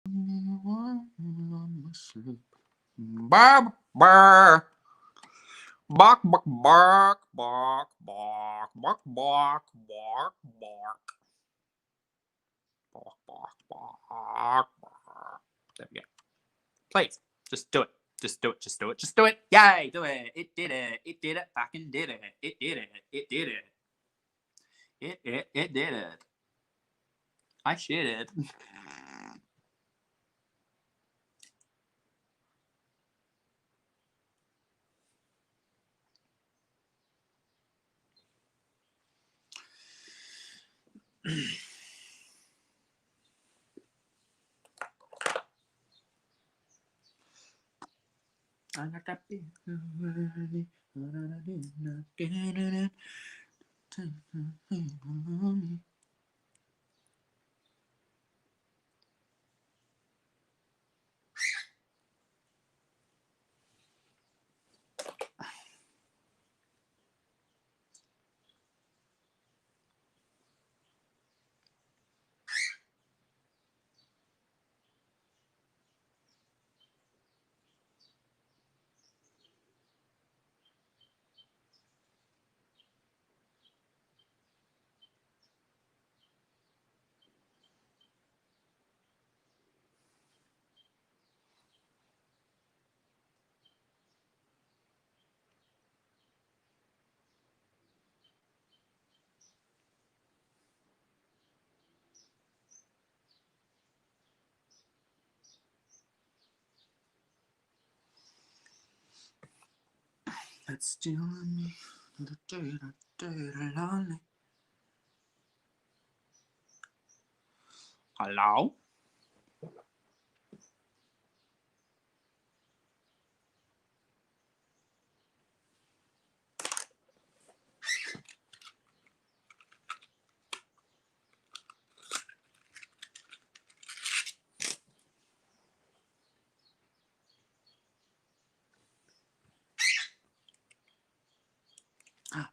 Bark, bark, bark, bark, bark, bark, bark, bark, bark, bark, bark, bark, bark, bark, bark. There we go. Please, just do it. Just do it. Just do it. Just do it. Yay! Do it. It did it. It did it. Fucking did it. It did it. It did it. It did it. I shitted. I got that big. Let's do me. Hello?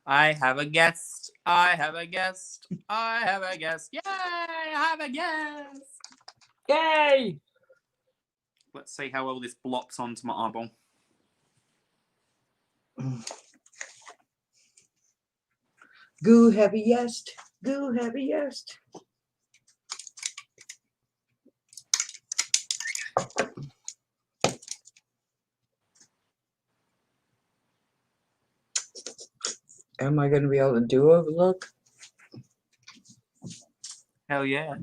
I have a guest. I have a guest. I have a guest. Yay! I have a guest. Yay! Let's see how well this blops onto my eyeball. Goo heaviest. Goo heaviest. Am I going to be able to do a look? Hell yeah.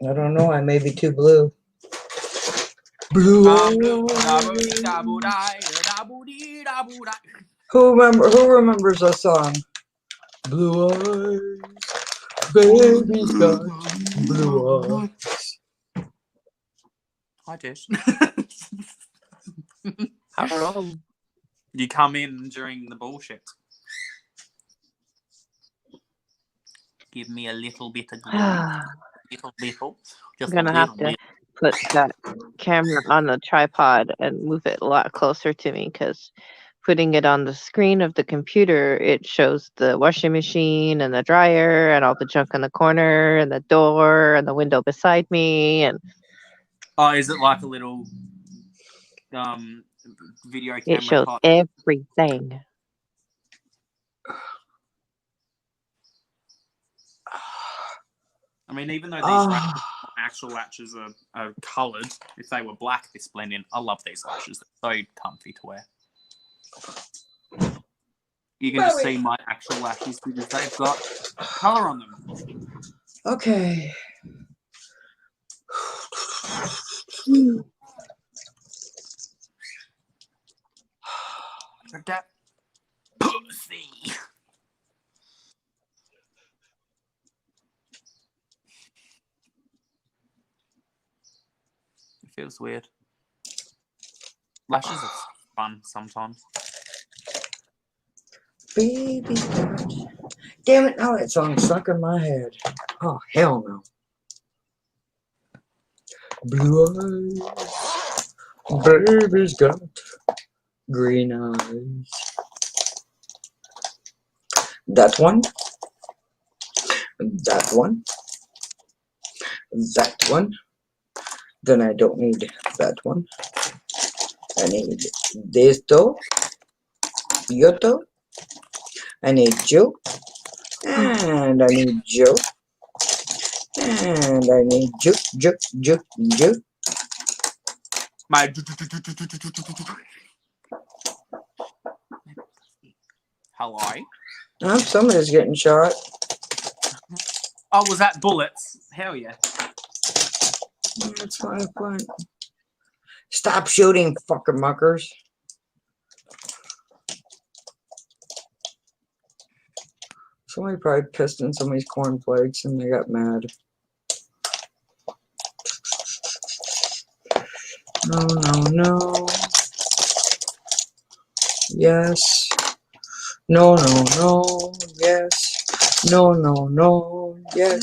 I don't know. I may be too blue. Blue. Who remembers that song? Blue eyes, baby's got blue eyes. Hi, Tish. Hello. You come in during the bullshit. Give me a little bit of glue. little. Just I'm gonna have to put that camera on the tripod and move it a lot closer to me, because putting it on the screen of the computer, it shows the washing machine and the dryer and all the junk in the corner and the door and the window beside me. And oh, is it like a little video camera? It shows everything. I mean, even though these actual lashes are coloured, if they were black, this blend in. I love these lashes. They're so comfy to wear. You can just see my actual lashes because they've got colour on them. Okay. That pussy. It feels weird. Lashes are fun sometimes. Baby got. Damn it, now that song's stuck in my head. Oh, hell no. Blue eyes, baby's got green eyes. That one. That one. That one. Then I don't need that one. I need this though. Yoto. I need Joe. And I need Joe. And I need Joe. My. Hello. Oh, somebody's getting shot. Oh, was that bullets? Hell yeah. That's fine. Stop shooting, fucker muckers. Somebody probably pissed in somebody's cornflakes and they got mad. No. Yes. No. Yes. No. Yes.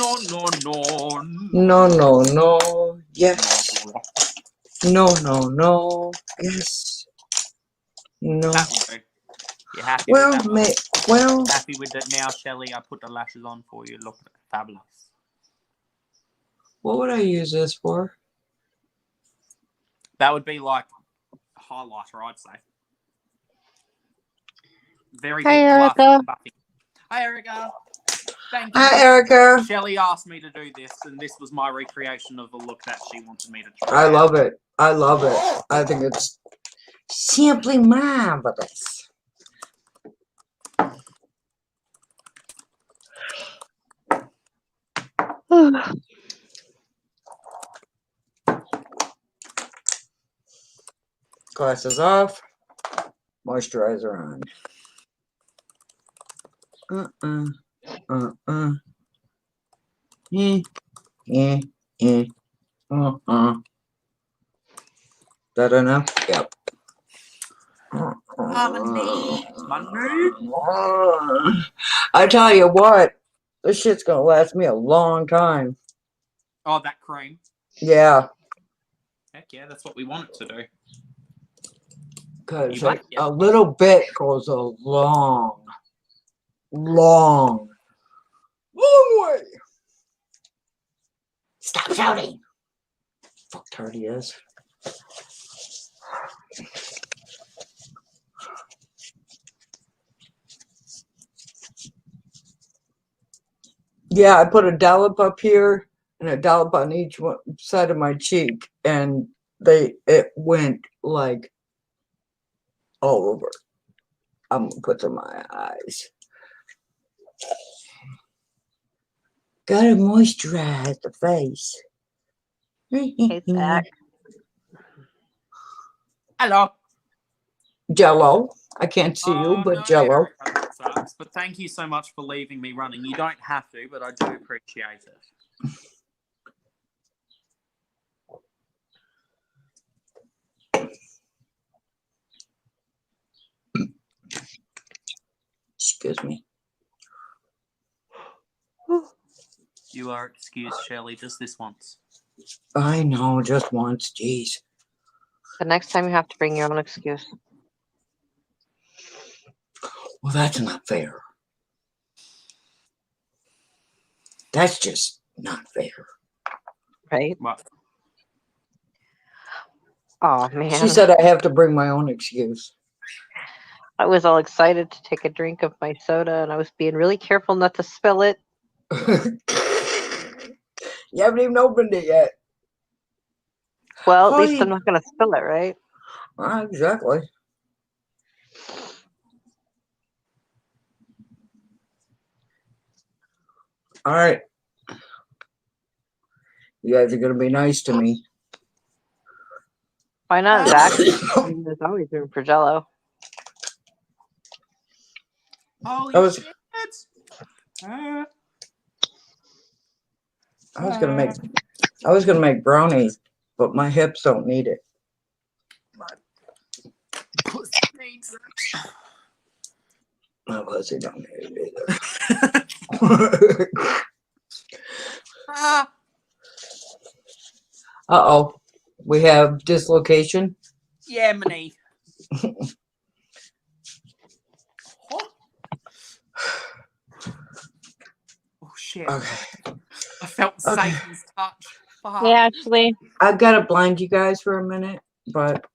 No. Yes. No. Yes. No. That will do. You happy Well, with that? well. Happy with it now, Shelley? I put the lashes on for you. Look, fabulous. What would I use this for? That would be like a highlighter, I'd say. Very Hi, big glass Erica. buffy. Hi, Erica. Thank you. Hi, Erica. Shelley asked me to do this, and this was my recreation of the look that she wanted me to try. I love it. I think it's simply marvelous. Glasses off. Moisturizer on. That enough? Yep. Money. I tell you what, this shit's gonna last me a long time. Oh, that cream. Yeah, Heck yeah, that's what we want it to do. because like it? a little bit goes a long way. Stop shouting. Fuck tardy is. Yeah, I put a dollop up here and a dollop on each one side of my cheek, and it went like all over. I'm gonna put some on my eyes. Gotta moisturize the face. Hey, Zach. Hello. Jello. I can't see you, but no, Jello. Erica, that sucks. But thank you so much for leaving me running. You don't have to, but I do appreciate it. Excuse me. You are excused, Shelley, just this once. I know, just once. Jeez. The next time you have to bring your own excuse. Well, that's not fair. That's just not fair. Right? What? Oh, man. She said I have to bring my own excuse. I was all excited to take a drink of my soda, and I was being really careful not to spill it. You haven't even opened it yet. Well, at least I'm not going to spill it, right? Exactly. All right. You guys are going to be nice to me. Why not, Zach? I mean, there's always room for Jello. Holy shit! I was gonna make brownies, but my hips don't need it. My pussy needs it. My pussy don't need it either. Uh-oh. We have dislocation. Yeah, money. Oh shit. Okay. I felt Satan's touch. Fuck. Yeah, actually, I've got to blind you guys for a minute, but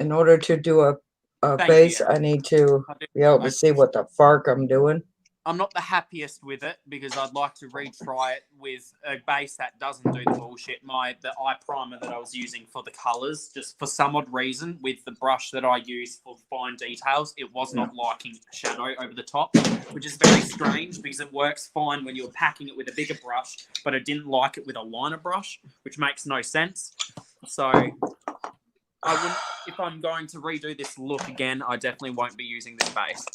in order to do a Thank base, you. I need to I do- be able to see what the fuck I'm doing. I'm not the happiest with it because I'd like to retry it with a base that doesn't do the bullshit. The eye primer that I was using for the colors, just for some odd reason, with the brush that I use for fine details, it was not liking shadow over the top, which is very strange because it works fine when you're packing it with a bigger brush, but I didn't like it with a liner brush, which makes no sense. So I wouldn't, if I'm going to redo this look again, I definitely won't be using this base.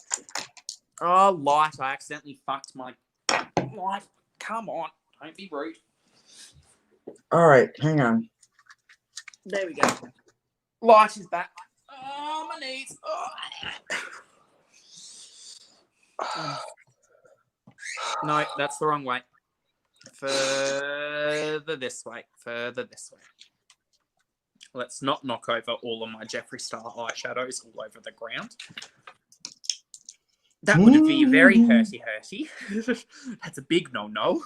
Oh, light. I accidentally fucked my light. Come on. Don't be rude. All right, hang on. There we go. Light is back. Oh, my knees. Oh. No, that's the wrong way. Further this way. Further this way. Let's not knock over all of my Jeffree Star eyeshadows all over the ground. That would be very hurty. That's a big no-no.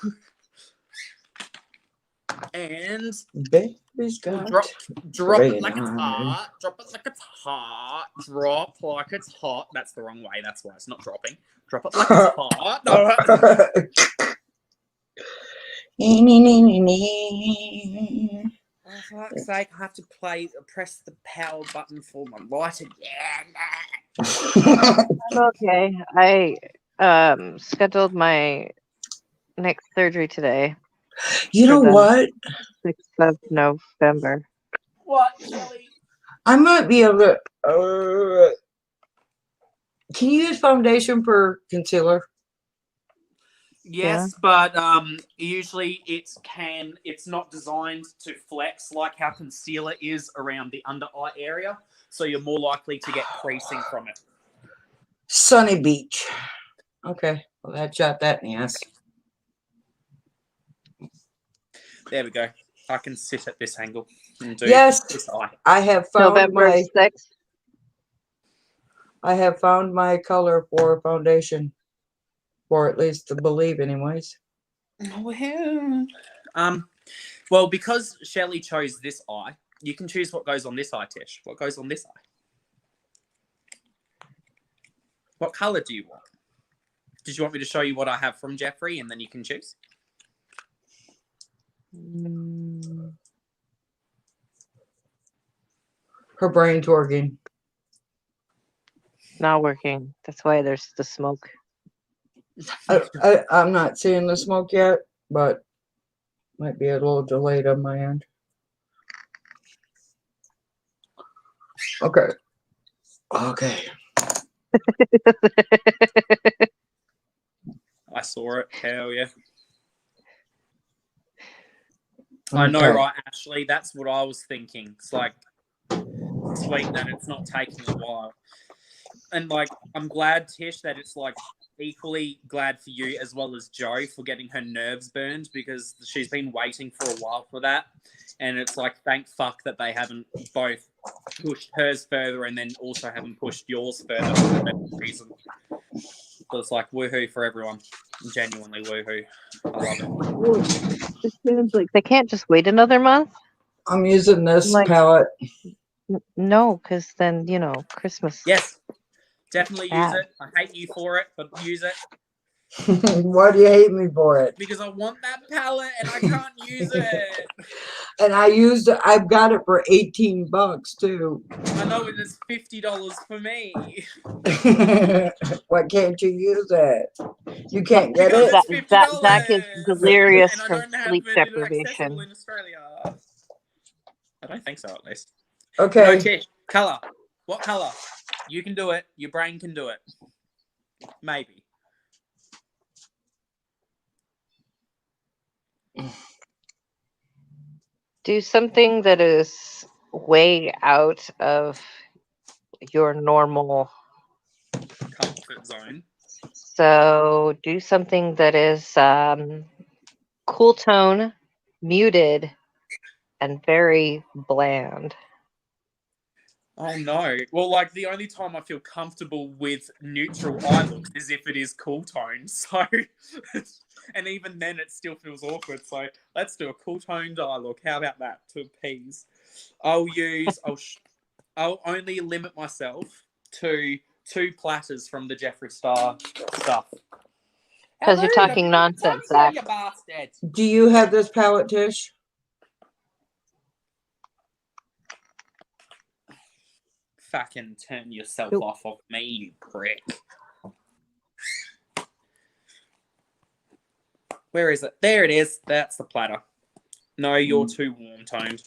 And Baby's got drop it like it's brain hot. Drop it like it's hot. Drop like it's hot. That's the wrong way. That's why it's not dropping. Drop it like it's hot. No. Oh, for fuck's sake, I have to press the power button for my light again. I'm okay. I scheduled my next surgery today. You know For the what? 6th of November. What, Kelly? I might be able to. Can you use foundation for concealer? Yes, but usually it's not designed to flex like how concealer is around the under eye area, so you're more likely to get creasing from it. Sunny Beach. Okay, well, that shot that in the ass. There we go. I can sit at this angle and do Yes, this eye. I have found November my 6th. I have found my color for foundation, or at least to believe, anyways. Well, because Shelley chose this eye, you can choose what goes on this eye, Tish. What goes on this eye? What color do you want? Did you want me to show you what I have from Jeffree, and then you can choose? Her brain's working. Not working. That's why there's the smoke. I'm not seeing the smoke yet, but might be a little delayed on my end. Okay. Okay. I saw it. Hell yeah. I know, Okay. right, Ashley? That's what I was thinking. It's like, sweet that it's not taking a while. And, like, I'm glad, Tish, that it's, like, equally glad for you as well as Joe for getting her nerves burned because she's been waiting for a while for that. And it's like, thank fuck that they haven't both pushed hers further and then also haven't pushed yours further for that reason. So it's like, woohoo for everyone. Genuinely woohoo. I love it. It seems like they can't just wait another month. I'm using this Like- palette. No, because then, Christmas. Yes, definitely use Bad. it. I hate you for it, but use it. Why do you hate me for it? Because I want that palette and I can't use it. And I've got it for $18 too. I know it is $50 for me. Why can't you use it? You can't get Because it? it's $50. Zach is delirious and I from don't have sleep it deprivation. accessible in Australia. I don't think so, at least. Okay. No, Tish, colour. What colour? You can do it. Your brain can do it. Maybe. Do something that is way out of your normal. Comfort zone. So do something that is cool tone, muted, and very bland. Oh no. Well, like the only time I feel comfortable with neutral eye looks is if it is cool toned. So, and even then, it still feels awkward. So let's do a cool toned eye look. How about that? To appease. I'll only limit myself to 2 platters from the Jeffree Star stuff. Because you're talking nonsense, Zach. You bastard. Do you have this palette, Tish? Fucking turn yourself off of me, you prick. Where is it? There it is. That's the platter. No, you're too warm toned.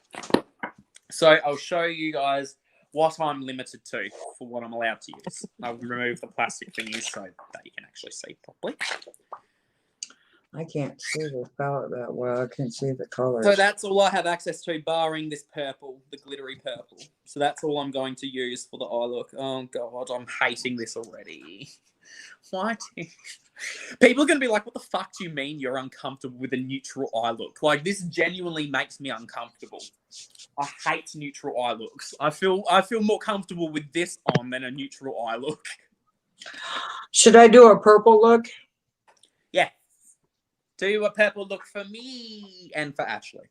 So I'll show you guys what I'm limited to for what I'm allowed to use. I'll remove the plastic thingies so that you can actually see properly. I can't see this palette that well. I can see the colors. So that's all I have access to, barring this purple, the glittery purple. So that's all I'm going to use for the eye look. Oh god, I'm hating this already. Why? People are going to be like, what the fuck do you mean you're uncomfortable with a neutral eye look? Like, this genuinely makes me uncomfortable. I hate neutral eye looks. I feel more comfortable with this on than a neutral eye look. Should I do a purple look? Yeah. Do a purple look for me and for Ashley.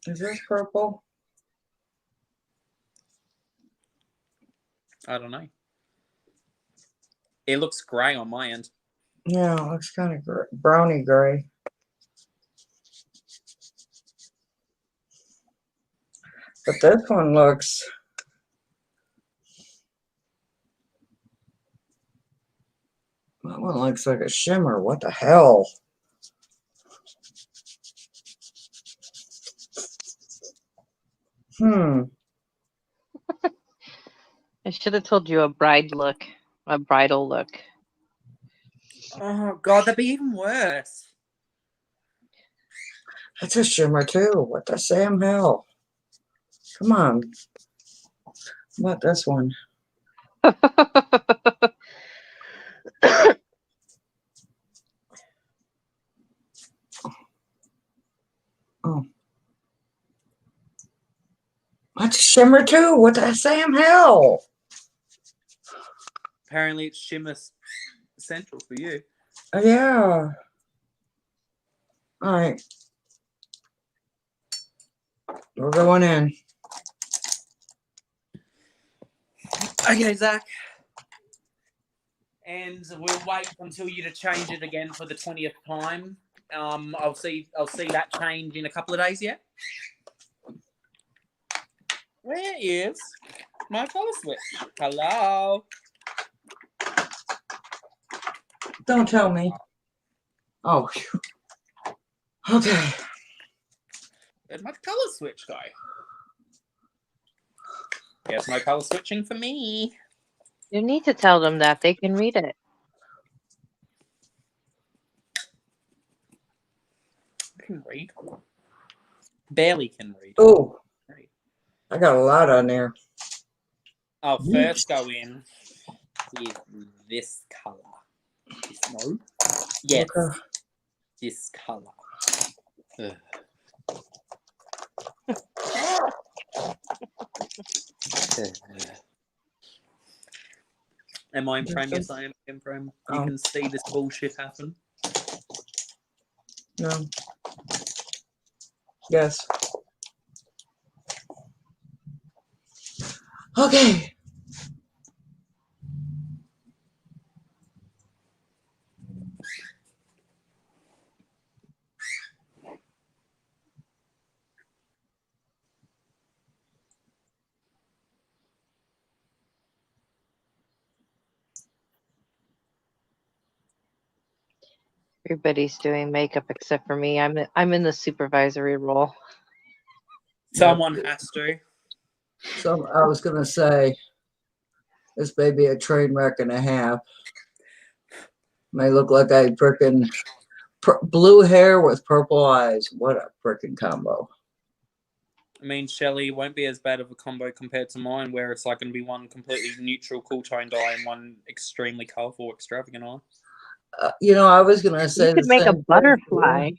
Is this purple? I don't know. It looks grey on my end. Yeah, it looks kind of browny gray. But this one looks... That one looks like a shimmer. What the hell? I should have told you a bride look, a bridal look. Oh god, that'd be even worse. That's a shimmer too. What the Sam hell? Come on. What this one? Oh. That's a shimmer too. What the Sam hell? Apparently it's shimmer central for you. Yeah. All right. We're going in. Okay, Zach. And we'll wait until you to change it again for the 20th time. I'll see that change in a couple of days, yeah? Where is my color switch? Hello? Don't tell me. Oh, phew. Okay. Where'd my color switch go? There's no color switching for me. You need to tell them that. They can read it. I can read. Barely can read. Oh, I got a lot on there. I'll first go in with this color. No? Yes. Okay. This color. Am I in frame? Yes, I am in frame. You can see this bullshit happen. No. Yes. Okay. Everybody's doing makeup except for me. I'm in the supervisory role. Someone has to. So I was gonna say, this may be a train wreck and a half. May look like I frickin' blue hair with purple eyes. What a frickin' combo! I mean, Shelley won't be as bad of a combo compared to mine, where it's like going to be one completely neutral, cool toned eye and one extremely colorful, extravagant eye. You know, I was gonna say You could make a butterfly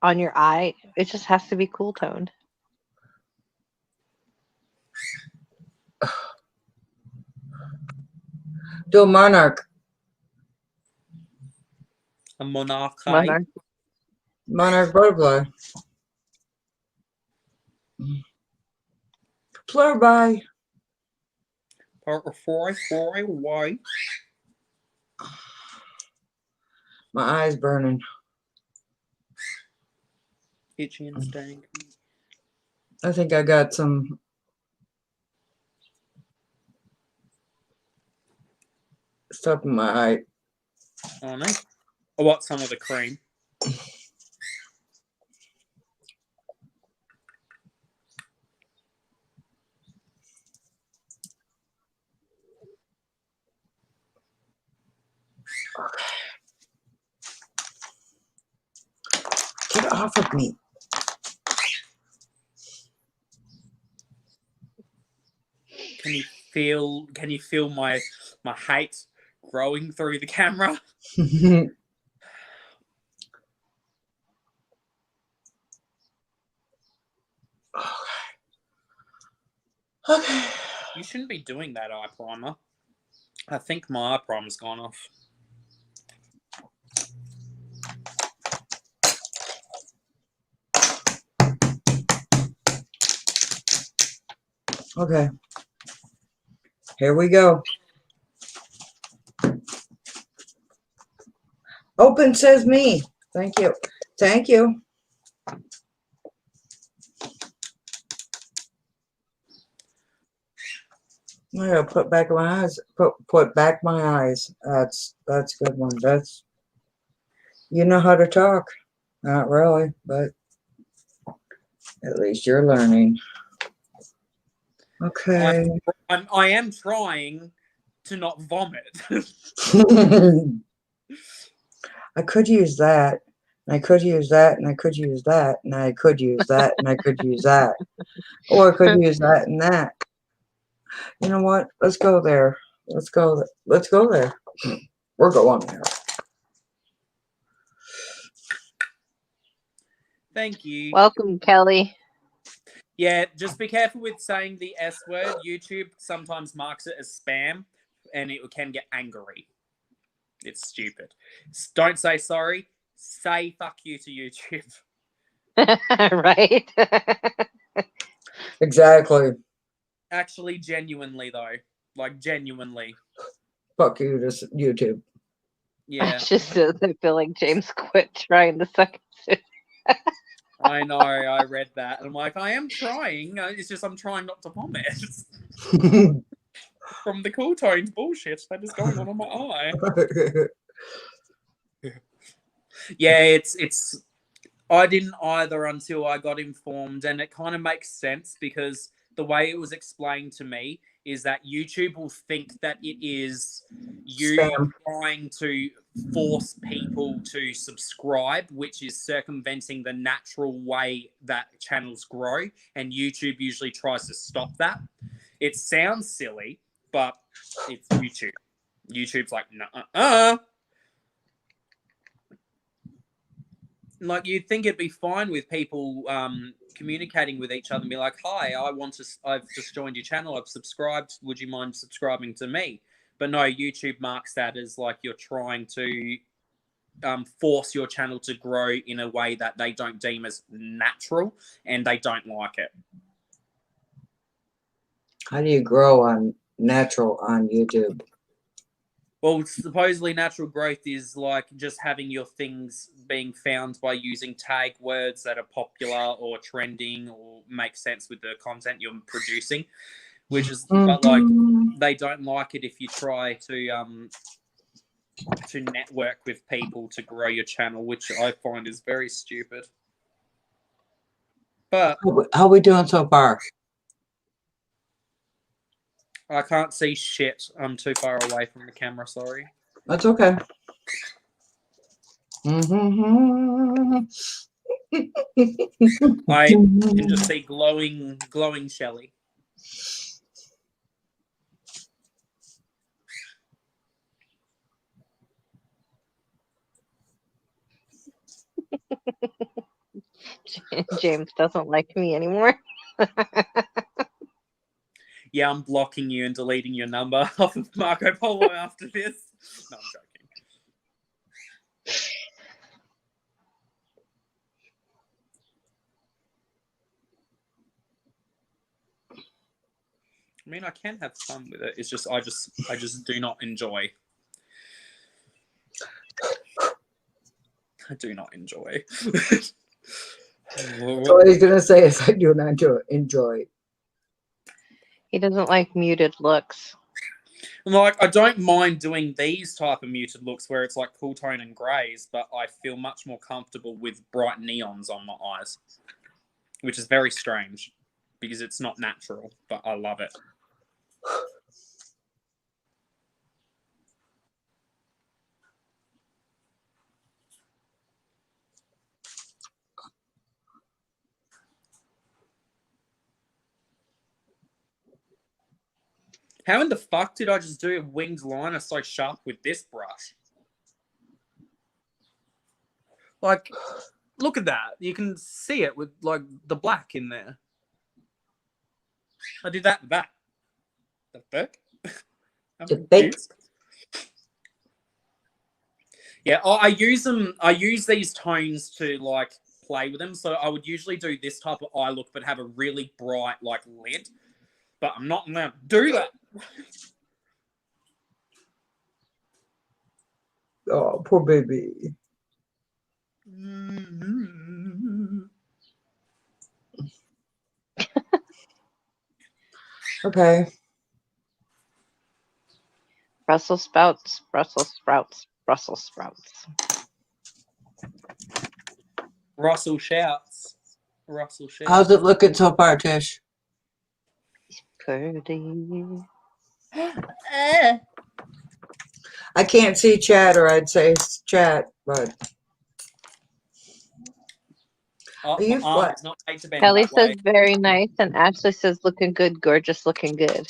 on your eye. It just has to be cool toned. Do a monarch. A monarch. Monarch. Monarch butterfly. Flurby. Fly away. My eyes burning. Itchy and stank. I think I got some stuff in my eye. Oh no. I want some of the cream. Get off of me. Can you feel my hate growing through the camera? Okay. You shouldn't be doing that eye primer. I think my eye primer's gone off. Okay. Here we go. Open says me. Thank you. Thank you. I gotta put back my eyes. Put back my eyes. That's a good one. That's, you know how to talk. Not really, but at least you're learning. Okay. I am trying to not vomit. I could use that. And I could use that, and I could use that, and I could use that, and I could use that. Or I could use that and that. You know what? Let's go there. Let's go. Let's go there. We're going there. Thank you. Welcome, Kelly. Yeah, just be careful with saying the S word. YouTube sometimes marks it as spam, and it can get angry. It's stupid. Don't say sorry. Say fuck you to YouTube. Right? Exactly. Actually, genuinely though, like genuinely. Fuck you to YouTube. Yeah, Just I feel like James quit trying to suck it. I know. I read that, and I'm like, I am trying. It's just I'm trying not to vomit from the cool tones bullshit that is going on my eye. Yeah, it's. I didn't either until I got informed, and it kind of makes sense because the way it was explained to me is that YouTube will think that it is you Spam. trying to force people to subscribe, which is circumventing the natural way that channels grow, and YouTube usually tries to stop that. It sounds silly, but it's YouTube. YouTube's like, no, like you'd think it'd be fine with people communicating with each other and be like, hi, I've just joined your channel, I've subscribed, would you mind subscribing to me? But no, YouTube marks that as like you're trying to force your channel to grow in a way that they don't deem as natural, and they don't like it. How do you grow on natural on YouTube? Well, supposedly natural growth is like just having your things being found by using tag words that are popular or trending or make sense with the content you're producing, which is, but like they don't like it if you try to network with people to grow your channel, which I find is very stupid. But How we doing so far? I can't see shit. I'm too far away from the camera, sorry. That's okay. I can just see glowing Shelly. James doesn't like me anymore. Yeah, I'm blocking you and deleting your number off of Marco Polo after this. No, I'm joking. I mean, I can have fun with it. It's just I just do not enjoy. I do not enjoy. So what he's gonna say is I do not enjoy. He doesn't like muted looks. Like, I don't mind doing these type of muted looks where it's like cool tone and greys, but I feel much more comfortable with bright neons on my eyes, which is very strange because it's not natural, but I love it. How in the fuck did I just do a winged liner so sharp with this brush? Like, look at that. You can see it with, like, the black in there. I did that with that. The fuck? I'm The fuck? confused. Yeah, I use them. I use these tones to, like, play with them. So I would usually do this type of eye look, but have a really bright, like, lid. But I'm not allowed to do that. Oh, poor baby. Okay. Brussels sprouts, Brussels sprouts, Brussels sprouts. Russell shouts. Russell shouts. How's it looking so far, Tish? Pretty. I can't see chat, or I'd say chat, but Oh, Are you my arm is not made to bend Kelly that way. says very nice, and Ashley says looking good, gorgeous, looking good.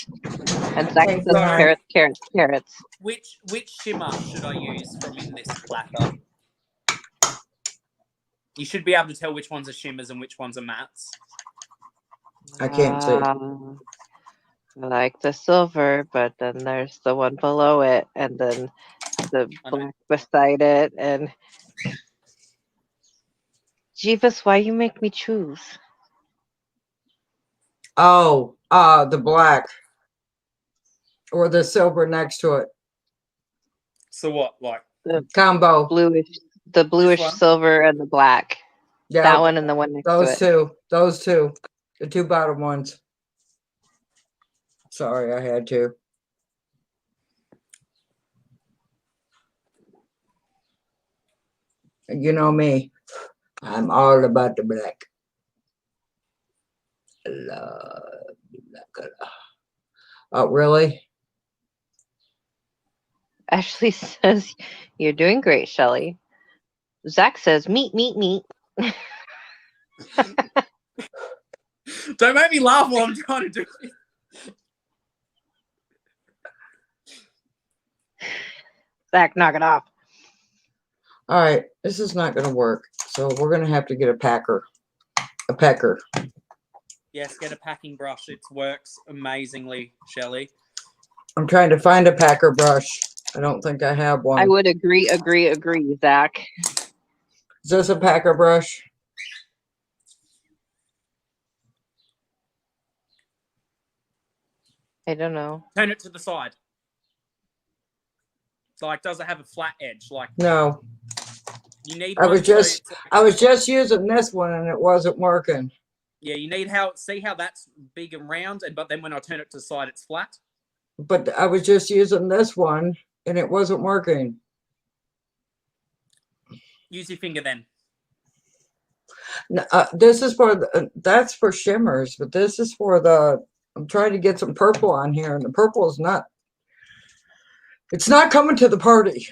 And Zach Thank says you, hon. carrots, carrots, carrots. Which shimmer should I use from in this platter? You should be able to tell which ones are shimmers and which ones are mattes. I can't see. I like the silver, but then there's the one below it, and then the I know. black beside it, and Jeebus, why you make me choose? Oh, the black or the silver next to it. So what? Like The Combo. bluish one? silver and the black. Yeah, That one and the one next to those it. two. Those two. The two bottom ones. Sorry, I had to. You know me. I'm all about the black. I love the black color. Oh, really? Ashley says, you're doing great, Shelly. Zach says, meat, meat, meat. Don't make me laugh while I'm trying to do it. Zach, knock it off. All right, this is not going to work. So we're going to have to get a packer. A pecker. Yes, get a packing brush. It works amazingly, Shelley. I'm trying to find a packer brush. I don't think I have one. I would agree, Zach. Is this a packer brush? I don't know. Turn it to the side. So, like, does it have a flat edge? Like, No. you need. I was one so just it's like- I was just using this one and it wasn't working. yeah, you need see how that's big and round, but then when I turn it to the side, it's flat. But I was just using this one and it wasn't working. Use your finger then. This is for that's for shimmers, but this is for the. I'm trying to get some purple on here, and the purple is not. It's not coming to the party.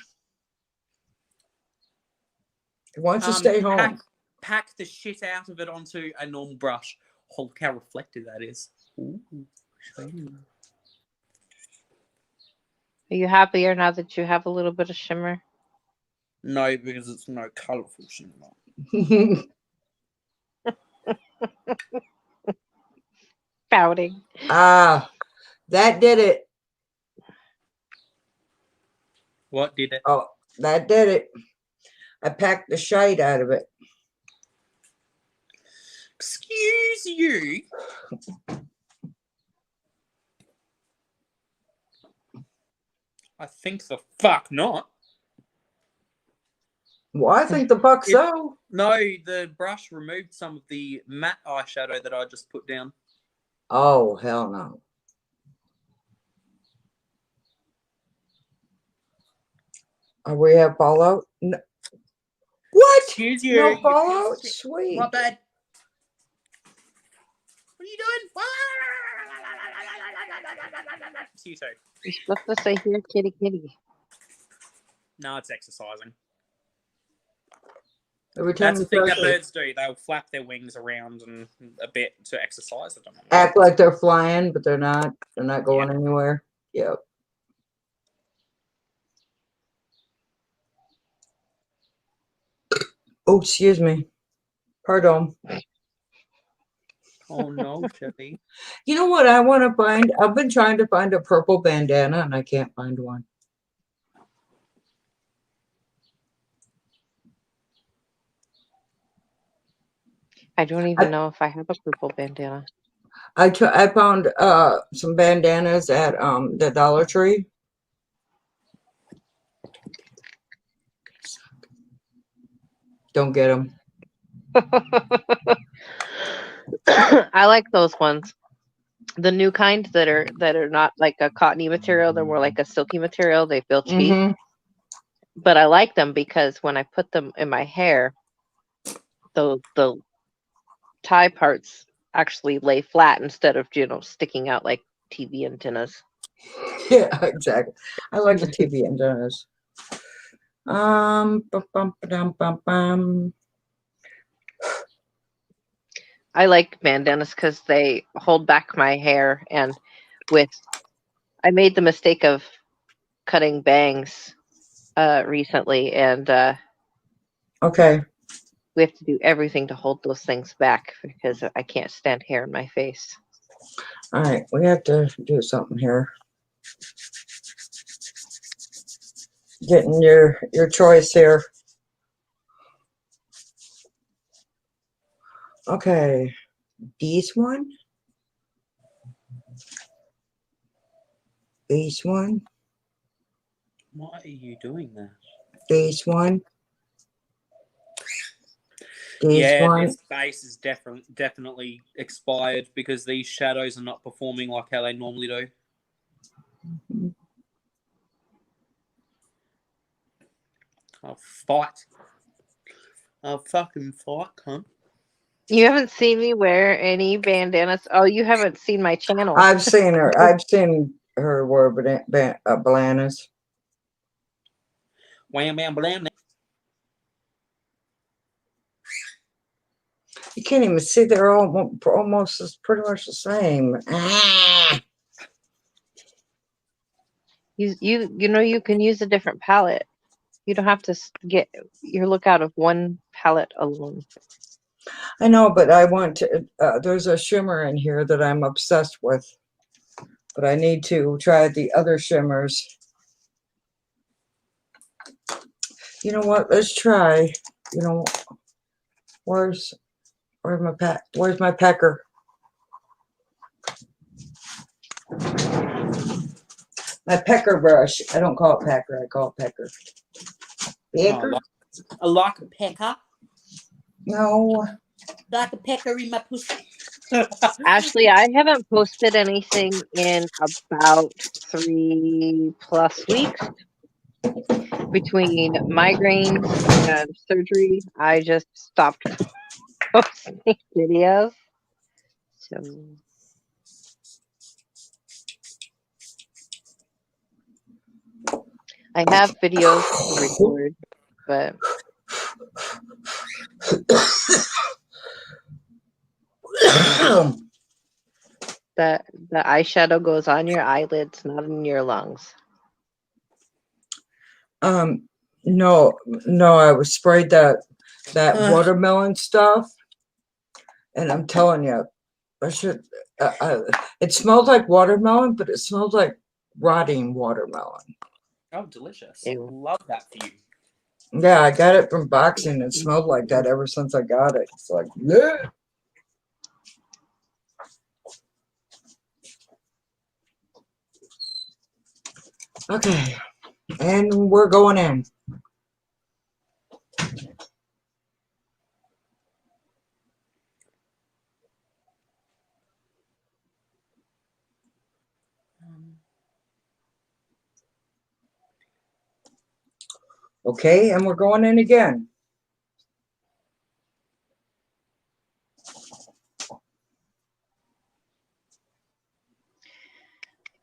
It wants to stay home. Pack the shit out of it onto a normal brush. Oh, look how reflective that is. Ooh. Are you happier now that you have a little bit of shimmer? No, because it's no colourful shimmer. Pouting. Ah, That did it. What did it? Oh, that did it. I packed the shite out of it. Excuse you. I think the fuck not. Well, I think the fuck so. No, the brush removed some of the matte eyeshadow that I just put down. Oh, hell no. We have fallout? No. What? Excuse you. No you fallout? piece of shit. Sweet. My bad. What are you doing? Excuse me. You're supposed to say here, kitty, kitty. No, it's exercising. Every time That's the you thing that start to birds do. They'll flap their wings around and a bit to exercise. I don't know. act like they're flying, but they're not. They're not going Yeah. anywhere. Yep. Oh, excuse me. Pardon. Oh no, Chevy. You know what I want to find? I've been trying to find a purple bandana and I can't find one. I don't even know if I have a purple bandana. I found some bandanas at the Dollar Tree. Don't get them. I like those ones. The new kind that are not like a cottony material, they're more like a silky material. They feel cheap. Mm-hmm. But I like them because when I put them in my hair, the tie parts actually lay flat instead of, sticking out like TV antennas. Yeah, exactly. I like the TV antennas. Bum, bum, ba-dum, bum, bum. I like bandanas because they hold back my hair, and I made the mistake of cutting bangs recently, and Okay. we have to do everything to hold those things back because I can't stand hair in my face. All right. We have to do something here. Getting your choice here. Okay. This one. This one. Why are you doing that? This one. This Yeah, one. this base is definitely expired because these shadows are not performing like how they normally do. I'll fight. I'll fucking fight, cunt. You haven't seen me wear any bandanas. Oh, you haven't seen my channel. I've seen her. I've seen her wear bananas. Wham, bam, blam. You can't even see. They're all almost pretty much the same. Ah. You can use a different palette. You don't have to get your look out of one palette alone. I know, but I want to. There's a shimmer in here that I'm obsessed with, but I need to try the other shimmers. You know what? Let's try. You know, where's my pack? Where's my pecker? My pecker brush. I don't call it packer. I call it pecker. Pecker? I like a pecker. No. Like a pecker in my pussy. Ashley, I haven't posted anything in about 3+ weeks. Between migraines and surgery, I just stopped posting videos. So I have videos to record, but the eyeshadow goes on your eyelids, not in your lungs. No, I was sprayed that watermelon stuff, and I'm telling you, I should. It smelled like watermelon, but it smells like rotting watermelon. Oh, delicious. Ew. Love that for you. Yeah, I got it from boxing. It smelled like that ever since I got it. It's like, yeah. Okay, and we're going in. Okay, and we're going in again.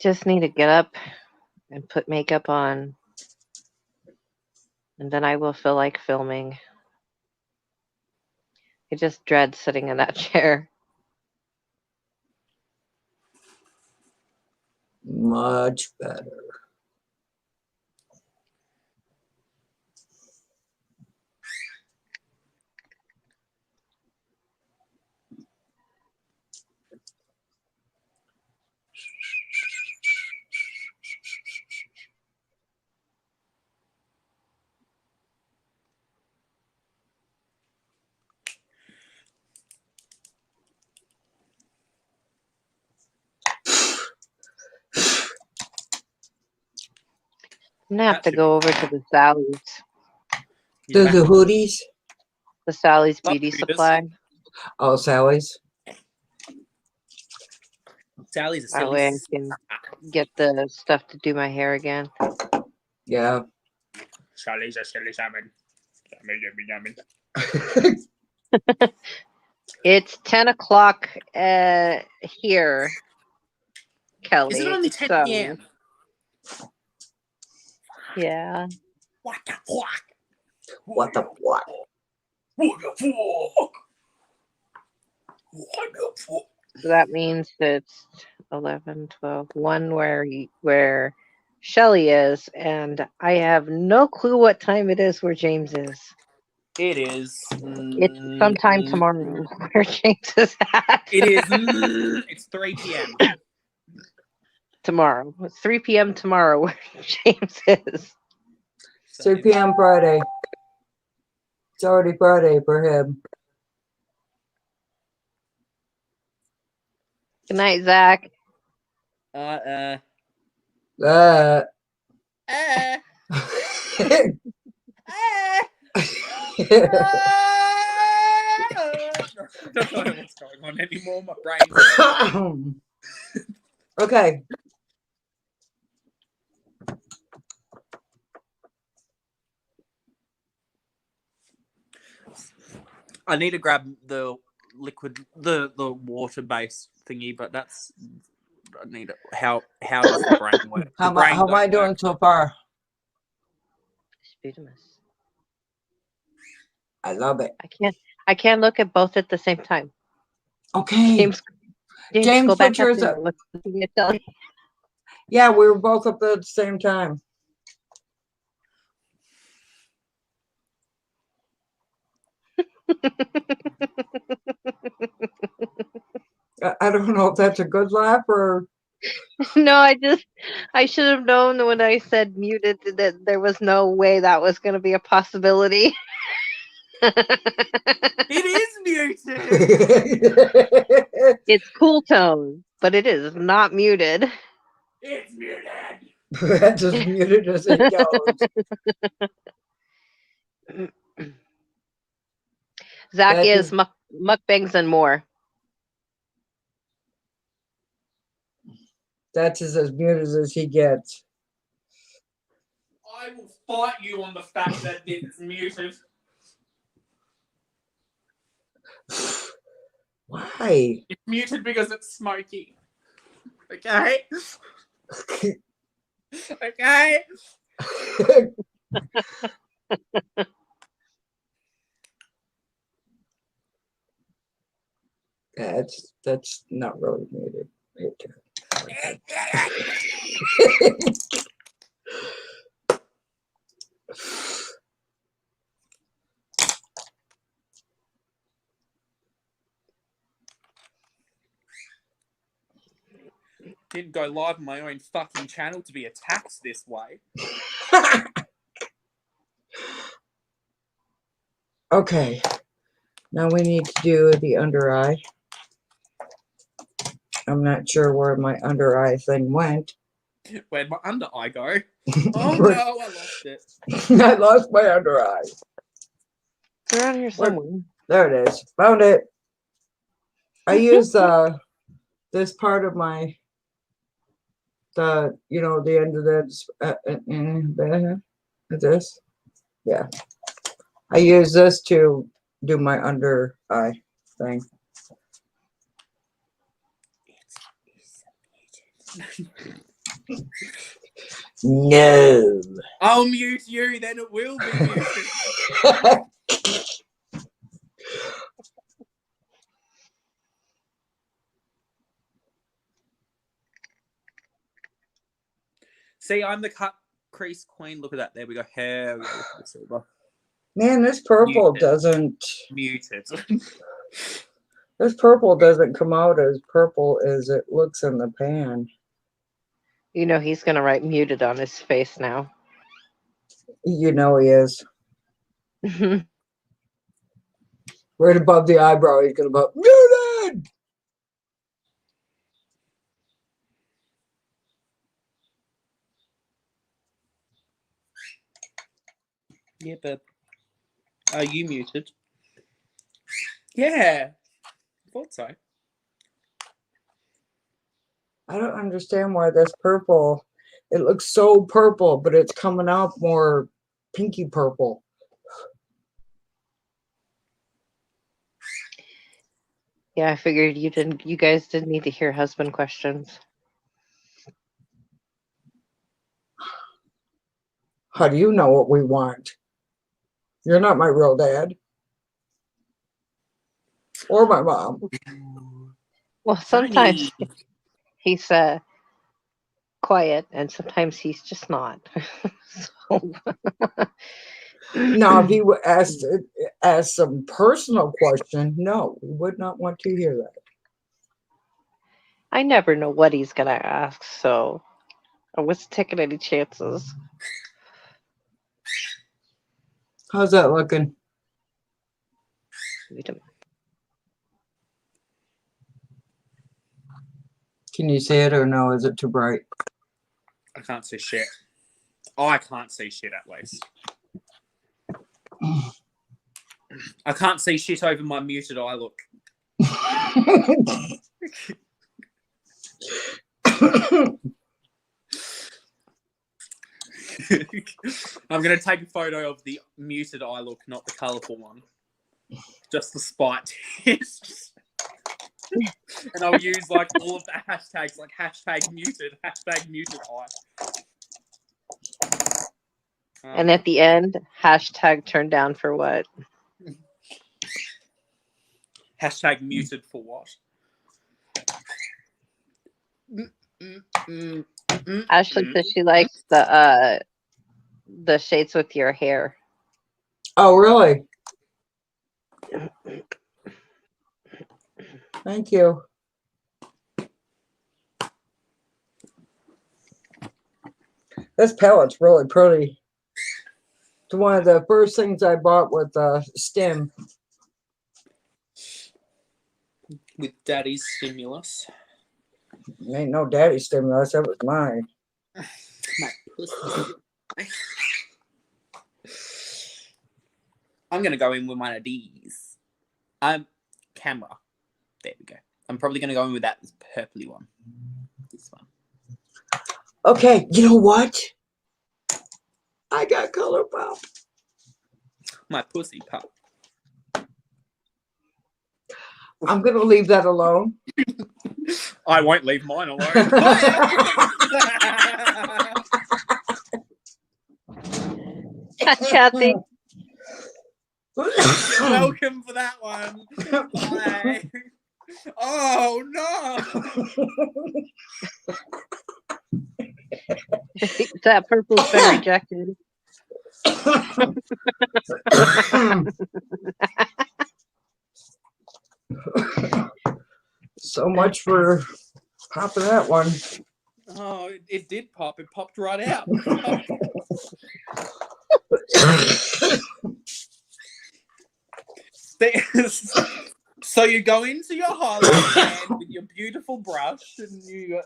Just need to get up and put makeup on, and then I will feel like filming. I just dread sitting in that chair. Much better. I'm gonna have That to should go be over to the Sally's, You're The back. hoodies. the Sally's Love beauty Hooters. supply. Oh, Sally's. Sally's a That silly. way I can get the stuff to do my hair again. Yeah. Sally's a silly salmon. Yummy. It's 10 o'clock here, Kelly. Is it only 10 so, p.m.? Yeah. What the fuck? What the what? What the fuck? What the fuck? So that means it's 11, 12, 1 where Shelly is, and I have no clue what time it is where James is. It is. It's sometime tomorrow where James is at. It is. It's 3 p.m. Tomorrow. It's 3 p.m. tomorrow where James is. 3 p.m. Friday. It's already Friday for him. Good night, Zach. Uh. I don't know what's going on anymore. My brain. Okay. I need to grab the liquid, the water based thingy, but that's. I need it. How does the brain work? How am I doing so far? Spudamus. I love it. I can't look at both at the same time. Okay. James, James, go back put yours up up. there. Looking at Shelly. Yeah, we were both up at the same time. I don't know if that's a good laugh or. No, I should have known when I said muted that there was no way that was going to be a possibility. It is muted. It's cool tone, but it is not muted. It's muted. That's as muted as it goes. Zach That is is- mukbangs and more. That's as muted as he gets. I will fight you on the fact that it's muted. Why? It's muted because it's smoky. Okay? Okay? That's not really muted. Didn't go live on my own fucking channel to be attacked this way. Okay. Now we need to do the under eye. I'm not sure where my under eye thing went. Where'd my under eye go? Oh no, I lost it. I lost my under eye. It's around here somewhere. There it is. Found it. I use this part of my the end of this. Yeah. I use this to do my under eye thing. No. I'll mute you, then it will be muted. See, I'm the cut crease queen. Look at that. There we go. Here we go. The silver. Man, this purple Muted. doesn't. Muted. This purple doesn't come out as purple as it looks in the pan. You know he's gonna write muted on his face now. You know he is. Right above the eyebrow, he's gonna go muted. Yeah, but are you muted? Yeah. I thought so. I don't understand why this purple, it looks so purple, but it's coming out more pinky purple. Yeah, I figured you guys didn't need to hear husband questions. How do you know what we want? You're not my real dad. Or my mom. Well, sometimes he's quiet and sometimes he's just not. So Now, if he would ask some personal question, no, we would not want to hear that. I never know what he's gonna ask, so I wasn't taking any chances. How's that looking? Wait a minute. Can you see it or no? Is it too bright? I can't see shit. I can't see shit at least. I can't see shit over my muted eye look. I'm going to take a photo of the muted eye look, not the colourful one. Just the spite test. And I'll use like all of the hashtags, like hashtag muted eye. And at the end, hashtag turned down for what? Hashtag muted for what? Ashley says she likes the shades with your hair. Oh, really? Thank you. This palette's really pretty. It's one of the first things I bought with stem. With daddy's stimulus. Ain't no daddy stimulus, that was mine. My pussy. I'm gonna go in with one of these. Camera. There we go. I'm probably gonna go in with that purpley one. This one. Okay, you know what? I got color pop. My pussy pop. I'm gonna leave that alone. I won't leave mine alone. Kathy. You're welcome for that one. Bye. Oh no! That purple's been rejected. So much for Pop of that one. Oh, it did pop. It popped right out. So you go into your highlight stand with your beautiful brush, and you go.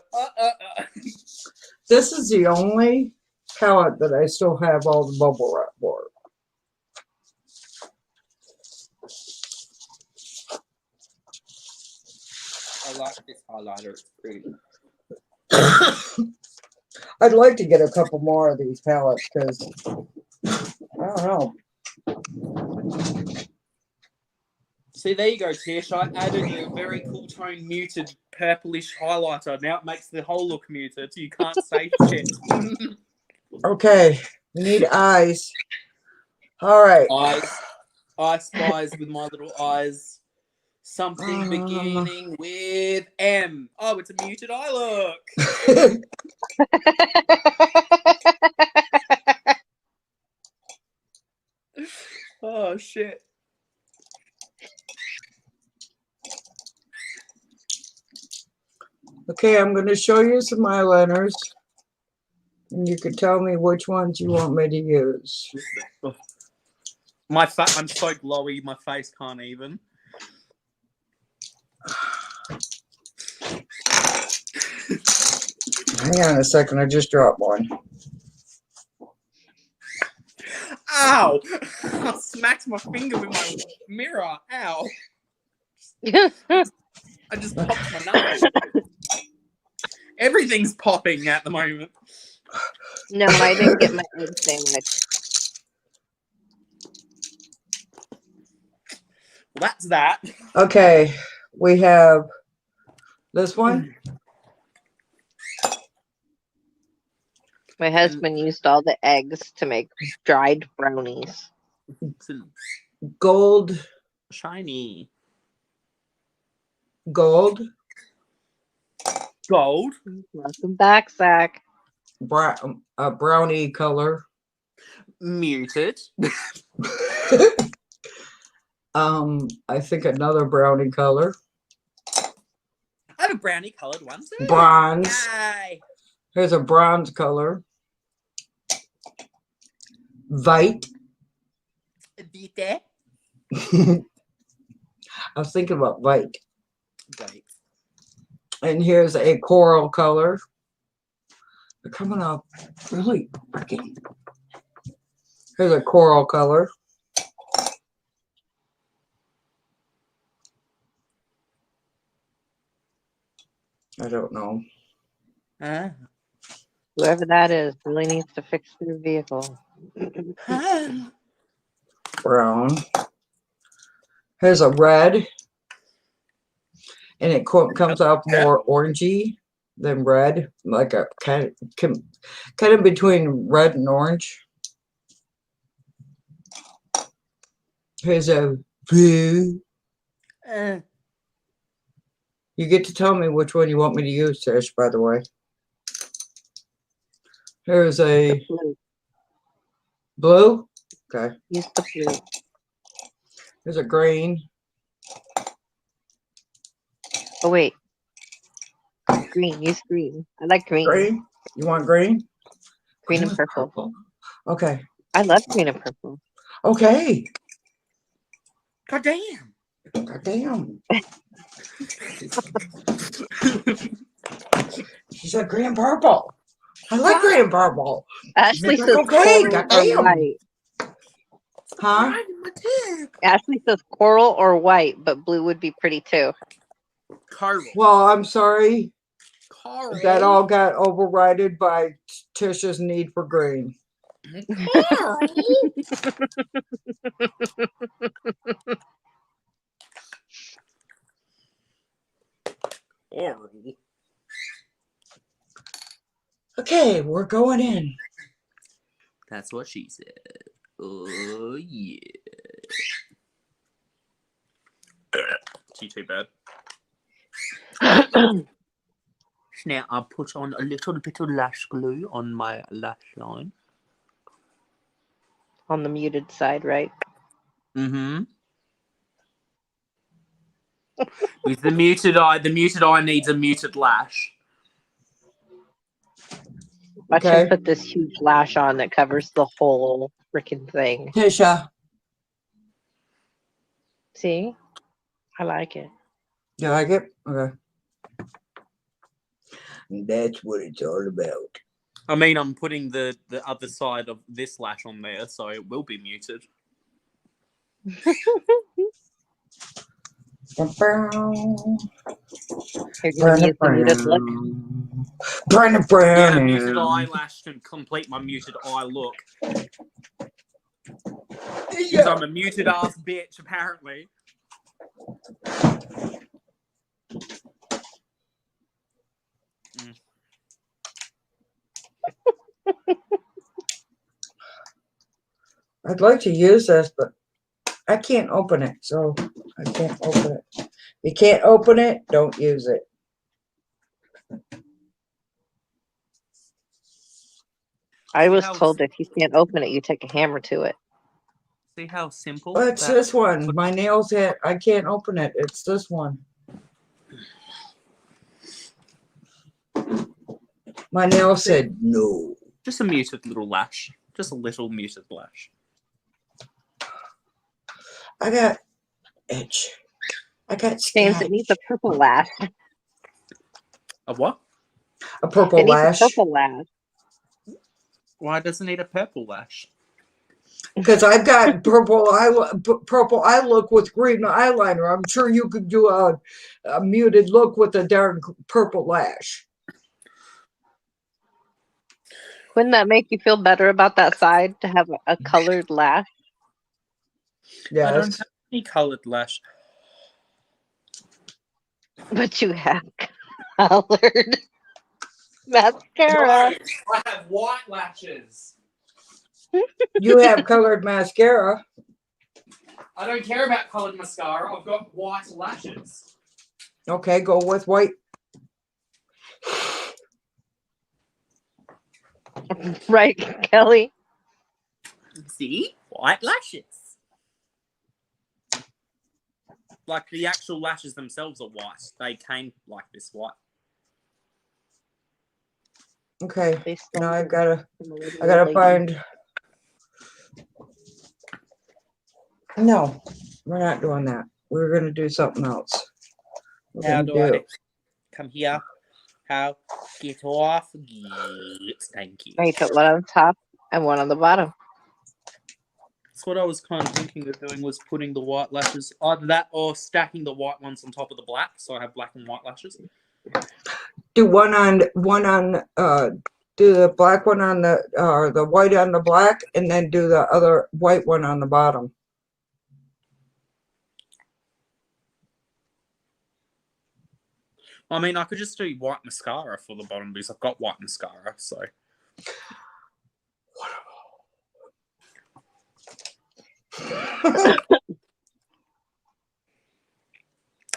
This is the only palette that I still have all the bubble wrap for. I like this highlighter. It's pretty. I'd like to get a couple more of these palettes because I don't know. See, there you go, Tish. I added a very cool tone muted purplish highlighter. Now it makes the whole look muted. You can't say shit. Okay, we need eyes. All right. Eyes. I spies with my little eyes. Something beginning with M. Oh, it's a muted eye look. Oh, shit. Okay, I'm going to show you some eyeliners. And you can tell me which ones you want me to use. I'm so glowy, my face can't even. Hang on a second, I just dropped one. Ow! I smacked my finger with my mirror. Ow! I just popped my nose. Everything's popping at the moment. No, I didn't get my egg sandwich. Well, that's that. Okay, we have this one. My husband used all the eggs to make dried brownies. Gold. Shiny. Gold. Gold. Welcome back, Zach. Brownie color. Muted. I think another brownie color. I have a brownie colored one too. Bronze. Yay. Here's a bronze color. White. Vite. I was thinking about white. Wait. And here's a coral color. They're coming up really freaking. Here's a coral color. I don't know. Whoever that is really needs to fix their vehicle. Brown. Here's a red. And it comes out more orangey than red. Like a kind of between red and orange. Here's a blue. You get to tell me which one you want me to use, Tish, by the way. Here's a blue. Okay. Use the blue. Here's a green. Oh, wait. Green. Use green. I like green. Green? You want green? Green and purple. Okay. I love green and purple. Okay. God damn. God damn. She said green and purple. I like green and purple. Ashley Like, says okay, coral or goddamn. white. Huh? Ashley says coral or white, but blue would be pretty too. Coral. Well, I'm sorry. Coral. That all got overridden by Tish's need for green. Coral. Coral. Okay, we're going in. That's what she said. Oh, yeah. Too bad. Now I'll put on a little bit of lash glue on my lash line. On the muted side, right? Mm-hmm. With the muted eye needs a muted lash. Watch Okay. him put this huge lash on that covers the whole freaking thing. Tisha, See? I like it. you like it? Okay. That's what it's all about. I mean, I'm putting the other side of this lash on there, so it will be muted. You're gonna use the muted look. Yeah, muted eyelash to complete my muted eye look. Because I'm a muted ass bitch, apparently. I'd like to use this, but I can't open it, so I can't open it. You can't open it, don't use it. I was told if you can't open it, you take a hammer to it. See how simple? Oh, it's this one. My nails hit. I can't open it. It's this one. My nail said no. Just a muted little lash. Just a little muted lash. I got itch. I got James, scratch. it needs a purple lash. A what? A purple It needs a lash. purple lash. Why does it need a purple lash? Because I've got purple eye look with green eyeliner. I'm sure you could do a muted look with a dark purple lash. Wouldn't that make you feel better about that side to have a colored lash? Yes. I don't have any coloured lash. But you have colored mascara. No, I have white lashes. You have colored mascara. I don't care about coloured mascara. I've got white lashes. Okay, go with white. Right, Kelly? See? White lashes. Like the actual lashes themselves are white. They came like this white. Okay. Now I I gotta find. No, we're not doing that. We're gonna do something else. How do I come here? How? Get off. Get. Thank you. you put one on top and one on the bottom. That's what I was kind of thinking of doing, was putting the white lashes, either that or stacking the white ones on top of the black, so I have black and white lashes. Do do the black one on the white on the black, and then do the other white one on the bottom. I mean, I could just do white mascara for the bottom because I've got white mascara, so.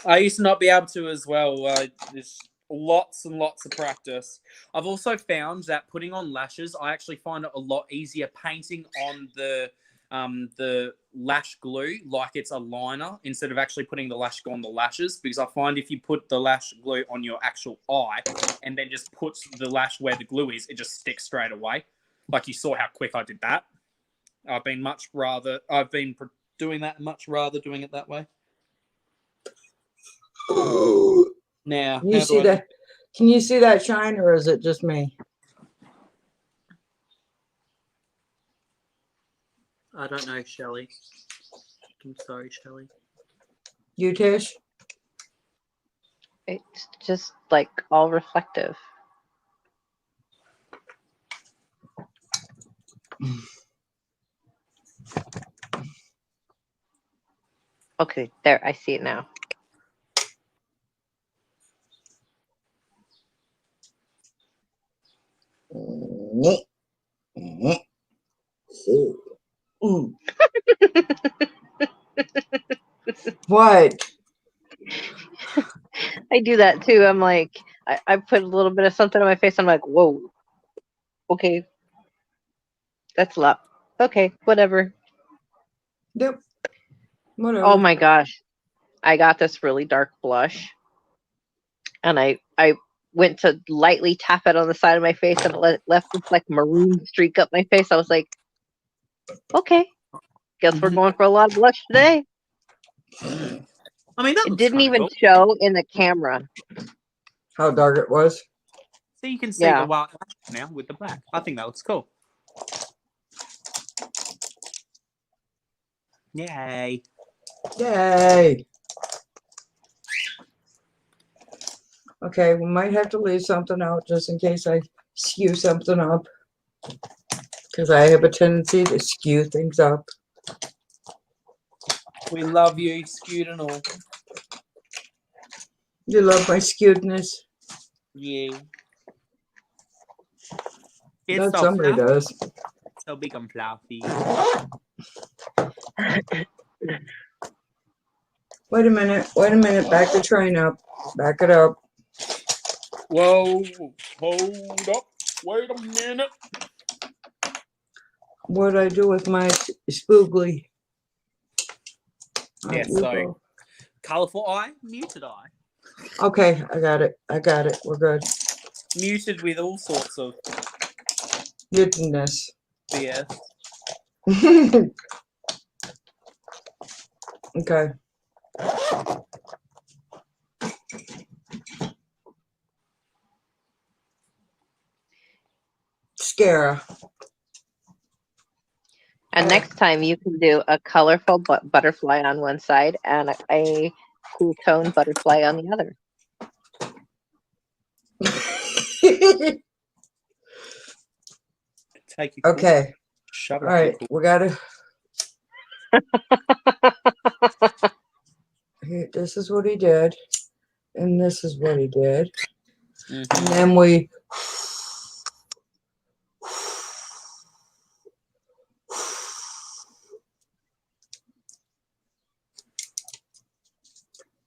I used to not be able to as well. There's lots and lots of practice. I've also found that putting on lashes, I actually find it a lot easier painting on the lash glue like it's a liner instead of actually putting the lash glue on the lashes, because I find if you put the lash glue on your actual eye and then just put the lash where the glue is, it just sticks straight away. Like you saw how quick I did that. I've been doing that much rather doing it that way. Now, Can you see that? Can you see that shine, or is it just me? I don't know, Shelley. I'm sorry, Shelley. You, Tish? It's just like all reflective. Okay, there, I see it now. What? I do that too. I'm like, I put a little bit of something on my face. I'm like, whoa. Okay. That's a lot. Okay, whatever. Yep. Whatever. Oh my gosh. I got this really dark blush, and I went to lightly tap it on the side of my face, and it left this like maroon streak up my face. I was like, okay, guess we're going for a lot of blush today. I mean, that It looks didn't kind of even cool. show in the camera. How dark it was. So you can see Yeah. the white now with the black. I think that looks cool. Yay. Yay. Okay, we might have to leave something out just in case I skew something up. Because I have a tendency to skew things up. We love you, skewed and all. You love my skewedness? Yeah. Not so somebody fluffy. does. So big and fluffy. Wait a minute, back the train up. Back it up. Whoa, hold up. Wait a minute. What'd I do with my spoogly? Yeah, You so go. colourful eye, muted eye. Okay, I got it. We're good. Muted with all sorts of Mutedness. BS. Okay. Scara. And next time you can do a colorful butterfly on one side and a cool tone butterfly on the other. Take you Okay. Shut All up. right. We gotta. This is what he did, and this is what he did, and then we.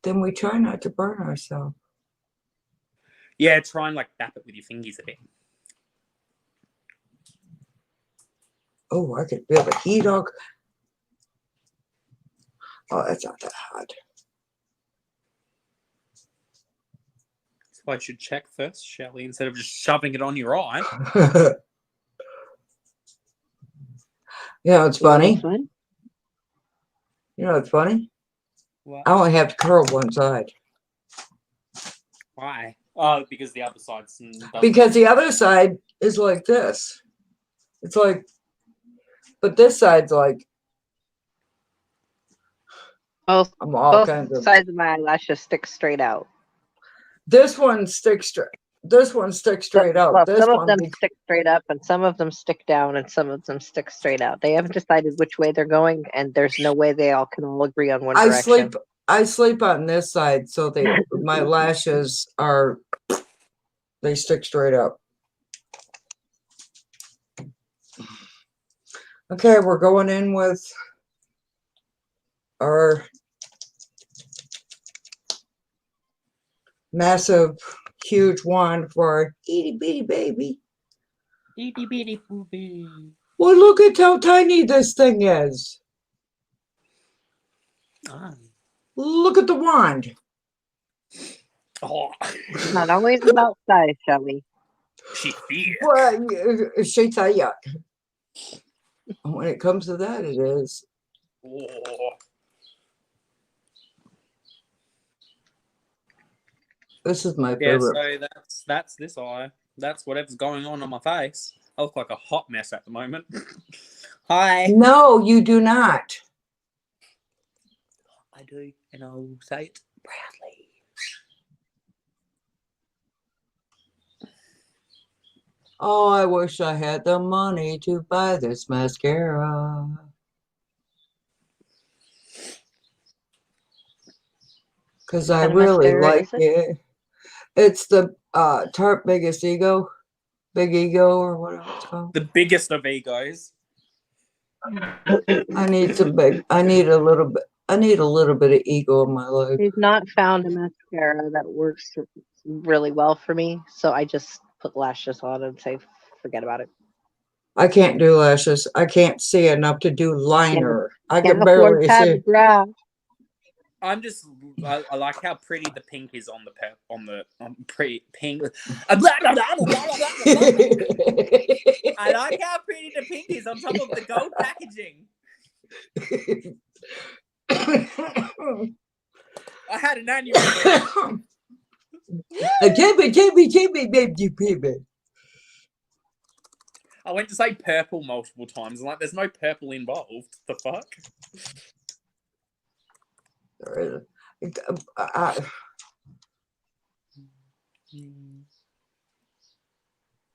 Then we try not to burn ourselves. Yeah, try and like tap it with your fingers a bit. Oh, I could feel the heat on. Oh, that's not that hot. So I should check first, shall we, instead of just shoving it on your eye. You know, it's funny. Fun? You know, it's funny. What? I only have to curl one side. Why? Oh, because the other side's... Because the other side is like this. It's like, but this side's like, Both I'm all both kinds of. sides of my eyelashes stick straight out. This one sticks straight. This one sticks straight out. Well, This some of one. them stick straight up, and some of them stick down, and some of them stick straight out. They haven't decided which way they're going, and there's no way they all can all agree on one direction. I sleep on this side, so my lashes are. They stick straight up. Okay, we're going in with our massive, huge wand for our itty bitty baby. Itty bitty poopy. Well, look at how tiny this thing is. Ah. Look at the wand. Oh. It's not always about size, Shelly. She's big. Well, she tell you. When it comes to that, it is. Oh. This is my Yeah, favorite. so that's this eye. That's whatever's going on my face. I look like a hot mess at the moment. Hi. No, you do not. I do, and I'll say it proudly. Oh, I wish I had the money to buy this mascara. Because I really like it. It's the Tarte Biggest Ego. Big Ego or whatever it's called. The biggest of egos. I need a little bit of ego in my life. We've not found a mascara that works really well for me, so I just put lashes on and say forget about it. I can't do lashes. I can't see enough to do liner. I can Can't afford barely see. Pat McGrath. I'm just. I like how pretty the pink is on the pretty pink. I like how pretty the pink is on top of the gold packaging. I had an aneurysm. Baby. I went to say purple multiple times. I'm like, there's no purple involved. The fuck?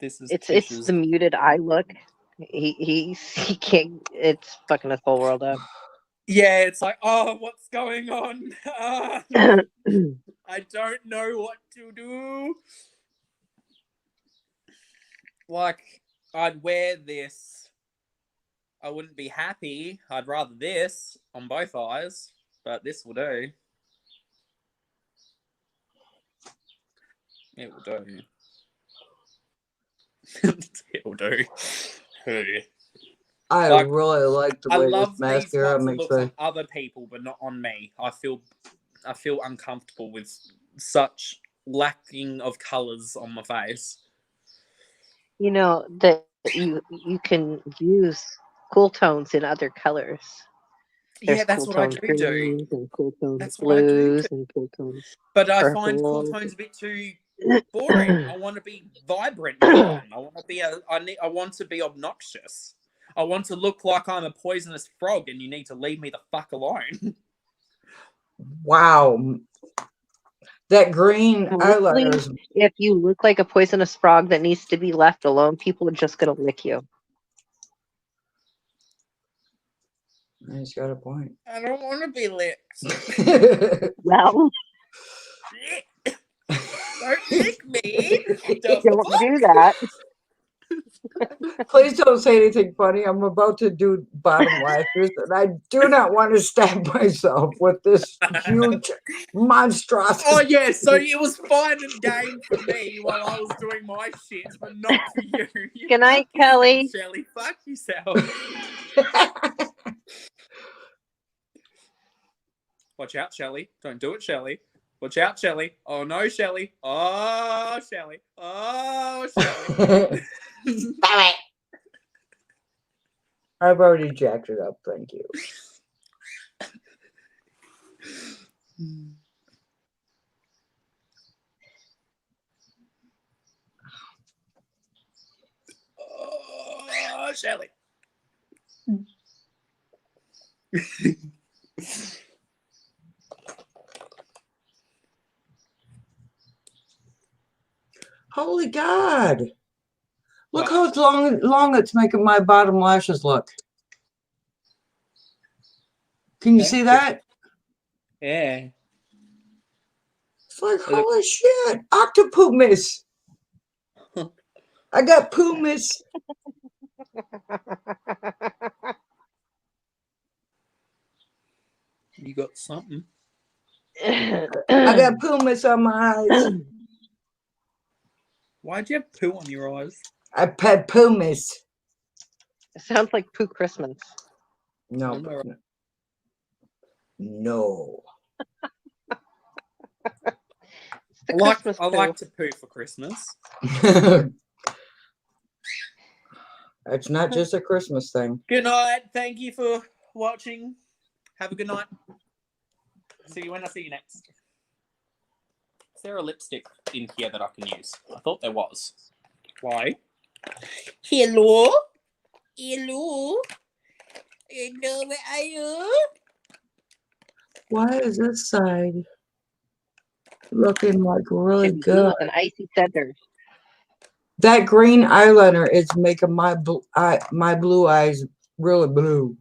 This is It's the muted eye look. He can't. It's fucking his whole world up. Yeah, it's like, oh, what's going on? I don't know what to do. Like, I'd wear this. I wouldn't be happy. I'd rather this on both eyes, but this will do. It will do. It will do. I Like, really like the I way love this these mascara lots of makes looks my... on other people, but not on me. I feel uncomfortable with such lacking of colours on my face. You know that you can use cool tones in other colors. There's Yeah, that's cool what I tones do. greens and cool tones That's what I do. blues and cool tones But I find cool purple. tones a bit too boring. I want to be vibrant and fun. I want to be I want to be obnoxious. I want to look like I'm a poisonous frog, and you need to leave me the fuck alone. Wow. That green Honestly, eyeliner is... if you look like a poisonous frog that needs to be left alone, people are just gonna lick you. He's got a point. I don't want to be licked. Well, Don't lick me. don't do that. Please don't say anything funny. I'm about to do bottom lashes, and I do not want to stab myself with this huge monstrosity. Oh yeah, so it was fine and game for me while I was doing my shit, but not for you. Good night, Kelly. Shelly, fuck yourself. Watch out, Shelly. Don't do it, Shelly. Watch out, Shelly. Oh no, Shelly. Oh, Shelly. Oh, Shelly. I've already jacked it up. Thank you. Oh, Shelly. Holy God. Look What? how long it's making my bottom lashes look. Can you see that? Yeah. It's like, holy shit, octopus. I got pumice. You got something. I got pumice on my eyes. Why'd you have poo on your eyes? I had pumice. It sounds like Pooh Christmas. No. No. It's the Christmas I poo. like to poo for Christmas. It's not just a Christmas thing. Good night. Thank you for watching. Have a good night. See you when I see you next. Is there a lipstick in here that I can use? I thought there was. Why? Hello? Hello? Hello, where are you? Why is this side looking like really It's good? with an icy center. That green eyeliner is making my blue eyes really blue.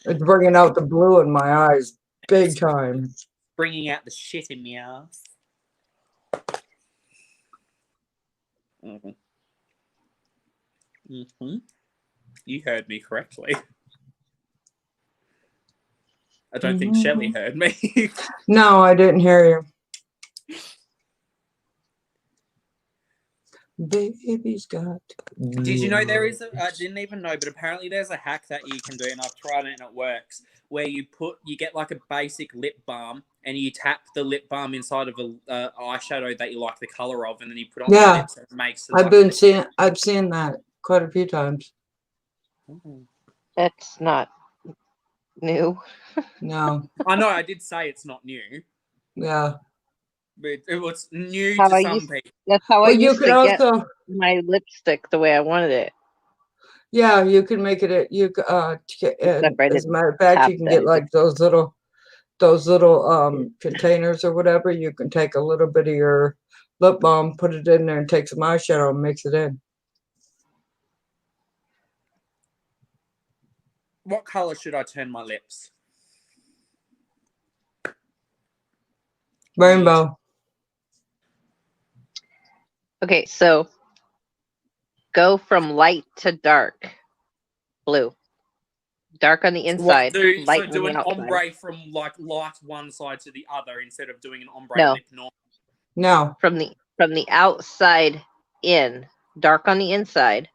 It's bringing out the blue in my eyes big time. Bringing out the shit in me ass. You heard me correctly. I don't think Shelley heard me. No, I didn't hear you. Baby's got. Did you know there is I didn't even know, but apparently there's a hack that you can do, and I've tried it and it works, where you get like a basic lip balm and you tap the lip balm inside of a eyeshadow that you like the color of, and then you put on Yeah. the lips and it makes it I've seen that quite a few times. That's not new. No. I know I did say it's not new, Yeah. but it was new How to I some used- people. That's how I Well, you used could to get also. my lipstick the way I wanted it. Yeah, you can make it. Separated As a matter of fact, you can get like those little containers or whatever. You can take a little bit of your lip balm, put it in there, and take some eyeshadow and mix it in. What color should I turn my lips? Rainbow. Okay, so go from light to dark blue. Dark on the inside, light on do the an outside. ombre from like light one side to the other instead of doing an ombre No. lip normal. No. From the outside in, dark on the inside,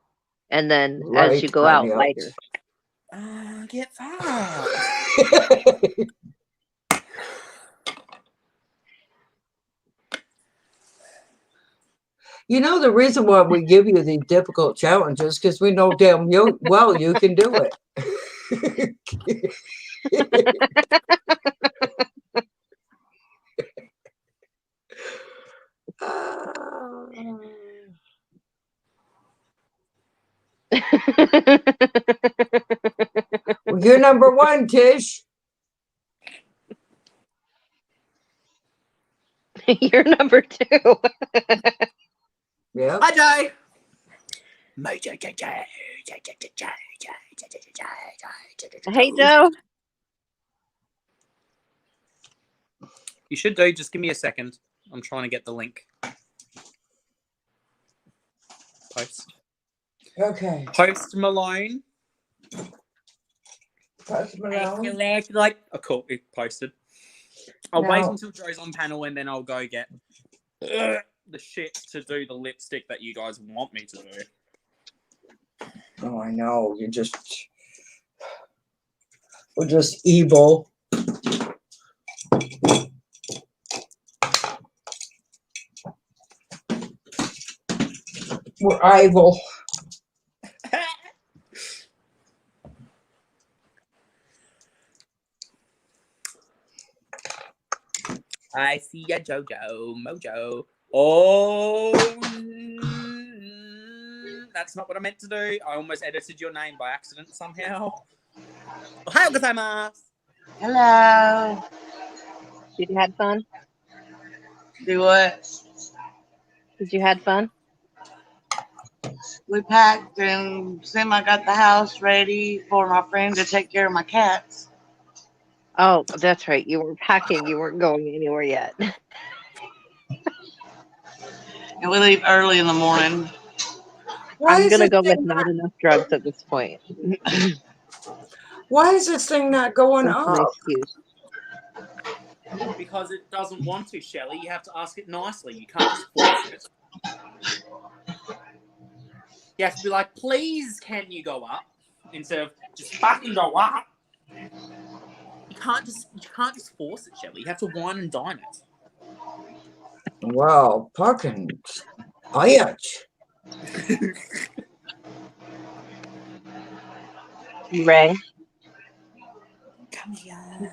and then as you go out, lighter. Get far. You know the reason why we give you these difficult challenges because we know damn well you can do it. Well, you're number one, Tish. You're number two. Yeah. Hi, Jay. Hey, Joe. You should do. Just give me a second. I'm trying to get the link. Post. Okay. Post Malone. Post Malone. Like, oh, cool. It posted. I'll wait Now- until Joe's on panel and then I'll go get the shit to do the lipstick that you guys want me to do. Oh, I know. We're just evil. We're evil. I see ya, Jojo, Mojo. Oh, that's not what I meant to do. I almost edited your name by accident somehow. Ohayou gozaimasu. Hello. Did you have fun? Do what? Did you have fun? We packed and Semi got the house ready for my friend to take care of my cats. Oh, that's right. You were packing. You weren't going anywhere yet. And we leave early in the morning. I'm going to go with not enough drugs at this point. Why is this thing not going That's my up? excuse. Because it doesn't want to, Shelley. You have to ask it nicely. You can't just force it. You have to be like, please, can you go up? Instead of just fucking go up. You can't just force it, Shelley. You have to wine and dine it. Wow, fucking bitch. You rang? Come here.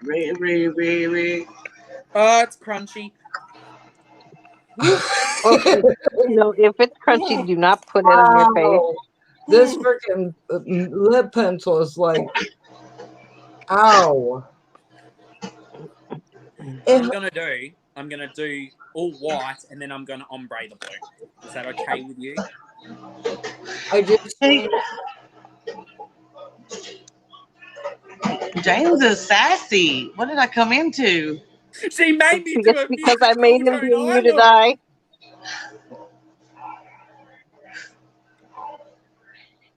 Re. Oh, it's crunchy. Okay. No, if it's crunchy, do not put it on your face. Wow. This freaking lip pencil is like, ow. I'm gonna do all white and then I'm gonna ombre the blue. Is that okay with you? I just Hey. James is sassy. What did I come into? She made me do it because I made him do muted eye.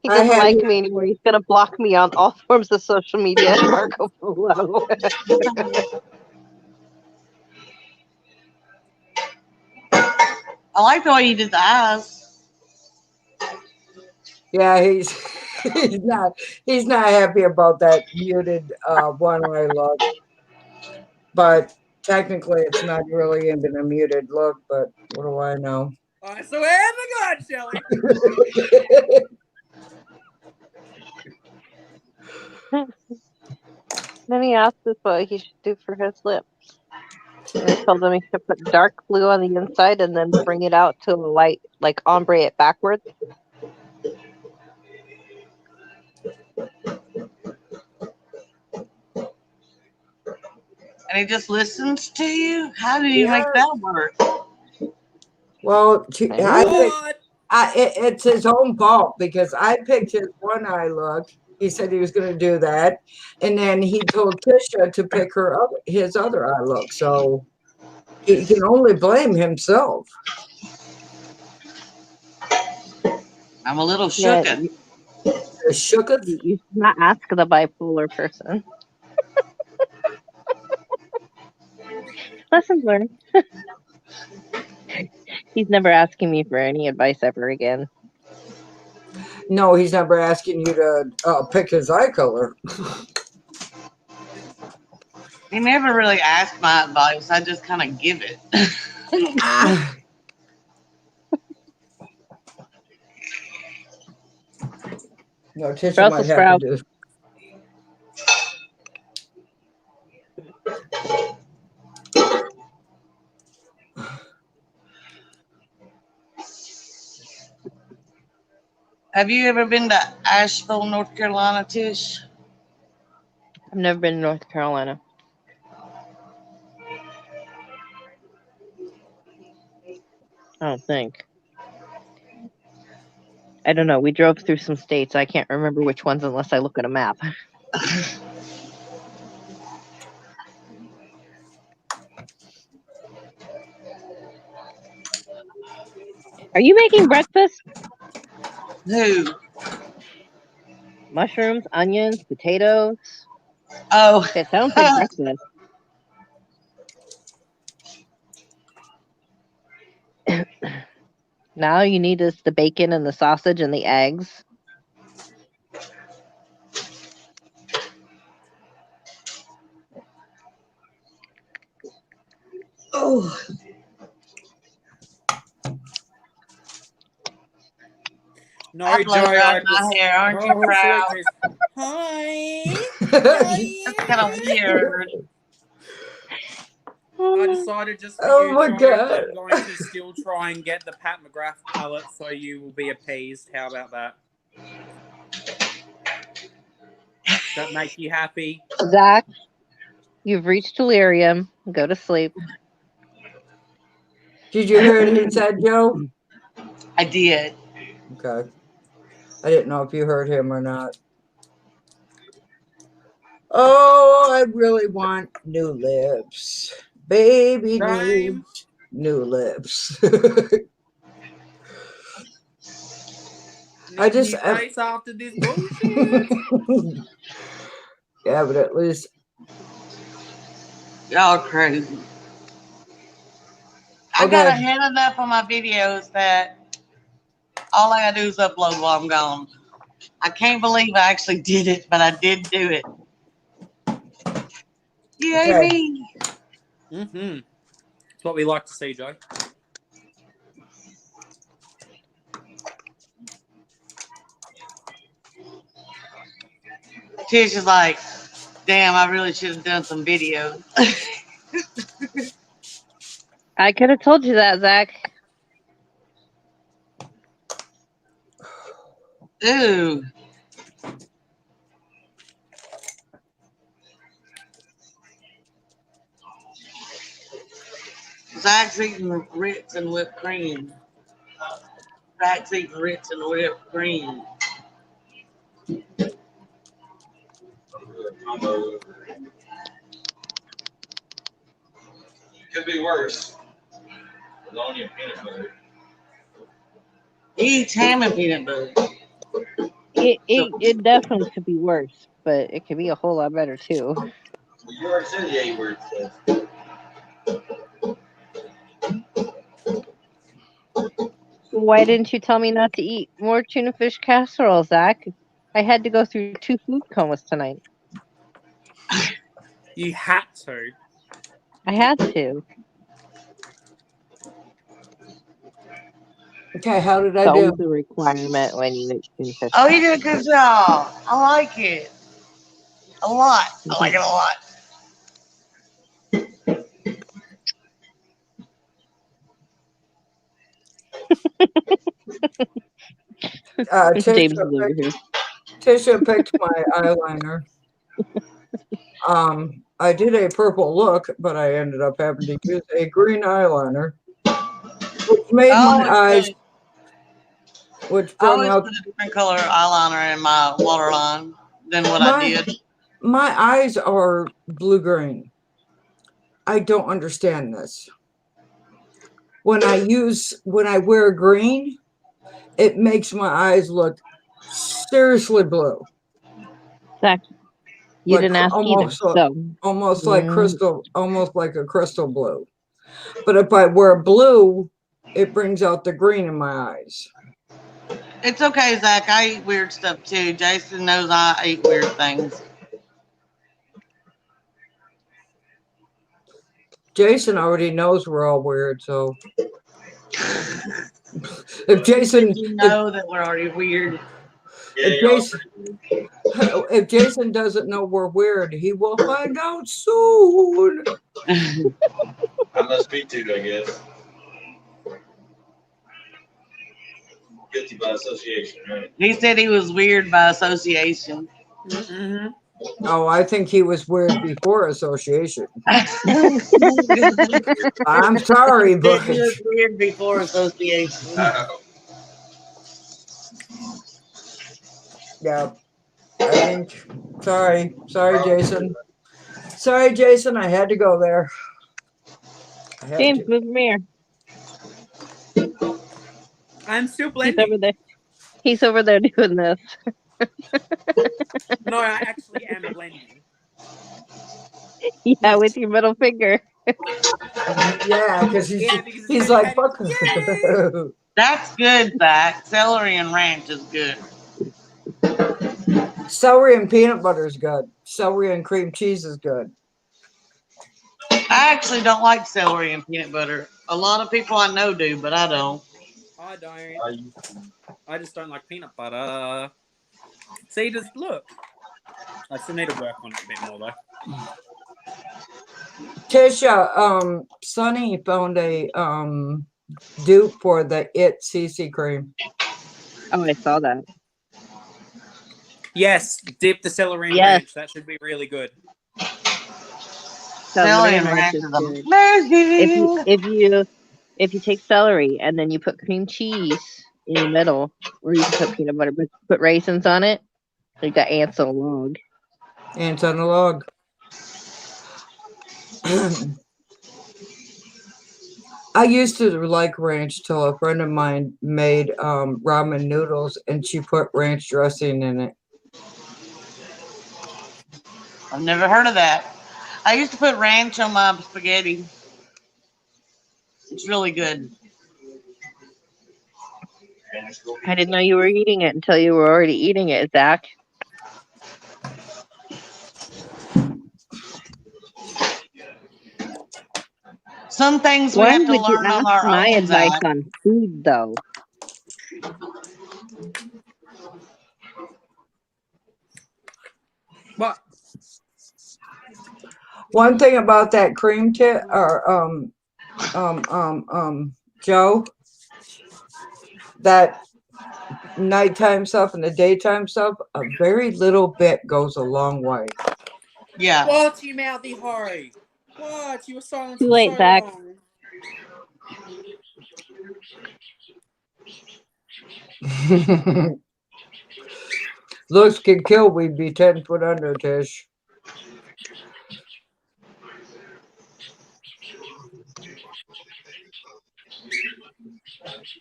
He doesn't like me anymore. He's gonna block me on all forms of social media. Marco Polo. I like the way you did the eyes. Yeah, he's not happy about that muted one eye look. But technically, it's not really even a muted look. But what do I know? I swear to God, Shelly. Then he asked us what he should do for his lips. And I told him he should put dark blue on the inside and then bring it out to a light, like ombre it backwards. And he just listens to you? How do you Yeah. make that work? Well, I think What? it's his own fault because I picked his one eye look. He said he was going to do that, and then he told Tisha to pick his other eye look. So he can only blame himself. I'm a little Yeah, shooketh. Shooketh. you should not ask the bipolar person. Lessons learned. He's never asking me for any advice ever again. No, he's never asking you to pick his eye color. He never really asked my advice. I just kind of give it. Ah. No, Tisha might Brussels have sprout. to do. Have you ever been to Asheville, North Carolina, Tish? I've never been to North Carolina. I don't think. I don't know. We drove through some states. I can't remember which ones unless I look at a map. Are you making breakfast? Who? Mushrooms, onions, potatoes. Oh, It sounds like breakfast. Now you need is the bacon and the sausage and the eggs. Oh, No, I blow Joe. drying my hair. Aren't you proud? Hi. That's kind of weird. I decided just for Oh you, my Joe, God. I'm going to still try and get the Pat McGrath palette so you will be appeased. How about that? Does that make you happy? Zach, you've reached delirium. Go to sleep. did you hear what he said, Joe? I did. Okay. I didn't know if you heard him or not. Oh, I really want new lips. Baby Same. needs new lips. I just face after this bullshit. yeah, but at least Y'all are crazy. I Okay. got ahead enough on my videos that all I gotta do is upload while I'm gone. I can't believe I actually did it, but I did do it. Yay Okay. me! Mm-hmm. That's what we like to see, Joe. Tish is like, damn, I really should have done some videos. I could have told you that, Zach. Ooh. Zach's eating Ritz and whipped cream. Zach's eating Ritz and whipped cream. Could be worse. Bologna and peanut butter. He eats ham and peanut butter. It definitely could be worse, but it could be a whole lot better too. Well, you already said the A word, so. Why didn't you tell me not to eat more tuna fish casserole, Zach? I had to go through 2 food comas tonight. You had to. I had to. Okay, how did I It's do? always a requirement when you eat tuna fish. Oh, you did a good job. I like it a lot. I like it a lot. James is over here. Tisha picked my eyeliner. I did a purple look, but I ended up having to use a green eyeliner, which made Oh, my eyes, good. which I brought always out put a different color eyeliner in my waterline than what I did. my eyes are blue-green. I don't understand this. When I wear green, it makes my eyes look seriously blue. Zach, you Like didn't ask either. almost like crystal, almost like a crystal blue. But if I wear blue, it brings out the green in my eyes. It's okay, Zach. I eat weird stuff too. Jason knows I eat weird things. Jason already knows we're all weird, so if Jason, You know that we're already weird. if Jason doesn't know we're weird, he will find out soon. I must be too, I guess. Guilty by association, right? He said he was weird by association. Mm-hmm. Oh, I think he was weird before association. He I'm sorry, but was weird before association. yeah, I think. Sorry, Jason. Sorry, Jason. I had to go there. James, move from here. I'm still He's blending. over there. He's over there doing this. No, I actually am blending. Yeah, with your middle finger. Yeah, because Yeah, because he's it's like, really fuck. Yay! That's good, Zach. Celery and ranch is good. Celery and peanut butter is good. Celery and cream cheese is good. I actually don't like celery and peanut butter. A lot of people I know do, but I don't. I don't. I just don't like peanut butter. See, just look. I still need to work on it a bit more though. Tisha, Sonny found a dupe for the It CC cream. Oh, I saw that. Yes, dip the celery and Yes. ranch. That should be really good. Celery and ranch is amazing. If you take celery and then you put cream cheese in the middle, or you can put peanut butter, but put raisins on it, you got ants on a log. Ants on a log. I used to like ranch till a friend of mine made ramen noodles and she put ranch dressing in it. I've never heard of that. I used to put ranch on my spaghetti. It's really good. I didn't know you were eating it until you were already eating it, Zach. Some things we Why have to would you learn on ask our my own, advice Zach. on food, though? What? One thing about that cream tip or Joe, that nighttime stuff and the daytime stuff, a very little bit goes a long way. Yeah. What, you mouthy hoe? What? You were silent Too for late, so Zach. long. Looks can kill, we'd be 10 foot under, Tish.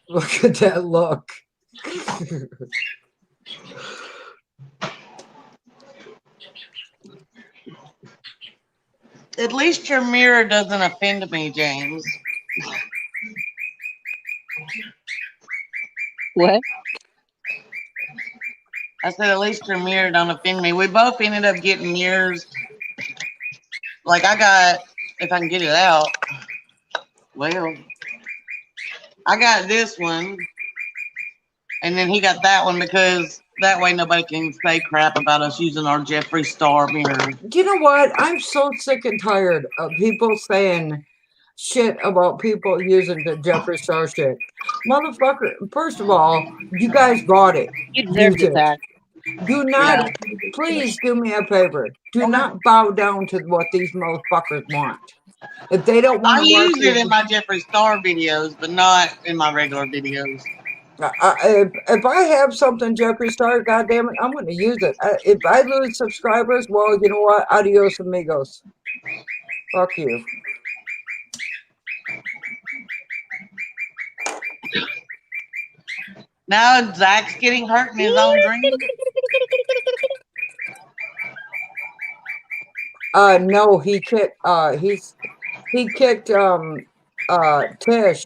Look at that look. At least your mirror doesn't offend me, James. What? I said, at least your mirror don't offend me. We both ended up getting mirrors. Like I got, if I can get it out. Well, I got this one, and then he got that one because that way nobody can say crap about us using our Jeffree Star mirror. You know what? I'm so sick and tired of people saying shit about people using the Jeffree Star shit. Motherfucker, first of all, you guys bought it. You deserved Use it, it. Zach. Do not, please do me a favor. Do not bow down to what these motherfuckers want. If they don't I want to work use it with in my Jeffree Star videos, but not in my regular videos. if I have something Jeffree Star, goddamn it, I'm going to use it. If I lose subscribers, well, you know what? Adios amigos. Fuck you. Now Zach's getting hurt in his own dream. No, he kicked. He kicked Tish,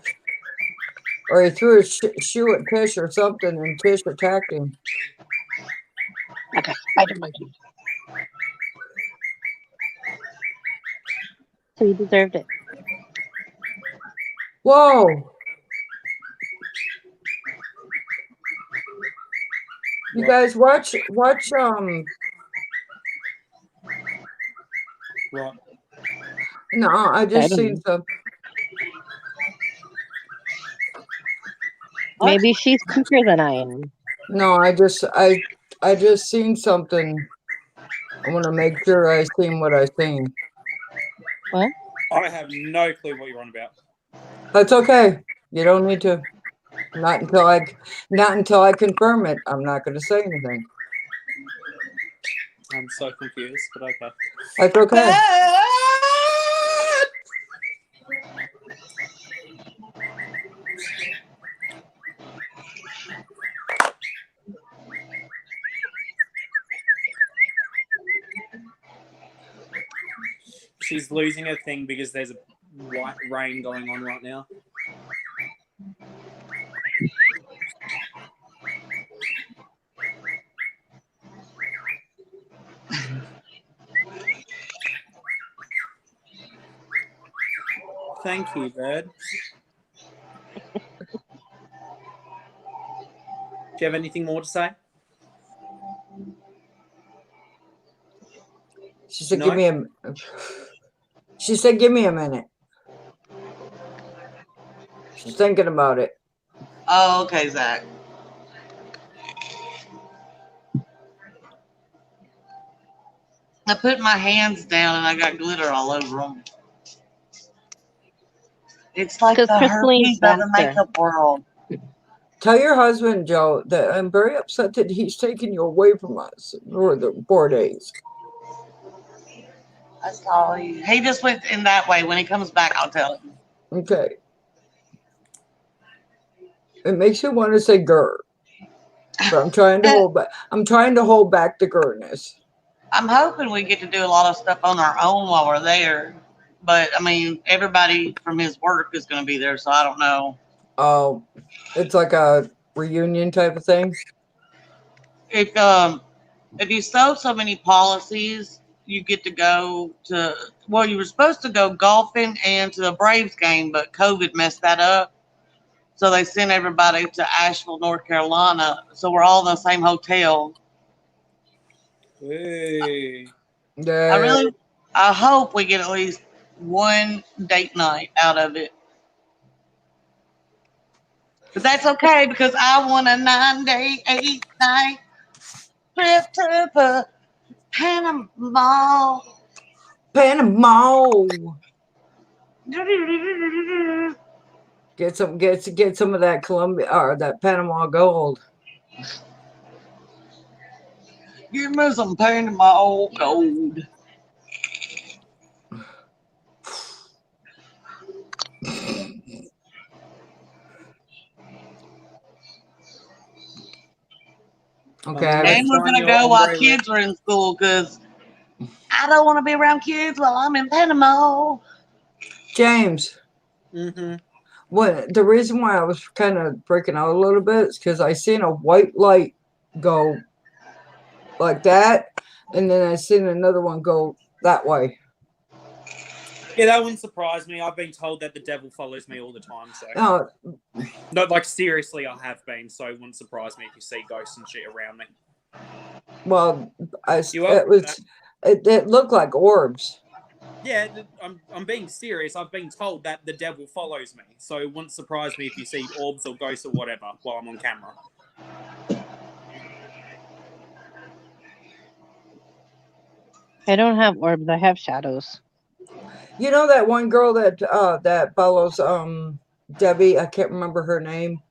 or he threw a shoe at Tish or something, and Tish attacked him. Okay, I don't mind you. So you deserved it. Whoa! You guys watch. What? No, I just don't seen know. some. Maybe she's quicker than I am. No, I just seen something. I want to make sure I seen what I seen. What? I have no clue what you're on about. That's okay. You don't need to. Not until I confirm it. I'm not going to say anything. I'm so confused, but okay. That's okay. She's losing her thing because there's a white rain going on right now. Thank you, bird. Do you have anything more to say? She said, No? "Give me a." She said, "Give me a minute." She's thinking about it. Oh, okay, Zach. I put my hands down and I got glitter all over them. It's like 'Cause the Crystaline's herpes of the back there. makeup world. Tell your husband, Joe, that I'm very upset that he's taking you away from us for the 4 days. That's all he just went in that way. When he comes back, I'll tell him. Okay. It makes you want to say "grr," but I'm trying to hold back. I'm trying to hold back the grrness. I'm hoping we get to do a lot of stuff on our own while we're there. But I mean, everybody from his work is going to be there, so I don't know. Oh, it's like a reunion type of thing. If you sold so many policies, you get to go to. Well, you were supposed to go golfing and to the Braves game, but COVID messed that up. So they sent everybody to Asheville, North Carolina. So we're all in the same hotel. Hey. I hope we get at least one date night out of it. But that's okay because I want a 9-day, 8-night trip to Panama. Panama. Get some of that Columbia or that Panama gold. Give me some Panama gold. Okay. And we're going to go while kids are in school because I don't want to be around kids while I'm in Panama. James, Mm-hmm. the reason why I was kind of freaking out a little bit is because I seen a white light go like that, and then I seen another one go that way. Yeah, that wouldn't surprise me. I've been told that the devil follows me all the time. So, no, like seriously, I have been. So it wouldn't surprise me if you see ghosts and shit around me. Well, You are? it looked like orbs. Yeah, I'm being serious. I've been told that the devil follows me. So it wouldn't surprise me if you see orbs or ghosts or whatever while I'm on camera. I don't have orbs. I have shadows. You know that one girl that follows Debbie, I can't remember her name.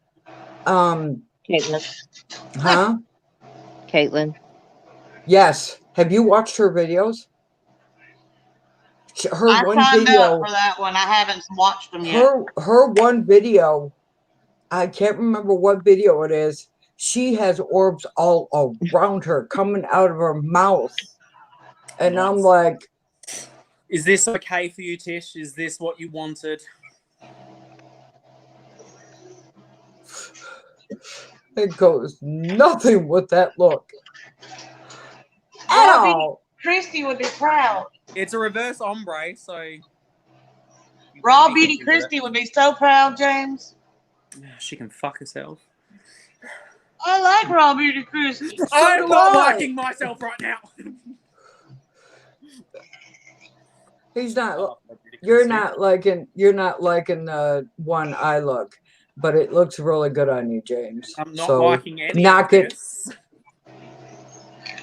Caitlin. Huh? Caitlin. Yes. Have you watched her videos? Her I one signed video. up for that one. I haven't watched them yet. Her one video, I can't remember what video it is. She has orbs all around her coming out of her mouth. And Nice. I'm like, is this okay for you, Tish? Is this what you wanted? it goes nothing with that look. Robbie Ow! Christie would be proud. It's a reverse ombre, so... Raw Beauty Christie would be so proud, James. She can fuck herself. I like Raw Beauty Christie. I'm not liking myself right now. He's not. You're not liking the one I look, but it looks really good on you, James. I'm not so liking any knock of it. this.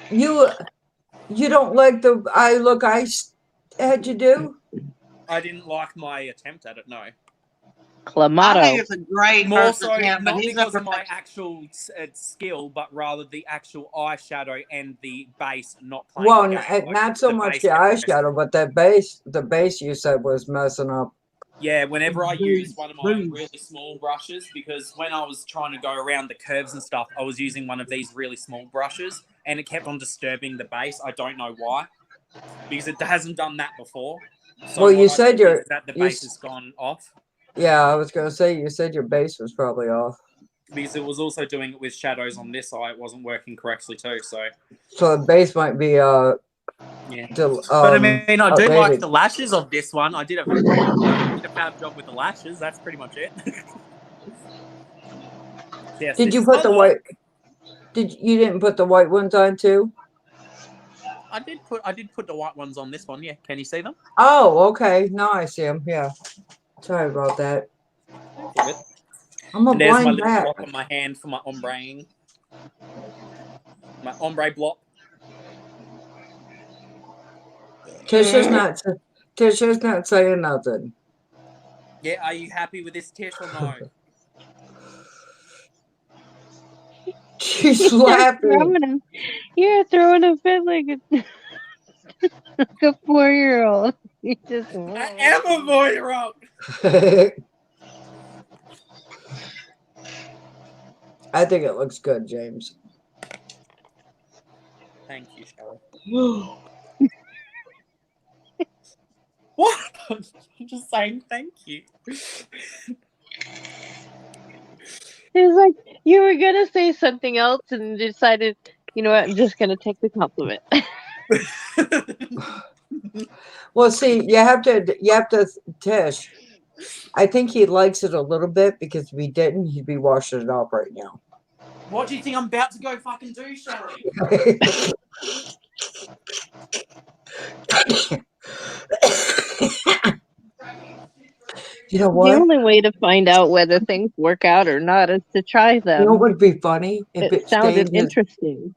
You don't like the eye look I had you do? I didn't like my attempt at it. No. Clamato. I think it's a great More first so, attempt, but not he's because a of my perfectionist. actual skill, but rather the actual eyeshadow and the base not playing. Well, together. Like, not so much base the kept messing. eyeshadow, but the base you said was messing up. Yeah, whenever I use one of my really small brushes, because when I was trying to go around the curves and stuff, I was using one of these really small brushes, and it kept on disturbing the base. I don't know why, because it hasn't done that before. So Well, you said that the base has gone off. Yeah, I was gonna say you said your base was probably off. Because it was also doing it with shadows on this eye, it wasn't working correctly too. So the base might be yeah. But I mean, I do outdated. like the lashes of this one. I did a fab job with the lashes. That's pretty much it. Yes, Did you put the white? You didn't put the white ones on too? I did put the white ones on this one. Yeah, can you see them? Oh, okay. Now I see them. Yeah. Sorry about that. I'm a and there's my blind little bat. block on my hand for my ombreing. My ombre block. Tisha's not saying nothing. Yeah, are you happy with this, Tish, or no? She's laughing. You're throwing a fit like a 4-year-old. You just. I am a 4-year-old. I think it looks good, James. Thank you, Shelly. What? I'm just saying thank you. It's like you were gonna say something else and decided, you know what, I'm just gonna take the compliment. Well, see, you have to, Tish. I think he likes it a little bit because if he didn't, he'd be washing it off right now. What do you think I'm about to go fucking do, Shelly? You know what? The only way to find out whether things work out or not is to try them. You know what would be funny? If it sounded interesting.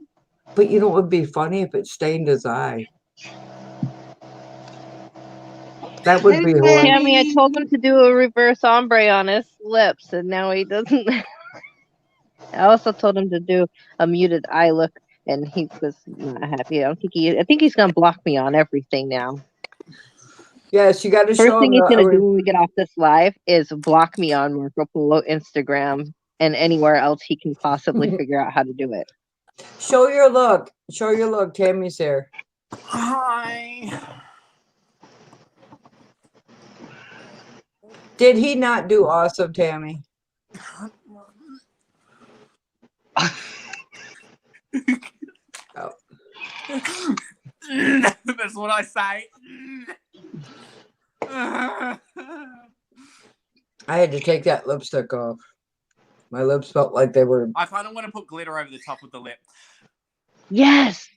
But you know what would be funny if it stained his eye? That would be horrible. Tammy, I told him to do a reverse ombre on his lips, and now he doesn't. I also told him to do a muted eye look, and he was not happy. I think he's gonna block me on everything now. Yes, you got to show him. First thing he's gonna do when we get off this live is block me on Marco Polo Instagram and anywhere else he can possibly figure out how to do it. Show your look. Show your look. Tammy's here. Hi. Did he not do awesome, Tammy? Oh. That's what I say. I had to take that lipstick off. My lips felt like they were. I kind of want to put glitter over the top of the lip. Yes.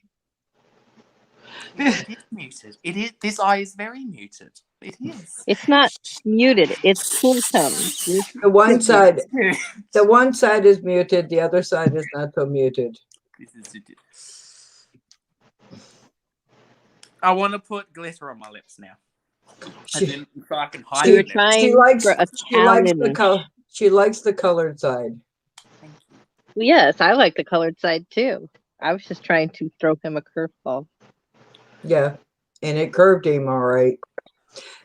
It is muted. It is. This eye is very muted. It is. It's not muted. It's cool tone. The one side is muted. The other side is not so muted. I want to put glitter on my lips now. She, And then so I can hide You're it. trying likes for a she likes the challenge. color. She likes the colored side. Yes, I like the colored side too. I was just trying to throw him a curveball. Yeah, and it curved him all right.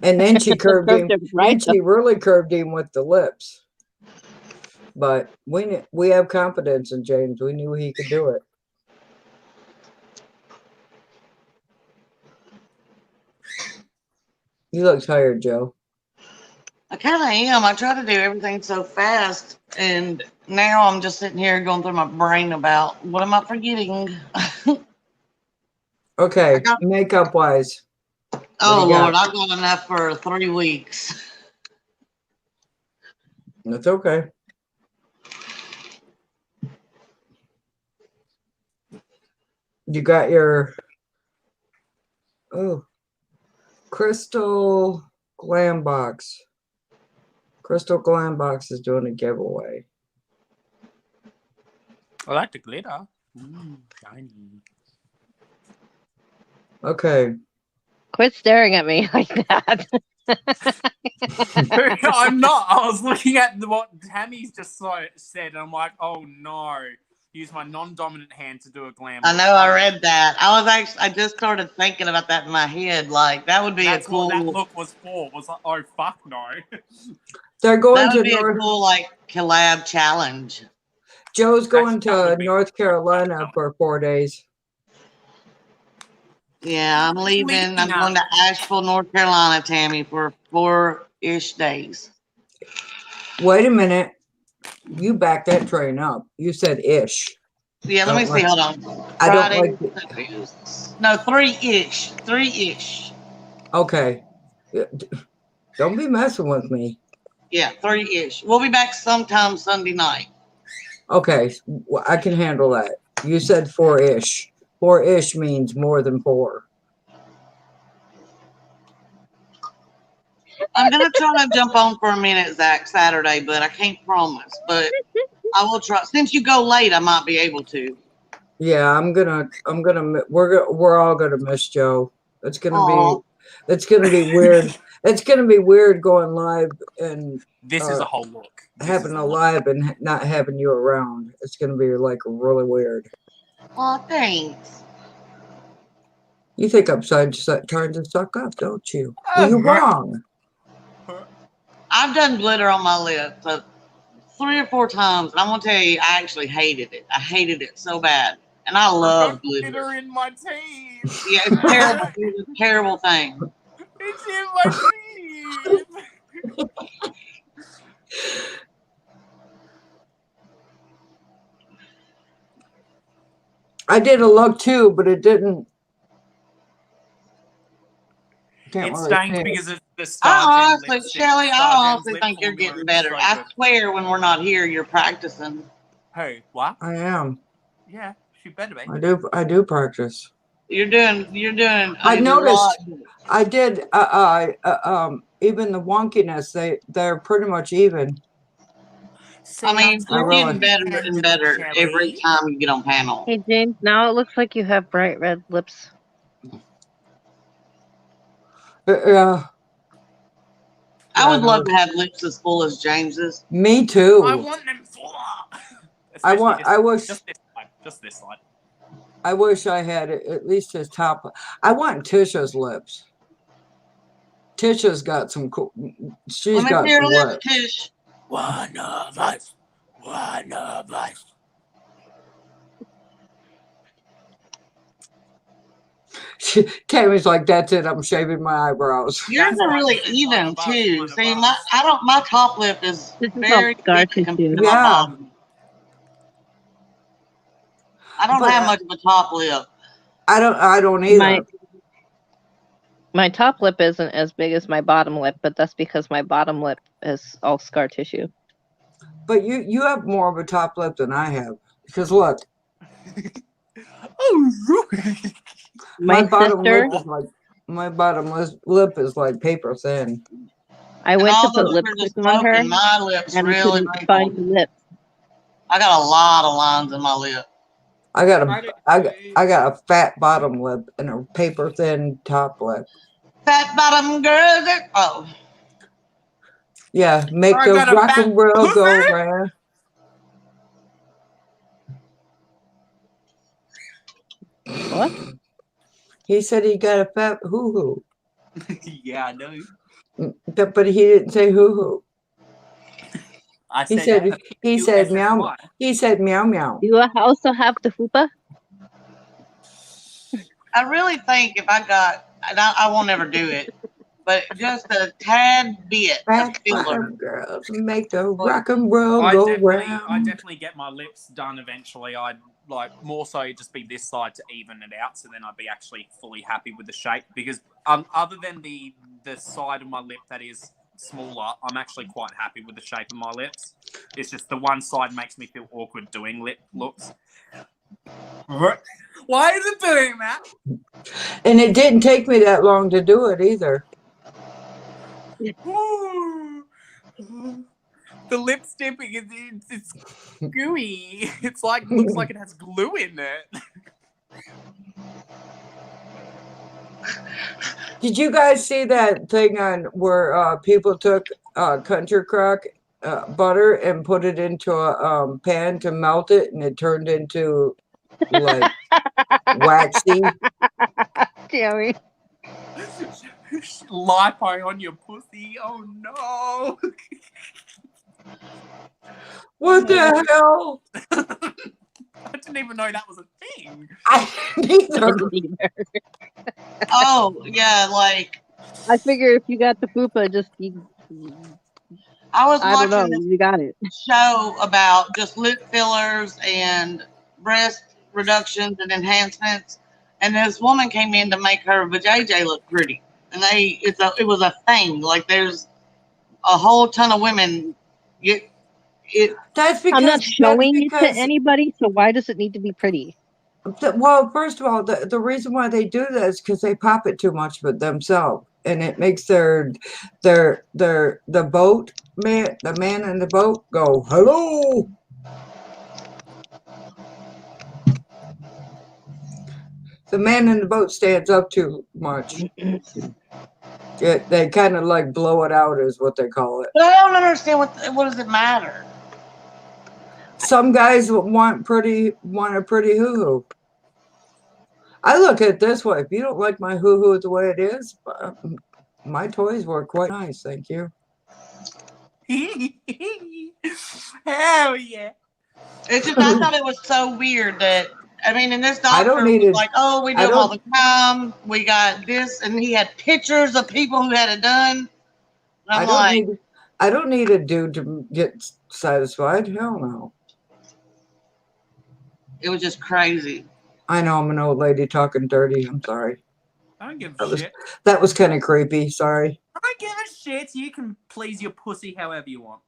And then she curved him. Then she really curved him with the lips. But we have confidence in James. We knew he could do it. You look tired, Joe. I kind of am. I try to do everything so fast, and now I'm just sitting here going through my brain about what am I forgetting? Okay, makeup wise. Oh Lord, I've got enough for 3 weeks. That's okay. You got your Crystal Glam Box. Crystal Glam Box is doing a giveaway. I like the glitter. Shiny. Okay. Quit staring at me like that. I'm not. I was looking at what Tammy's just said, and I'm like, oh no. Use my non-dominant hand to do a glam. I know. I read that. I just started thinking about that in my head. Like that would be That's a cool. What that look was for. Was like, oh fuck no. They're going that would to be a cool like collab challenge. Joe's going to North Carolina for 4 days. Yeah, I'm leaving. I'm going to Asheville, North Carolina, Tammy, for 4-ish days. Wait a minute. You backed that train up. You said ish. Yeah, let me see. Hold on. I don't like No, 3-ish. 3-ish. Okay. Don't be messing with me. Yeah, 3-ish. We'll be back sometime Sunday night. Okay, I can handle that. You said 4-ish. 4-ish means more than 4. I'm gonna try to jump on for a minute, Zach, Saturday, but I can't promise. But I will try. Since you go late, I might be able to. Yeah, we're all gonna miss Joe. It's gonna be weird. It's gonna be weird going live and this is a whole look. Having a live and not having you around. It's gonna be like really weird. Oh, thanks. You think I'm trying to suck up, don't you? Well, you're wrong. I've done glitter on my lips 3 or 4 times, and I'm gonna tell you, I actually hated it. I hated it so bad, and I love glitter. In my teeth. Yeah, it's terrible. It's a terrible thing. It's in my teeth. I did a look too, but it didn't. It's stained because of the Star honestly, Shelly, I honestly think you're getting better. I swear, when we're not here, you're practicing. Who? What? I am. Yeah, she better be. I do practice. You're doing. I noticed. I did. Even the wonkiness, they're pretty much even. See, I mean, you're getting better and better every time you get on panel. Hey, James, now it looks like you have bright red lips. Yeah. I would love to have lips as full as James's. Me too. I want them full. I wish. Just this side. I wish I had at least his top. I want Tisha's lips. Tisha's got some cool. She's got some lips. Tish. One of us. One of us. Tammy's like, that's it. I'm shaving my eyebrows. Yours That's are why really I said even one of us, too. one of See, us. my top lip is This is all very scar thick compared tissue. to my Yeah. bottom. I don't But have much of a top lip. I don't either. My top lip isn't as big as my bottom lip, but that's because my bottom lip is all scar tissue. But you have more of a top lip than I have. Because look, Oh, My bottom sister, lip is like my bottom lip is like paper thin. I And went to all the put years of lipstick on her, smoking, my lips and I really couldn't find the wrinkled. lip. I got a lot of lines in my lip. I got I a fat bottom lip and a paper thin top lip. Fat bottom girls. Oh, Yeah, make I the got a rock fat and roll pussy. go round. What? He said he got a fat hoo hoo. Yeah, I know. But he didn't say hoo hoo. I He said said he said meow. USSY. He said meow meow. Do you also have the fupa? I really think if I got, and I won't ever do it, but just a tad bit of Fat filler. bottom girls make the rock and roll I go definitely round. get my lips done eventually. I'd like more so just be this side to even it out, so then I'd be actually fully happy with the shape. Because other than the side of my lip that is smaller, I'm actually quite happy with the shape of my lips. It's just the one side makes me feel awkward doing lip looks. Why is it doing that? And it didn't take me that long to do it either. The lip stipping it's gooey. It's like looks like it has glue in it. Did you guys see that thing on where people took country crock butter and put it into a pan to melt it, and it turned into like waxy? Jerry. Lipo on your pussy. Oh no. What the hell? I didn't even know that was a thing. I neither. Oh, yeah, like, I figure if you got the fupa, just I was I don't know, watching this you got it. show about just lip fillers and breast reductions and enhancements, and this woman came in to make her vajayjay look pretty, and it was a thing. Like, there's a whole ton of women get it. That's I'm not because showing it to anybody, so why does it need to be pretty? well, first of all, the reason why they do that is because they pop it too much for themselves, and it makes the boat man, the man in the boat, go hello. The man in the boat stands up too much. They kind of like blow it out, is what they call it. But I don't understand what does it matter. Some guys want a pretty hoo hoo. I look at it this way: if you don't like my hoo hoo the way it is, my toys were quite nice, thank you. Hell yeah. It's just I thought it was so weird that and this I don't doctor need was it. like, "Oh, we do I them all don't. the time. We got this," and he had pictures of people who had it done. And I don't need a dude to get satisfied. Hell no. it was just crazy. I know I'm an old lady talking dirty. I'm sorry. I don't give a shit. That was kind of creepy. Sorry. I don't give a shit. You can please your pussy however you want.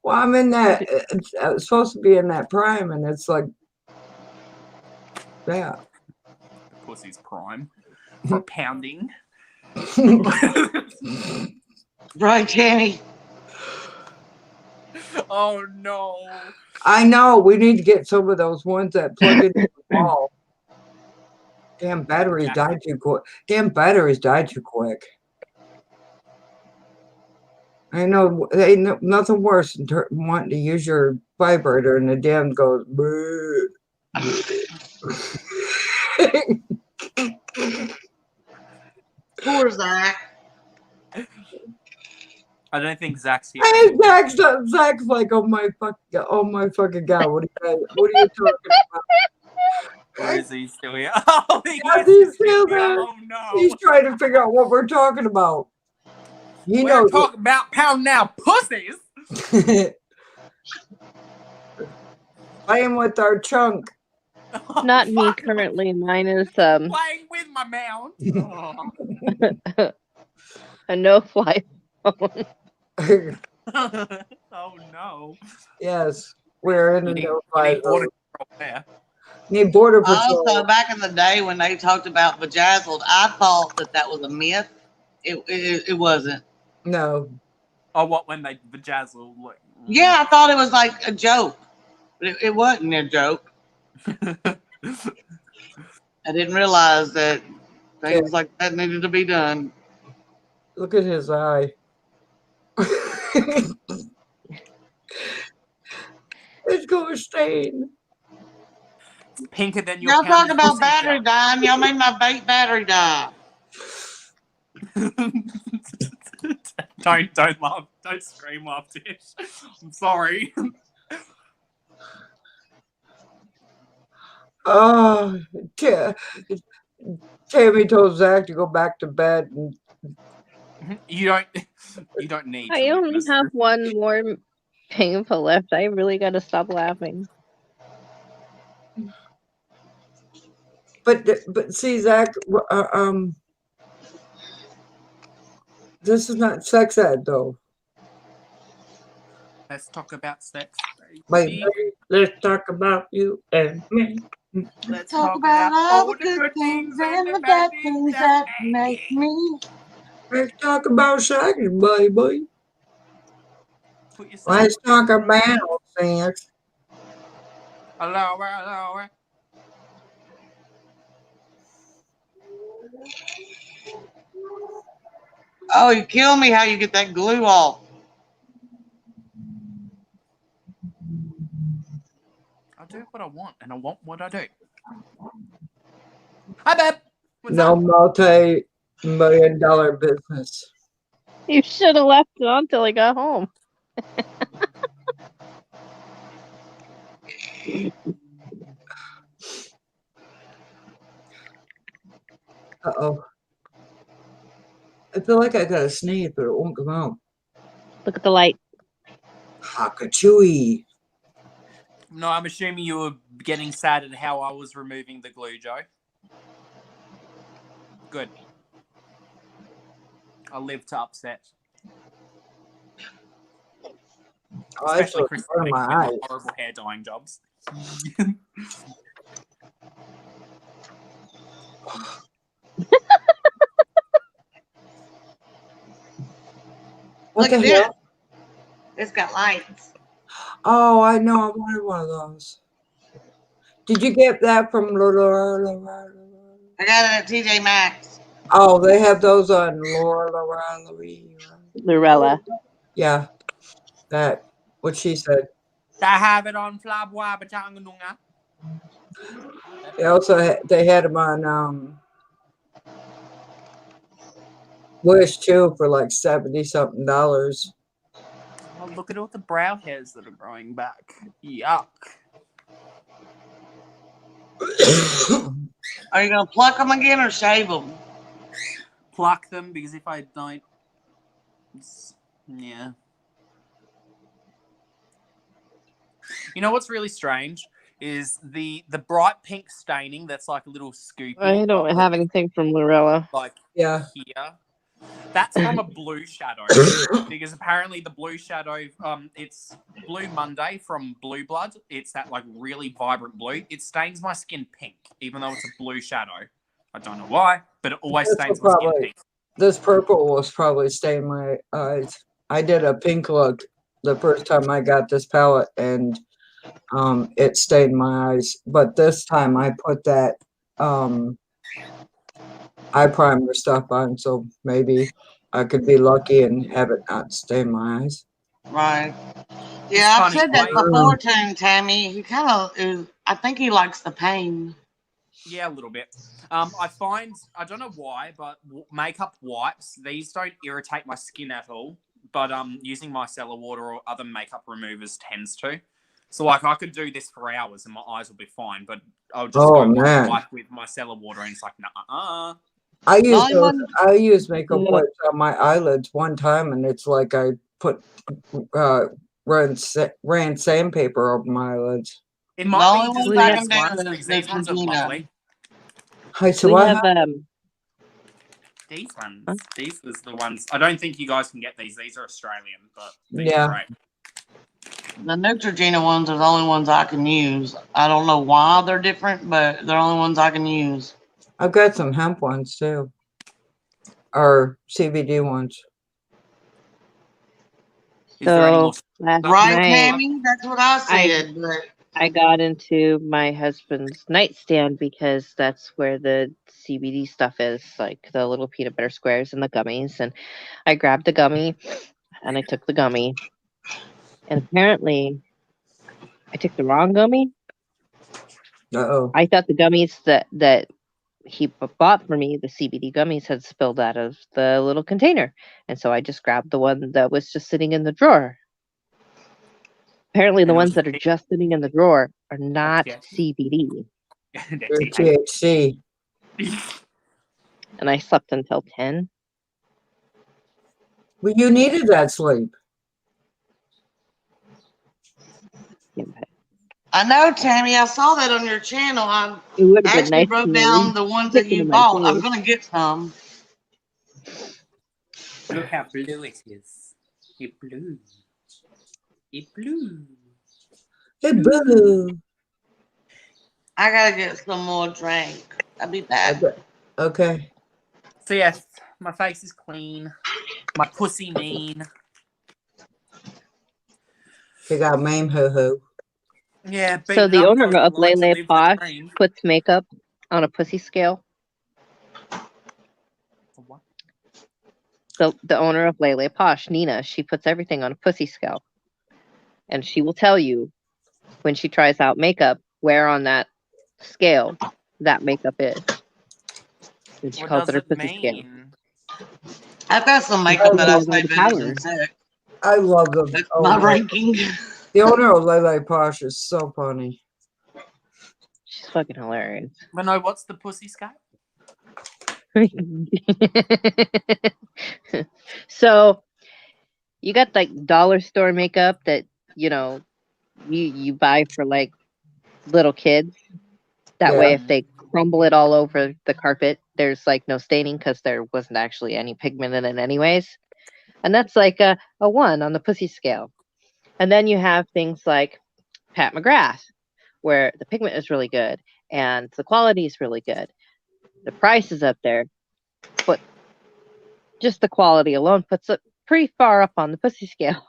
Well, I'm in that. I was supposed to be in that prime, and it's like, yeah. The pussy's prime for pounding. Right, Tammy? Oh no. I know. We need to get some of those ones that plug into the wall. Damn batteries died too quick. Damn batteries died too quick. I know ain't nothing worse than wanting to use your vibrator and the damn goes. Poor Zach. I don't think Zach's here. Hey, Zach's like, oh my fucking god, what are you talking about? Or is he still here? Oh, he Yes, is he's still here. there. Oh no. He's trying to figure out what we're talking about. He We're knows. talking about pounding out pussies. Playing with our chunk. Not me Fuck. currently. Mine is Playing with my mount. Oh. a no-fly phone. Oh no. Yes, we're in You the need, no-fly border zone. control there. Need border Also, patrol. back in the day when they talked about bejazzled, I thought that was a myth. It wasn't. No. Oh, what when they bejazzle? Like, Yeah, I thought it was like a joke, but it wasn't a joke. I didn't realize that things like that needed to be done. Look at his eye. It's going to stain. It's pinker than your Y'all talk pounded about pussy battery shell. dying. Y'all made my vape battery die. Don't laugh. Don't scream, laugh, Tish. I'm sorry. Oh, Tammy told Zach to go back to bed. And You don't need I to only witness have this. one more painful left. I really gotta stop laughing. but see, Zach, this is not sex ed though. Let's talk about sex, Like, baby. let's talk about you and me. Let's Talk about all the good things things and the bad things that make me. Let's talk about sex, baby. Put yourself. Let's talk about sex. Hello. Oh, you kill me how you get that glue off. I do what I want, and I want what I do. Hi, babe. What's No up? multi-million-dollar business. You should have left it on till I got home. Uh-oh. I feel like I got a sneeze, but it won't come out. Look at the light. Hakachui. No, I'm assuming you were getting sad at how I was removing the glue, Joe. Good. I live to upset. Oh, I Especially feel Chris it in with my my eyes. horrible hair dyeing jobs. What Look the at hell? this. It's got lights. Oh, I know. I wanted one of those. Did you get that from Laura? I got it at TJ Maxx. Oh, they have those on Laura. Lorella. Yeah, that. What she said. They have it on Flabwa Batanganunga. They also they had them on Wish too for like $70-something. Oh, look at all the brow hairs that are growing back. Yuck. Are you gonna pluck them again or shave them? Pluck them, because if I don't... Yeah. You know what's really strange? Is the bright pink staining that's like a little scoopy. I don't have anything from Lorella. Like Yeah. here. That's from a blue shadow. Because apparently the blue shadow, it's Blue Monday from Blue Blood. It's that like really vibrant blue. It stains my skin pink, even though it's a blue shadow. I don't know why, but it always stains my skin pink. This purple was probably staining my eyes. I did a pink look the first time I got this palette, and it stained my eyes. But this time I put that eye primer stuff on, so maybe I could be lucky and have it not stain my eyes. Right. Yeah, I've funny, said that I- before to him, Tammy. He kind of is. I think he likes the pain. Yeah, a little bit. I find, I don't know why, but makeup wipes, these don't irritate my skin at all. But using micellar water or other makeup removers tends to. So, like, I could do this for hours and my eyes will be fine. But I'll just Oh, go man. wipe with micellar water, and it's like, nah. I use only those, one- I use makeup Yeah. wipes on my eyelids one time, and it's like I put ran sandpaper over my eyelids. It The might only be just ones I these can do ones, is because these ones are Neutrogena. lovely. Hey, so We what have happened? These ones. Huh? These was the ones. I don't think you guys can get these. These are Australian, but these Yeah. are great. The Neutrogena ones are the only ones I can use. I don't know why they're different, but they're the only ones I can use. I've got some hemp ones too, or CBD ones. Is there any So more? last Right, night Tammy? That's what I said. But I got into my husband's nightstand because that's where the CBD stuff is, like the little peanut butter squares and the gummies. And I grabbed the gummy and I took the gummy. And apparently I took the wrong gummy. Uh-oh. I thought the gummies that he bought for me, the CBD gummies, had spilled out of the little container. And so I just grabbed the one that was just sitting in the drawer. Apparently the And it was ones that are just sitting in the drawer are not Yeah. CBD. Your THC. And I slept until 10. Well, you needed that sleep. I know, Tammy. I saw that on your channel. I It would have been actually nice to wrote know down the ones that sticking you in my bought. I'm face. gonna get some. Look how blue it is. It blue. It blue. Hey, boo. I gotta get some more drink. I'll be back. Okay. So yes, my face is clean. My pussy mean. You got mame hoo hoo. Yeah, So beaten the up owner 'cause I of like to Lele live the Posh dream. puts makeup on a pussy scale. What? The owner of Lele Posh, Nina, she puts everything on a pussy scale. And she will tell you when she tries out makeup where on that scale that makeup is. And she What calls does it her it pussy scale. mean? I've got some makeup that I Goes by say the better than powers. sex. I love them. That's Oh, my my. ranking. The owner of Lele Posh is so funny. She's fucking hilarious. But no, what's the pussy scale? So you got like dollar store makeup that you buy for like little kids. That way, Yeah. if they crumble it all over the carpet, there's like no staining because there wasn't actually any pigment in it anyways. And that's like a 1 on the pussy scale. And then you have things like Pat McGrath, where the pigment is really good and the quality is really good. The price is up there, but just the quality alone puts it pretty far up on the pussy scale.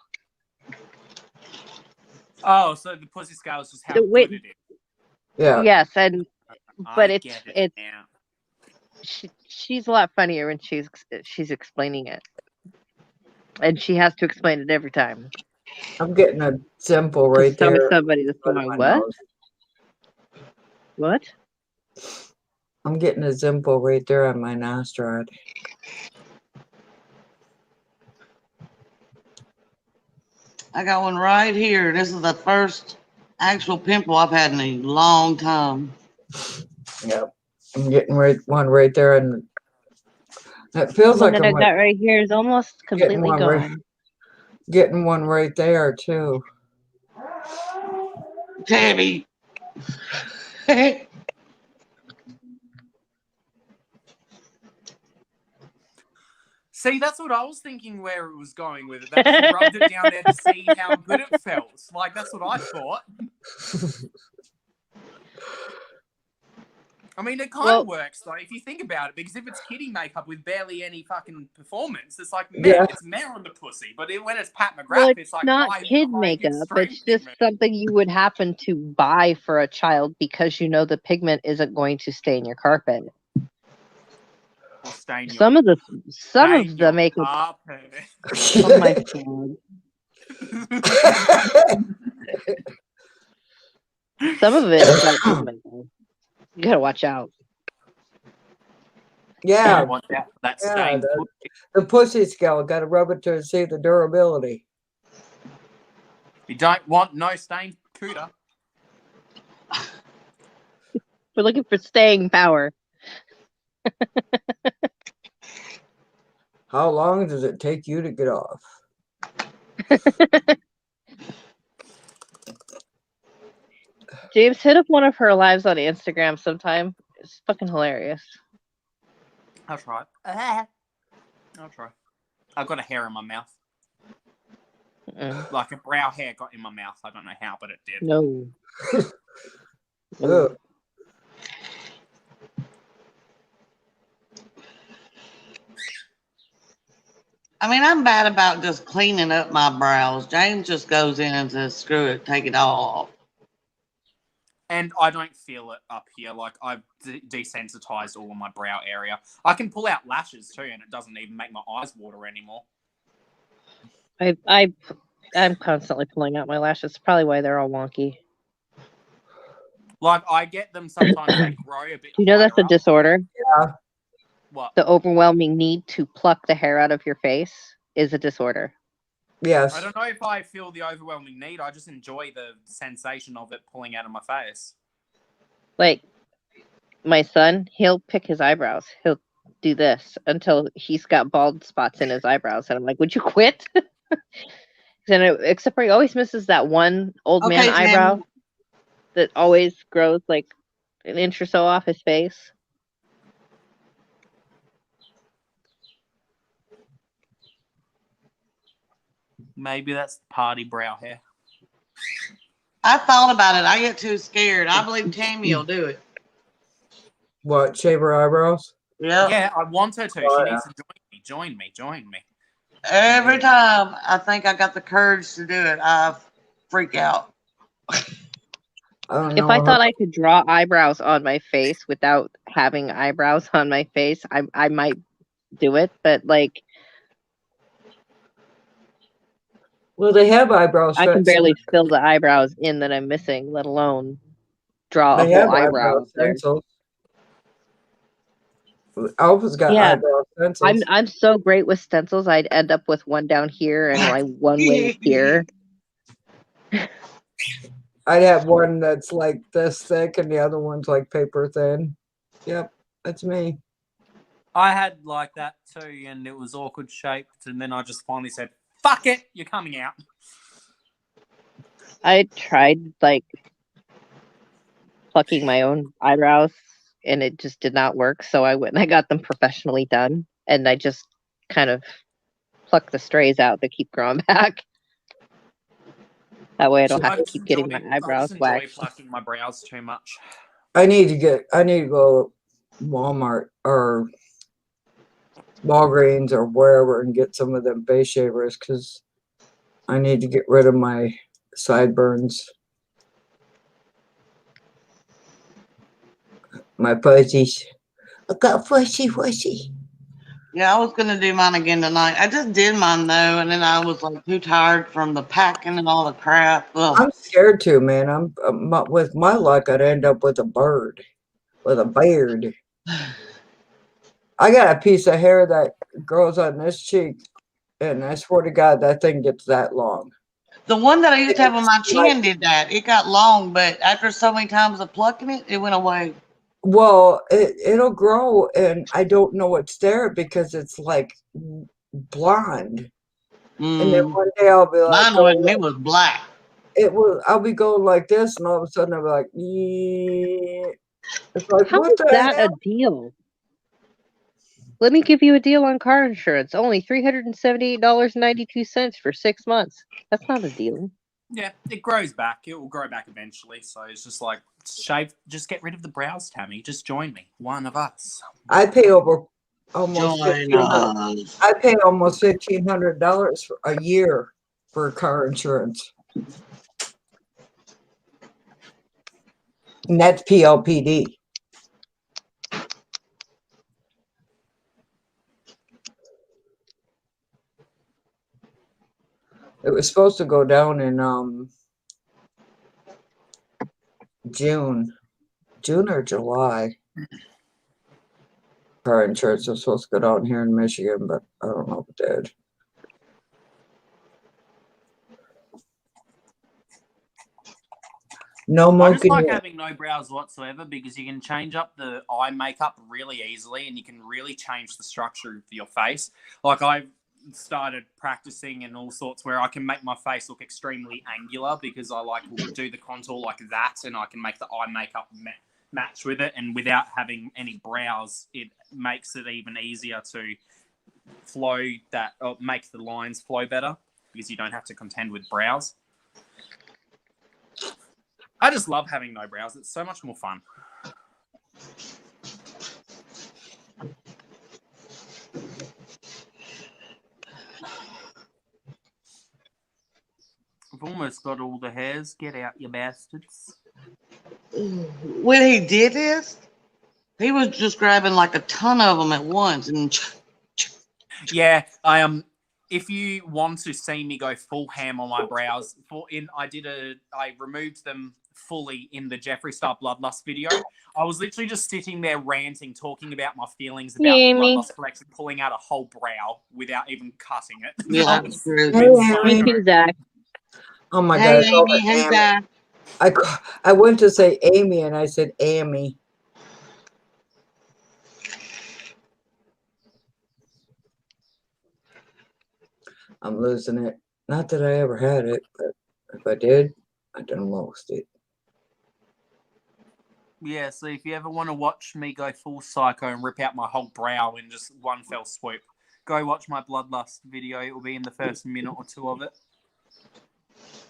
Oh, so the pussy scale is just how The weight- good it is. Yeah. Yes, but I get it now. she's a lot funnier when she's explaining it, and she has to explain it every time. I'm getting a dimple right Tell me there. somebody that's under going, my what? nose. What? I'm getting a dimple right there on my nostril. I got one right here. This is the first actual pimple I've had in a long time. Yep. I'm getting one right there, and it The feels one like that I I'm got right here is almost completely one right- gone. getting one right there too. Tammy. See, that's what I was thinking where it was going with it. That she rubbed it down there to see how good it felt. Like, that's what I thought. I mean, it kind of works, though, if you think about it, because if it's kiddie makeup with barely any fucking performance, it's like, meh, Yeah. it's meh on the pussy. But when it's Pat McGrath, Well, it's it's like, not high, kid high makeup. extreme It's just pigment. something you would happen to buy for a child because you know the pigment isn't going to stain your carpet. Or stain your, Some of the stain your makeup. carpet. Oh my god! Some of it is like, oh my god, you gotta watch out. Yeah, Watch out for that yeah, stain. the pussy scale. Got to rub it to see the durability. You don't want no stained cooter. We're looking for staying power. How long does it take you to get off? James, hit up one of her lives on Instagram sometime. It's fucking hilarious. I'll try. I'll try. I've got a hair in my mouth. Mm-mm. Like a brow hair got in my mouth. I don't know how, but it did. No. Ugh. I mean, I'm bad about just cleaning up my brows. James just goes in and says, screw it, take it all off. And I don't feel it up here. Like, I've desensitized all of my brow area. I can pull out lashes too, and it doesn't even make my eyes water anymore. I'm constantly pulling out my lashes. It's probably why they're all wonky. Like, I get them sometimes, they grow a bit You know that's a higher up. disorder? Yeah. What? The overwhelming need to pluck the hair out of your face is a disorder. Yes. I don't know if I feel the overwhelming need. I just enjoy the sensation of it pulling out of my face. Like, my son, he'll pick his eyebrows. He'll do this until he's got bald spots in his eyebrows. And I'm like, would you quit? Except for he always misses that one old man Okay, eyebrow Sam. that always grows like an inch or so off his face. Maybe that's party brow hair. I thought about it. I get too scared. I believe Tammy will do it. What? Shave her eyebrows? Yep. Yeah, I want her to. Oh, She yeah. needs to join me. Every time I think I got the courage to do it, I freak out. I don't If know. I thought I could draw eyebrows on my face without having eyebrows on my face, I might do it. But like, Well, they have eyebrow I can stencils. barely fill the eyebrows in that I'm missing, let alone draw a They whole have eyebrow eyebrow up there. stencils. Alpha's got Yeah. eyebrow stencils. I'm so great with stencils. I'd end up with one down here and like one wing here. I'd have one that's like this thick and the other one's like paper thin. Yep, that's me. I had like that too, and it was awkward shaped, and then I just finally said, fuck it, you're coming out. I tried like plucking my own eyebrows and it just did not work. So I went and I got them professionally done and I just kind of pluck the strays out that keep growing back. That way I don't have to keep getting my eyebrows enjoy waxed. plucking my brows too much. I need to go Walmart or Walgreens or wherever and get some of them face shavers because I need to get rid of my sideburns. My fuzzies. I got fuzzy. Yeah, I was gonna do mine again tonight. I just did mine though, and then I was like too tired from the packing and all the crap. Ugh. I'm scared too, man. With my luck, I'd end up with a bird, with a beard. I got a piece of hair that grows on this cheek, and I swear to God, that thing gets that long. The one that I used to have on my chin did that. It got long, but after so many times of plucking it, it went away. Well, it'll grow, and I don't know it's there because it's like blonde. And then one day I'll be like, Mine wasn't. It was black. I'll be going like this, and all of a sudden I'll be like, yeah. It's like, How what is the that hell? a deal? Let me give you a deal on car insurance. Only $378.92 for 6 months. That's not a deal. Yeah, it grows back. It will grow back eventually. So it's just like, just get rid of the brows, Tammy. Just join me. One of us. I pay over almost Join us. I pay almost $1,500 a year for car insurance. And that's PLPD. It was supposed to go down in June or July. Car insurance was supposed to go down here in Michigan, but I don't know if it did. No I just moking like yet. having no brows whatsoever because you can change up the eye makeup really easily and you can really change the structure of your face. Like I've started practicing and all sorts where I can make my face look extremely angular because I like will do the contour like that and I can make the eye makeup match with it, and without having any brows it makes it even easier to flow that, or make the lines flow better because you don't have to contend with brows. I just love having no brows. It's so much more fun. I've almost got all the hairs. Get out, you bastards. When he did this, he was just grabbing like a ton of them at once. And Yeah, I if you want to see me go full ham on my brows, I removed them fully in the Jeffree Star Bloodlust video. I was literally just sitting there ranting, talking about my feelings about Hey, the Amy. Bloodlust collection, pulling out a whole brow without even cutting it. yeah, I that was was true. Hey, being Me Amy. too, Zach. Oh my Hey, God, I called Amy. her Hey, Amy. Zach. I went to say Amy and I said Amy. I'm losing it. Not that I ever had it, but if I did, I done lost it. Yeah, so if you ever want to watch me go full psycho and rip out my whole brow in just one fell swoop, go watch my Bloodlust video. It will be in the first minute or two of it.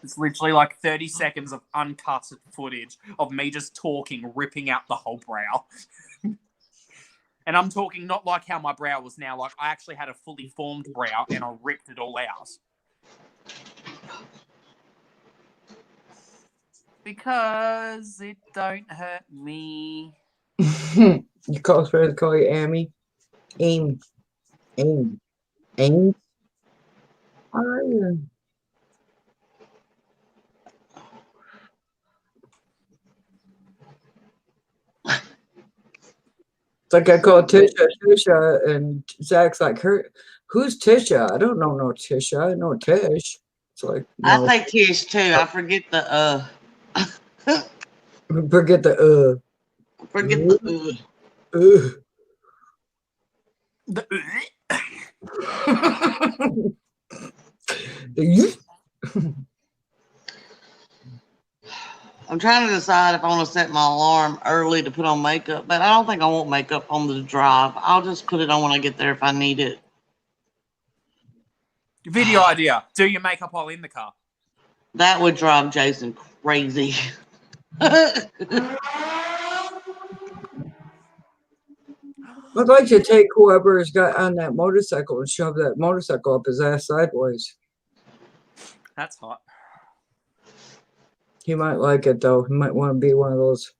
It's literally like 30 seconds of uncut footage of me just talking, ripping out the whole brow. And I'm talking not like how my brow was now. Like I actually had a fully formed brow and I ripped it all out. Because it don't hurt me. You close friends call you Amy. Amy. Amy. Amy. How are you? It's like I call Tisha, and Zach's like, who's Tisha? I don't know no Tisha. I know Tish. It's like, I no, say Tish too. I forget the forget the forget the the I'm trying to decide if I want to set my alarm early to put on makeup, but I don't think I want makeup on the drive. I'll just put it on when I get there if I need it. Video idea. Do your makeup while in the car. That would drive Jason crazy. I'd like to take whoever's got on that motorcycle and shove that motorcycle up his ass sideways. That's hot. He might like it though. He might want to be one of those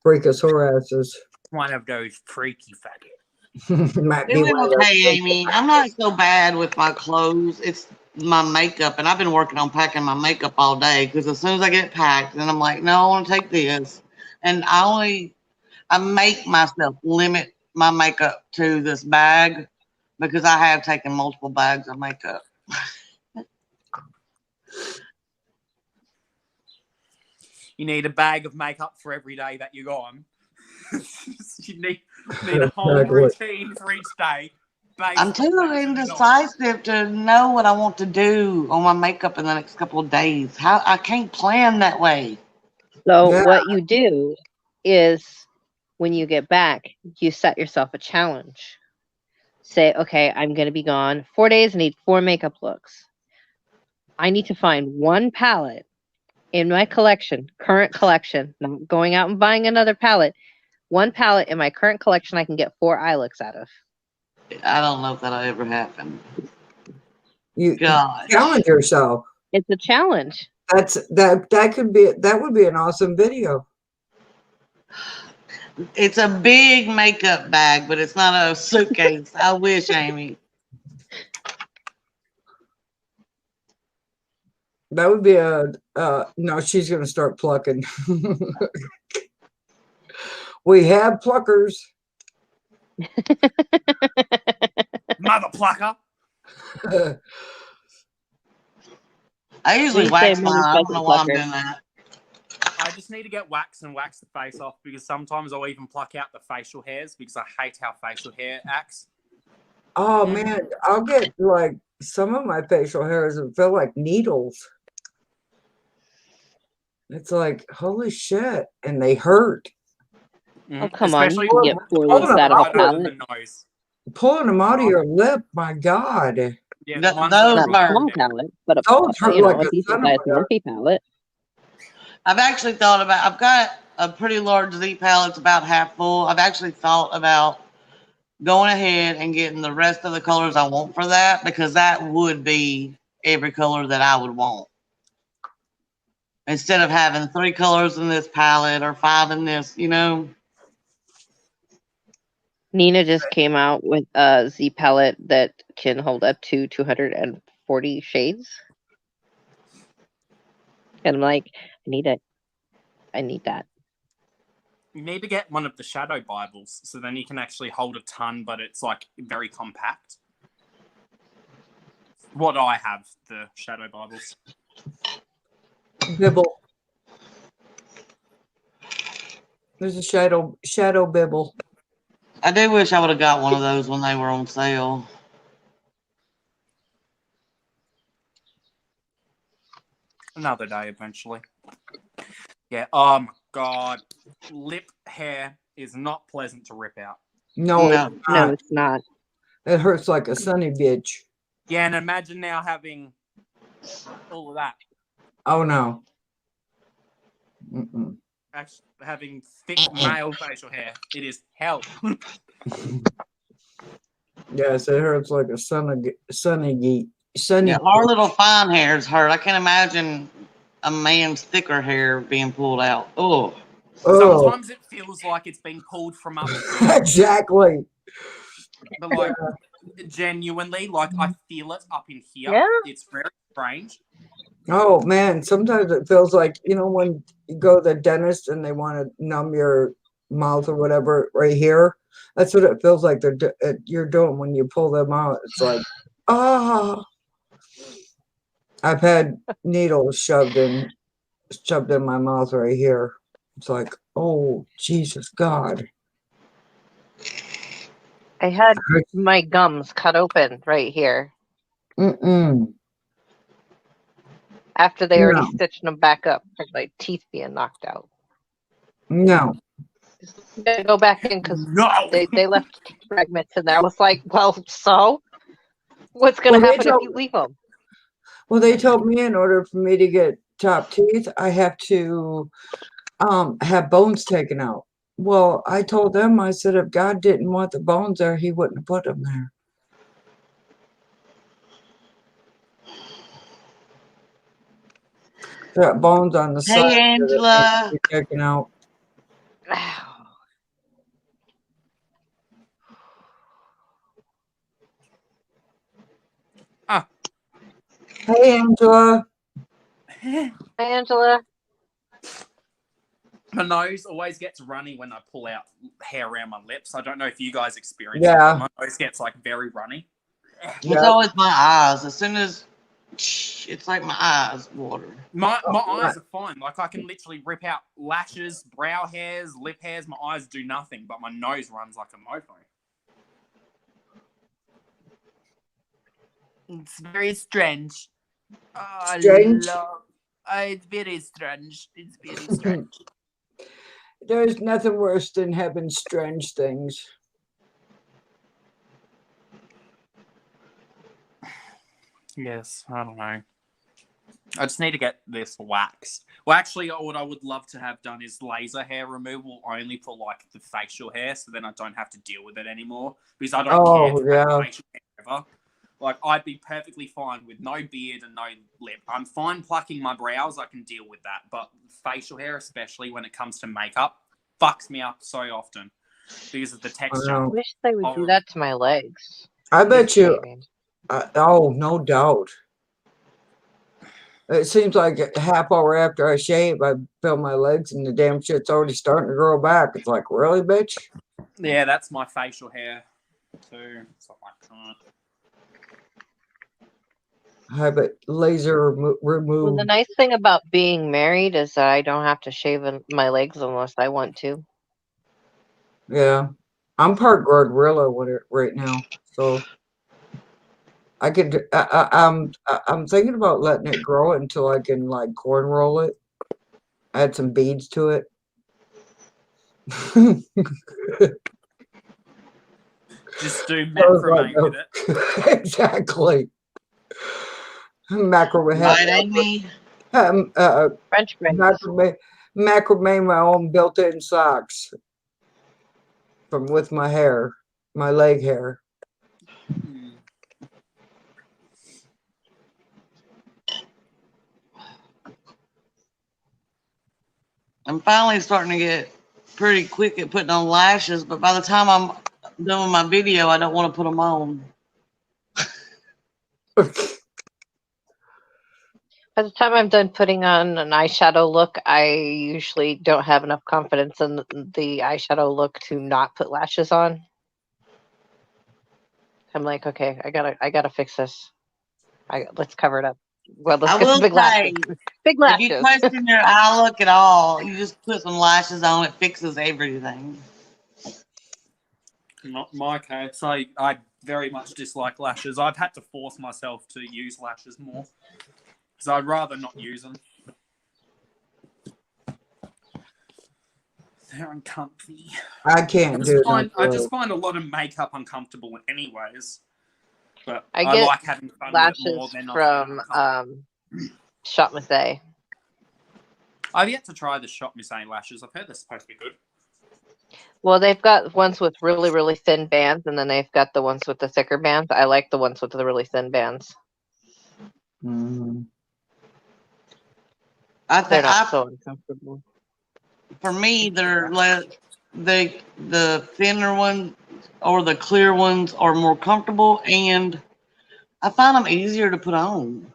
freakasaur asses. One of those freaky faggots. Might It be went one of those. okay, Amy. I'm not so bad with my clothes. It's my makeup, and I've been working on packing my makeup all day because as soon as I get packed, then I'm like, no, I want to take this, and I make myself limit my makeup to this bag because I have taken multiple bags of makeup. You need a bag of makeup for every day that you're gone. You need a whole Exactly. routine for each day. I'm too indecisive to know what I want to do on my makeup in the next couple of days. How I can't plan that way. So Yeah. what you do is when you get back, you set yourself a challenge. Say, okay, I'm going to be gone 4 days. I need 4 makeup looks. I need to find one palette in my collection, current collection, not going out and buying another palette. One palette in my current collection I can get 4 eye looks out of. I don't know if that'll ever happen. You God. challenge yourself. It's a challenge. That would be an awesome video. It's a big makeup bag, but it's not a suitcase. I wish, Amy. That would be no, she's gonna start plucking. We have pluckers. Mother plucker. I usually We say wax mine. mini I don't know why I'm plucker. doing that. I just need to get wax and wax the face off because sometimes I'll even pluck out the facial hairs because I hate how facial hair acts. Oh man, I'll get like some of my facial hairs that feel like needles. It's like, holy shit, and they hurt. Oh, come on. You Especially can get 4 hold loops on, out of a right over palette. the nose. Pulling them out of your lip, my God. Yeah, Th- the ones those that Not are a burn. small palette, but Those hurt you know, like a a decent son of sized a gun. Morphe palette. I've actually thought about. I've got a pretty large Z palette. It's about half full. I've actually thought about going ahead and getting the rest of the colors I want for that because that would be every color that I would want. Instead of having 3 colors in this palette or 5 in this, you know. Nina just came out with a Z palette that can hold up to 240 shades. And I'm like, I need it. I need that. You need to get one of the shadow Bibles so then you can actually hold a ton, but it's like very compact. What I have, the shadow Bibles. Bibble. There's a shadow bibble. I do wish I would have got one of those when they were on sale. Another day, eventually. Yeah. Oh my God. Lip hair is not pleasant to rip out. No, No. it's No, not. it's not. It hurts like a sunny bitch. Yeah, and imagine now having all of that. Oh no. Mm-mm. Actually, having thick male facial hair. It is hell. Yes, it hurts like a sunny. Yeah, our little fine hairs hurt. I can't imagine a man's thicker hair being pulled out. Oh, Oh, Sometimes it feels like it's being pulled from up here. exactly. But like genuinely, like I feel it up in here. Yeah. It's very strange. Oh man, sometimes it feels like, you know, when you go to the dentist and they want to numb your mouth or whatever right here. That's what it feels like you're doing when you pull them out. It's like, ah. I've had needles shoved in my mouth right here. It's like, oh Jesus God. I had my gums cut open right here Mm-mm. after they already No. stitched them back up from my teeth being knocked out. No. I'm gonna go back in because No. they left teeth fragments in there. I was like, well, so what's gonna Well, they happen if told- you leave them? Well, they told me in order for me to get top teeth, I have to have bones taken out. Well, I told them, I said, if God didn't want the bones there, he wouldn't have put them there. There are bones on the hey side that Angela. need to be taken out. Hey, Angela. Hi, Angela. My nose always gets runny when I pull out hair around my lips. I don't know if you guys experience Yeah. it, but my nose gets like very runny. It's always my eyes. As soon as it's like my eyes water. My eyes are fine. Like I can literally rip out lashes, brow hairs, lip hairs. My eyes do nothing, but my nose runs like a mofo. It's very strange. Strange? It's very strange. It's very strange. There's nothing worse than having strange things. Yes, I don't know. I just need to get this waxed. Well, actually, what I would love to have done is laser hair removal only for like the facial hair, so then I don't have to deal with it anymore because I don't care to have facial hair ever. Like I'd be perfectly fine with no beard and no lip. I'm fine plucking my brows. I can deal with that, but facial hair, especially when it comes to makeup, fucks me up so often because of the texture. I wish they would do that to my legs. I bet you. Shaving. Oh, no doubt. It seems like a half hour after I shave, I feel my legs and the damn shit's already starting to grow back. It's like, really, bitch? Yeah, that's my facial hair too. So have it laser Well, removed. the nice thing about being married is that I don't have to shave my legs unless I want to. Yeah, I'm part gorilla with it right now, so I could. I'm thinking about letting it grow until I can like corn roll it, add some beads to it. Just do Those like macrame with it. exactly. Macrame, Right, Amy? French braids. macrame my own built-in socks from with my hair, my leg hair. Mm. I'm finally starting to get pretty quick at putting on lashes, but by the time I'm done with my video, I don't want to put them on. By the time I'm done putting on an eyeshadow look, I usually don't have enough confidence in the eyeshadow look to not put lashes on. I'm like, okay, I gotta fix this. Let's cover it up. Well, let's I get some will big lashes. say, Big if you lashes. question your eye look at all, you just put some lashes on, it fixes everything. Not my case. I very much dislike lashes. I've had to force myself to use lashes more because I'd rather not use them. They're uncomfy. I can't do that. I just find a lot of makeup uncomfortable anyways. But I I get like having fun with it more lashes than from Shop Missy. I've yet to try the Shop Miss A lashes. I've heard they're supposed to be good. Well, they've got ones with really, really thin bands, and then they've got the ones with the thicker bands. I like the ones with the really thin bands. Mm. They're not so uncomfortable. For me, the thinner ones or the clear ones are more comfortable, and I find them easier to put on.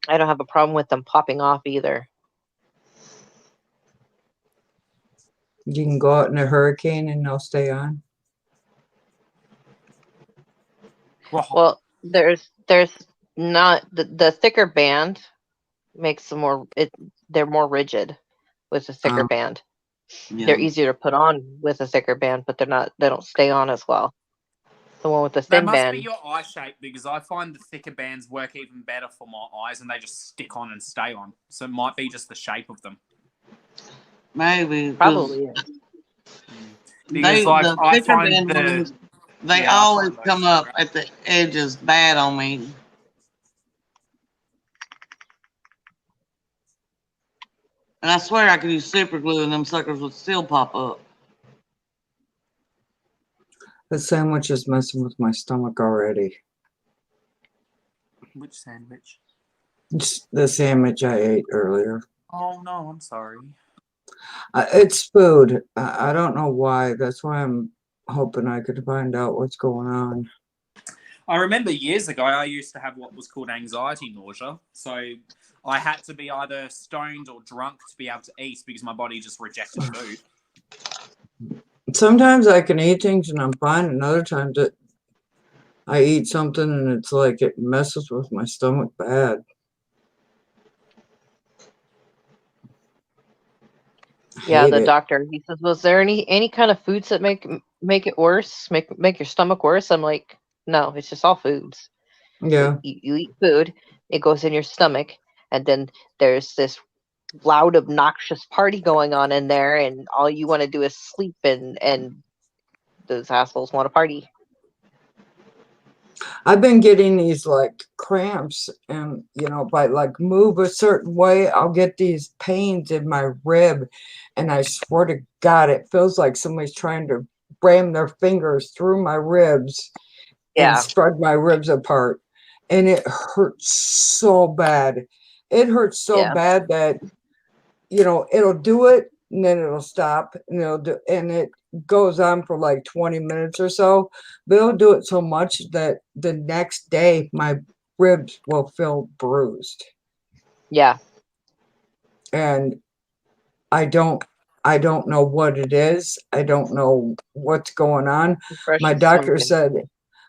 I don't have a problem with them popping off either. You can go out in a hurricane and they'll stay on. Well, there's not the thicker band makes them more they're more rigid with a thicker band. Yeah. They're easier to put on with a thicker band, but they don't stay on as well. The one with the That thin must band. be your eye shape because I find the thicker bands work even better for my eyes and they just stick on and stay on. So it might be just the shape of them. Maybe. Probably is. Because The I thicker find band ones, they yeah, always come up at the edges bad on me. And I swear I could use super glue and them suckers would still pop up. The sandwich is messing with my stomach already. Which sandwich? It's the sandwich I ate earlier. Oh no, I'm sorry. It's food. I don't know why. That's why I'm hoping I could find out what's going on. I remember years ago I used to have what was called anxiety nausea. So I had to be either stoned or drunk to be able to eat because my body just rejected food. Sometimes I can eat things and I'm fine, and other times I eat something and it's like it messes with my stomach bad. Yeah, the it. doctor, he says, was there any kind of foods that make it worse, make your stomach worse? I'm like, no, it's just all foods. Yeah. You eat food, it goes in your stomach, and then there's this loud, obnoxious party going on in there, and all you want to do is sleep, and those assholes want to party. I've been getting these like cramps, and if I like move a certain way, I'll get these pains in my rib, and I swear to God, it feels like somebody's trying to ram their fingers through my ribs and spread my ribs apart, and it hurts so bad. It hurts so bad that it'll do it and then it'll stop, and it goes on for like 20 minutes or so, but it'll do it so much that the next day my ribs will feel bruised. Yeah. And I don't know what it is. I don't know what's going on. My doctor said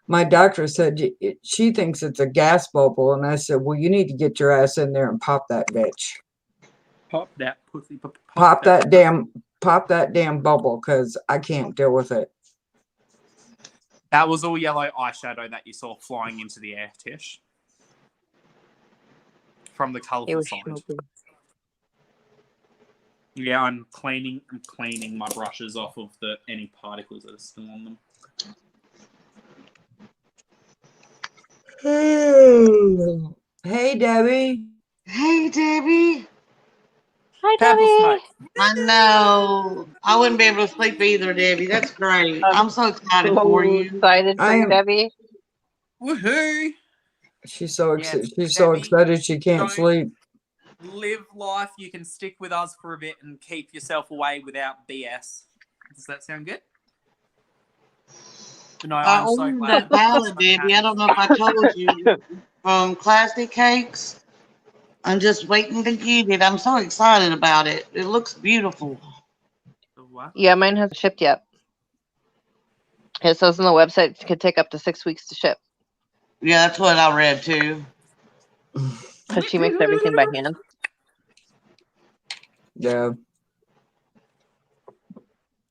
My doctor said she thinks it's a gas bubble, and I said, "Well, you need to get your ass in there and pop that bitch. Pop that pussy. Pop that damn bubble, because I can't deal with it." That was all yellow eyeshadow that you saw flying into the air, Tish. From the It colourful was side. smoking. Yeah, I'm cleaning my brushes off of any particles that are still on them. Hey, Debbie. Hey, Debbie. Hi, Purple Debbie. smoke. I know. I wouldn't be able to sleep either, Debbie. That's great. I'm so excited for So you. excited for I you, am. Debbie. Woohoo! She's so Yes, excited. She's so Debbie, excited she can't don't- sleep. Live life. You can stick with us for a bit and keep yourself away without BS. Does that sound good? No, I I'm so ordered glad. that palette, Debbie. I don't know if I told you. From Classic Cakes. I'm just waiting to get it. I'm so excited about it. It looks beautiful. What? Yeah, mine hasn't shipped yet. It says on the website it could take up to 6 weeks to ship Yeah, that's what I read too. because she makes everything by hand. Yeah.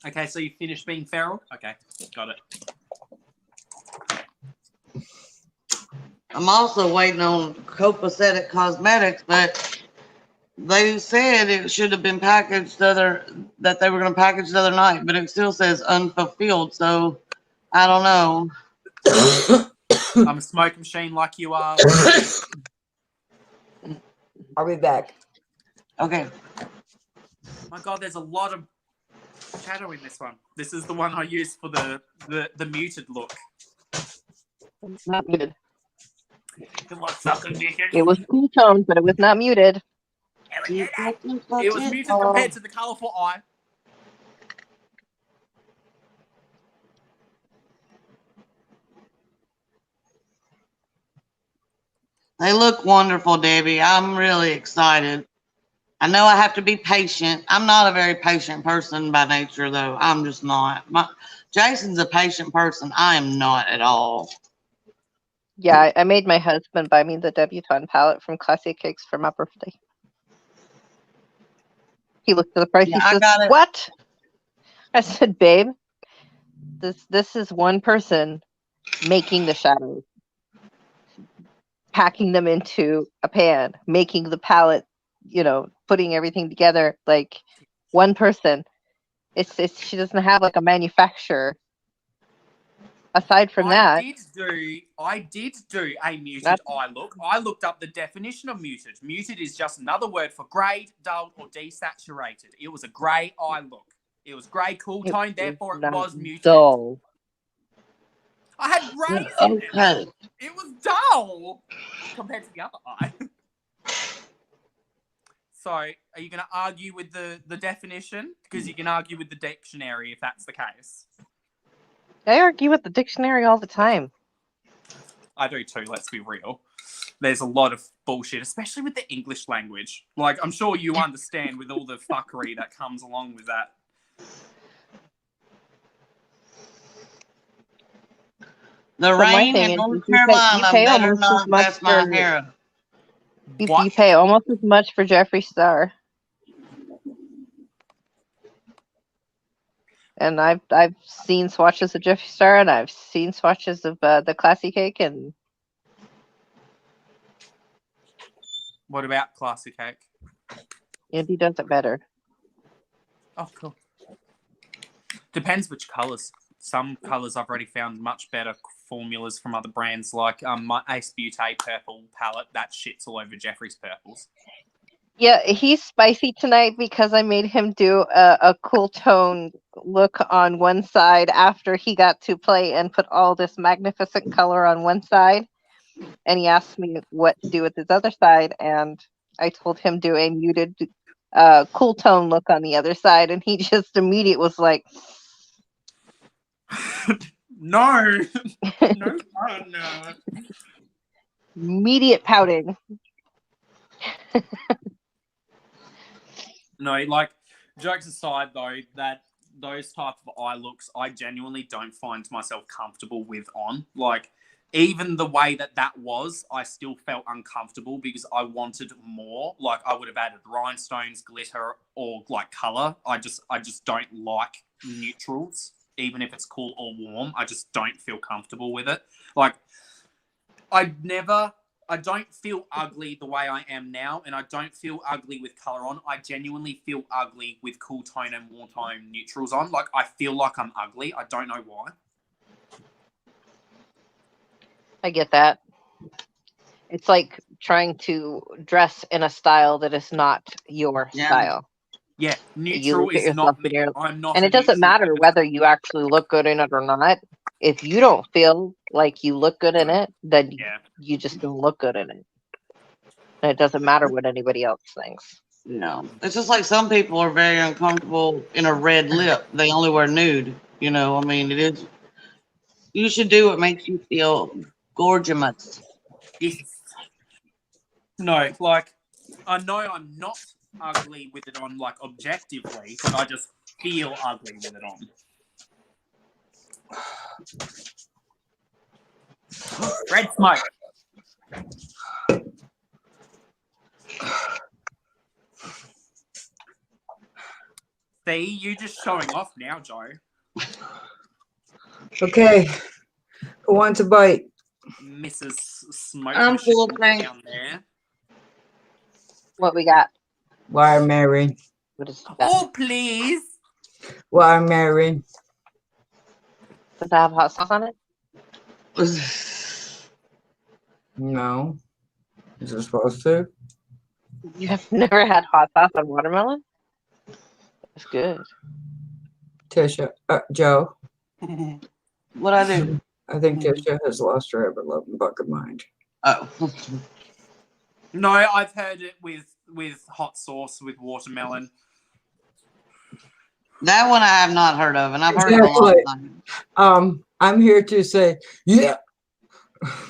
Okay, so you finished being feral? Okay, got it. I'm also waiting on Copacetic Cosmetics, but they said it should have been packaged that they were going to package the other night, but it still says unfulfilled. So I don't know. I'm a smoke machine like you are. I'll be back. Okay. My God, there's a lot of shadow in this one. This is the one I use for the muted look. Not muted. It was fucking muted. It was cool toned, but it was not muted. It was muted compared to the colourful eye. They look wonderful, Debbie. I'm really excited. I know I have to be patient. I'm not a very patient person by nature, though. I'm just not. Jason's a patient person. I am not at all. Yeah, I made my husband buy me the debutante palette from Classic Cakes for my birthday. He looked at the price. Yeah, He I says, got it. "What?" I said, "Babe, this is one person making the shadows, packing them into a pan, making the palette, putting everything together. Like one person. It's she doesn't have like a manufacturer. Aside from I that, did do a muted That's- eye look. I looked up the definition of muted. Muted is just another word for grey, dull, or desaturated. It was a grey eye look. It was grey, cool tone, therefore it was muted. dull. I had greys in it. Okay. It was dull compared to the other eye. So, are you going to argue with the definition? Because you can argue with the dictionary if that's the case. I argue with the dictionary all the time. I do too, let's be real. There's a lot of bullshit, especially with the English language. Like, I'm sure you understand with all the fuckery that comes along with that. The But my rain thing in is, North you Carolina pay better almost as not much mess my for hair up. you What? pay almost as much for Jeffree Star. And I've seen swatches of Jeffree Star, and I've seen swatches of the Classy Cake, and What about Classic Cake? Andy does it better. Oh, cool. Depends which colours. Some colours I've already found much better formulas from other brands, like my Ace Beauté purple palette. That shits all over Jeffree's purples. Yeah, he's spicy tonight because I made him do a cool tone look on one side after he got to play and put all this magnificent color on one side. And he asked me what to do with his other side, and I told him do a muted cool tone look on the other side, and he just immediately was like, No! No, no. immediate pouting. No, like, jokes aside, though, that those type of eye looks, I genuinely don't find myself comfortable with on. Like, even the way that was, I still felt uncomfortable because I wanted more. Like, I would have added rhinestones, glitter, or like color. I just don't like neutrals, even if it's cool or warm. I just don't feel comfortable with it. Like, I don't feel ugly the way I am now, and I don't feel ugly with color on. I genuinely feel ugly with cool tone and warm tone neutrals on. Like, I feel like I'm ugly. I don't know why. I get that. It's like trying to dress in a style that is not your style. Yeah, You neutral look at is not yourself in me. your, I'm not. and a it doesn't neutral matter person. whether you actually look good in it or not. If you don't feel like you look good in it, then Yeah. you just don't look good in it. And it doesn't matter what anybody else thinks. No, it's just like some people are very uncomfortable in a red lip. They only wear nude. You know, I mean, it is. You should do what makes you feel gorgeous. Yes. No, like, I know I'm not ugly with it on, like, objectively, but I just feel ugly with it on. Red smoke. See, you just showing off now, Joe. Okay. Who wants a bite? Mrs. Smoke I'm Machine full, thanks. down there. What we got? Watermelon. What is that? Oh, please. Watermelon. Does that have hot sauce on it? No. Is it supposed to? You have never had hot sauce on watermelon? It's good. Tisha. Joe. What I do? I think Tisha has lost her ever-loving bucket mind. Oh, No, I've heard it with hot sauce with watermelon. that one I have not heard of, and I've heard it a lot of times. I'm here to say, yeah.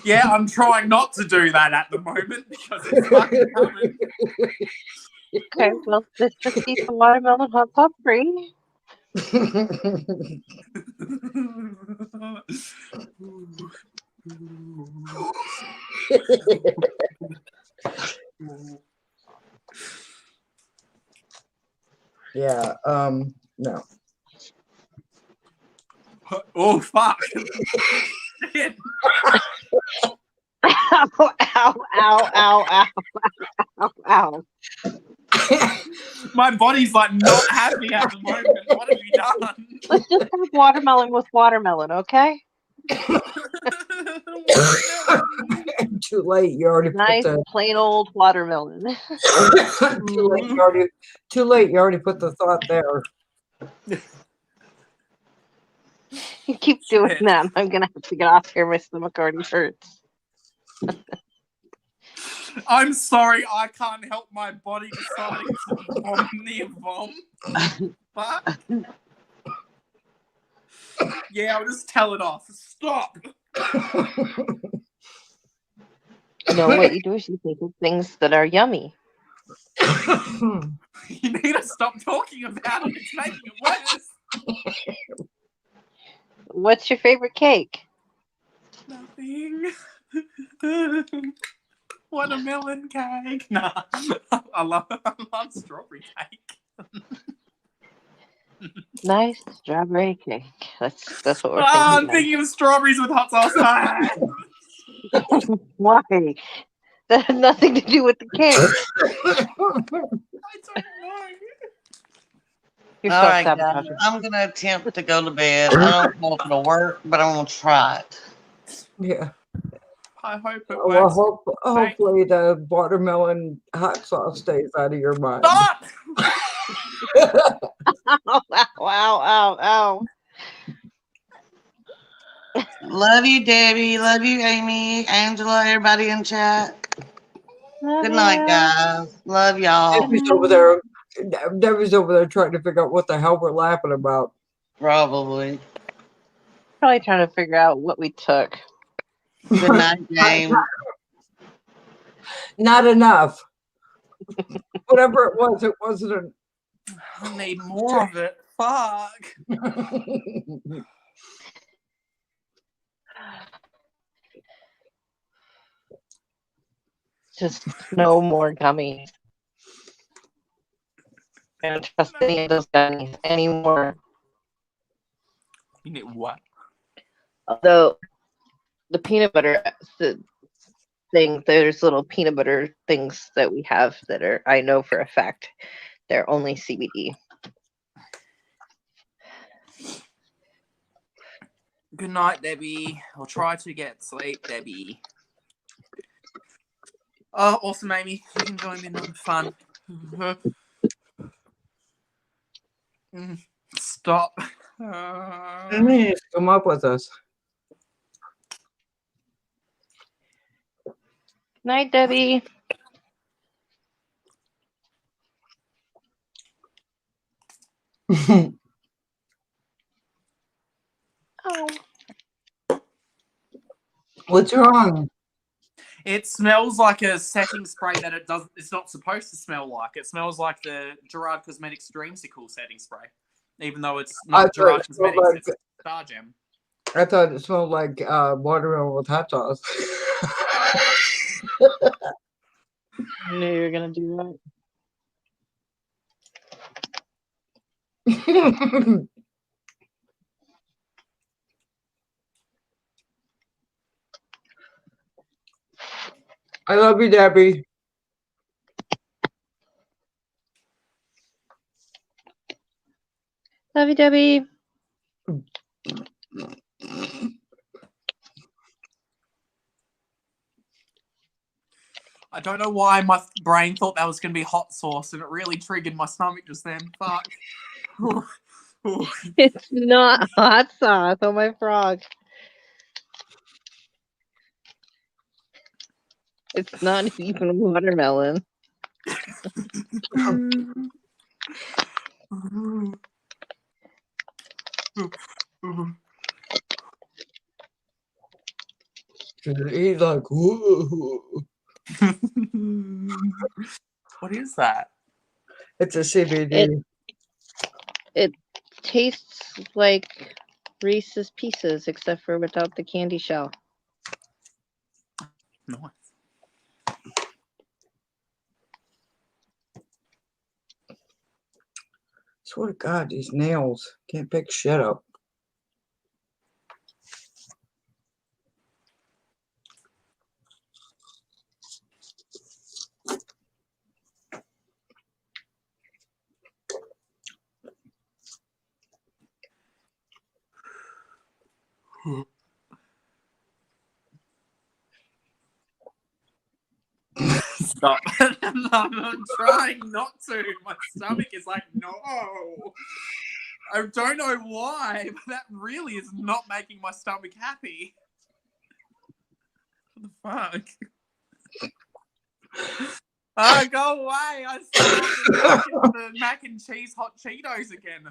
Yeah, I'm trying not to do that at the moment because it's fucking coming. Okay, well, let's just keep the watermelon hot sauce free. Yeah, no. Oh, fuck. Shit. Ow, ow, ow, ow, ow, ow. My body's like not happy at the moment. What have you done? Let's just have watermelon with watermelon, okay? Too late. You already Nice, put the plain old watermelon. too late. You already put the thought there. You keep doing Shit. that. I'm gonna have to get off here. My stomach already hurts. I'm sorry, I can't help my body deciding to vom near vom. But yeah, I'll just tell it off. Stop. No, what you do is you think of things that are yummy. You need to stop talking about it. It's making it worse. What's your favorite cake? Nothing. Watermelon cake. Nah, I love strawberry cake. Nice strawberry cake. That's what we're I'm thinking. thinking of strawberries with hot sauce. Ah. Why? That had nothing to do with the cake. I don't know. You're All right, guys. self-sabotaging. I'm going to attempt to go to bed. I don't know if it'll work, but I'm going to try it. Yeah. I hope it Well, works. hopefully the watermelon hot sauce stays out of your mind. Stop! Ow, ow, ow, ow. Love you, Debbie. Love you, Amy, Angela, everybody in chat. Good night, guys. Love y'all. Debbie's over there trying to figure out what the hell we're laughing about. Probably. Probably trying to figure out what we took. Good night, James. Not enough. Whatever it wasn't I need more of it. fuck? Just no more gummies. I don't trust any of those gummies anymore. You need what? Although the peanut butter thing, there's little peanut butter things that we have that are, I know for a fact, they're only CBD. Good night, Debbie. I'll try to get sleep, Debbie. Oh, awesome, Amy. You can join me in the fun. Stop. You need to come up with us. Night, Debbie. Oh. What's wrong? It smells like a setting spray that it's not supposed to smell like. It smells like the Gerard Cosmetics Dreamsicle setting spray. Even though it's I not thought Gerard it smelled Cosmetics, like- it's Star Gem. I thought it smelled like watermelon with hot sauce. I knew you were gonna do that. I love you, Debbie. Love you, Debbie. I don't know why my brain thought that was going to be hot sauce, and it really triggered my stomach just then. Fuck. Ooh. It's not hot sauce. Oh, my frog. It's not even watermelon. He's like, ooh. What is that? It's a CBD. It tastes like Reese's Pieces, except for without the candy shell. Nice. Swear to God, these nails can't pick shit up. Stop. I'm trying not to. My stomach is like, no. I don't know why, but that really is not making my stomach happy. What the fuck? Oh, go away. I saw the mac and cheese hot Cheetos again.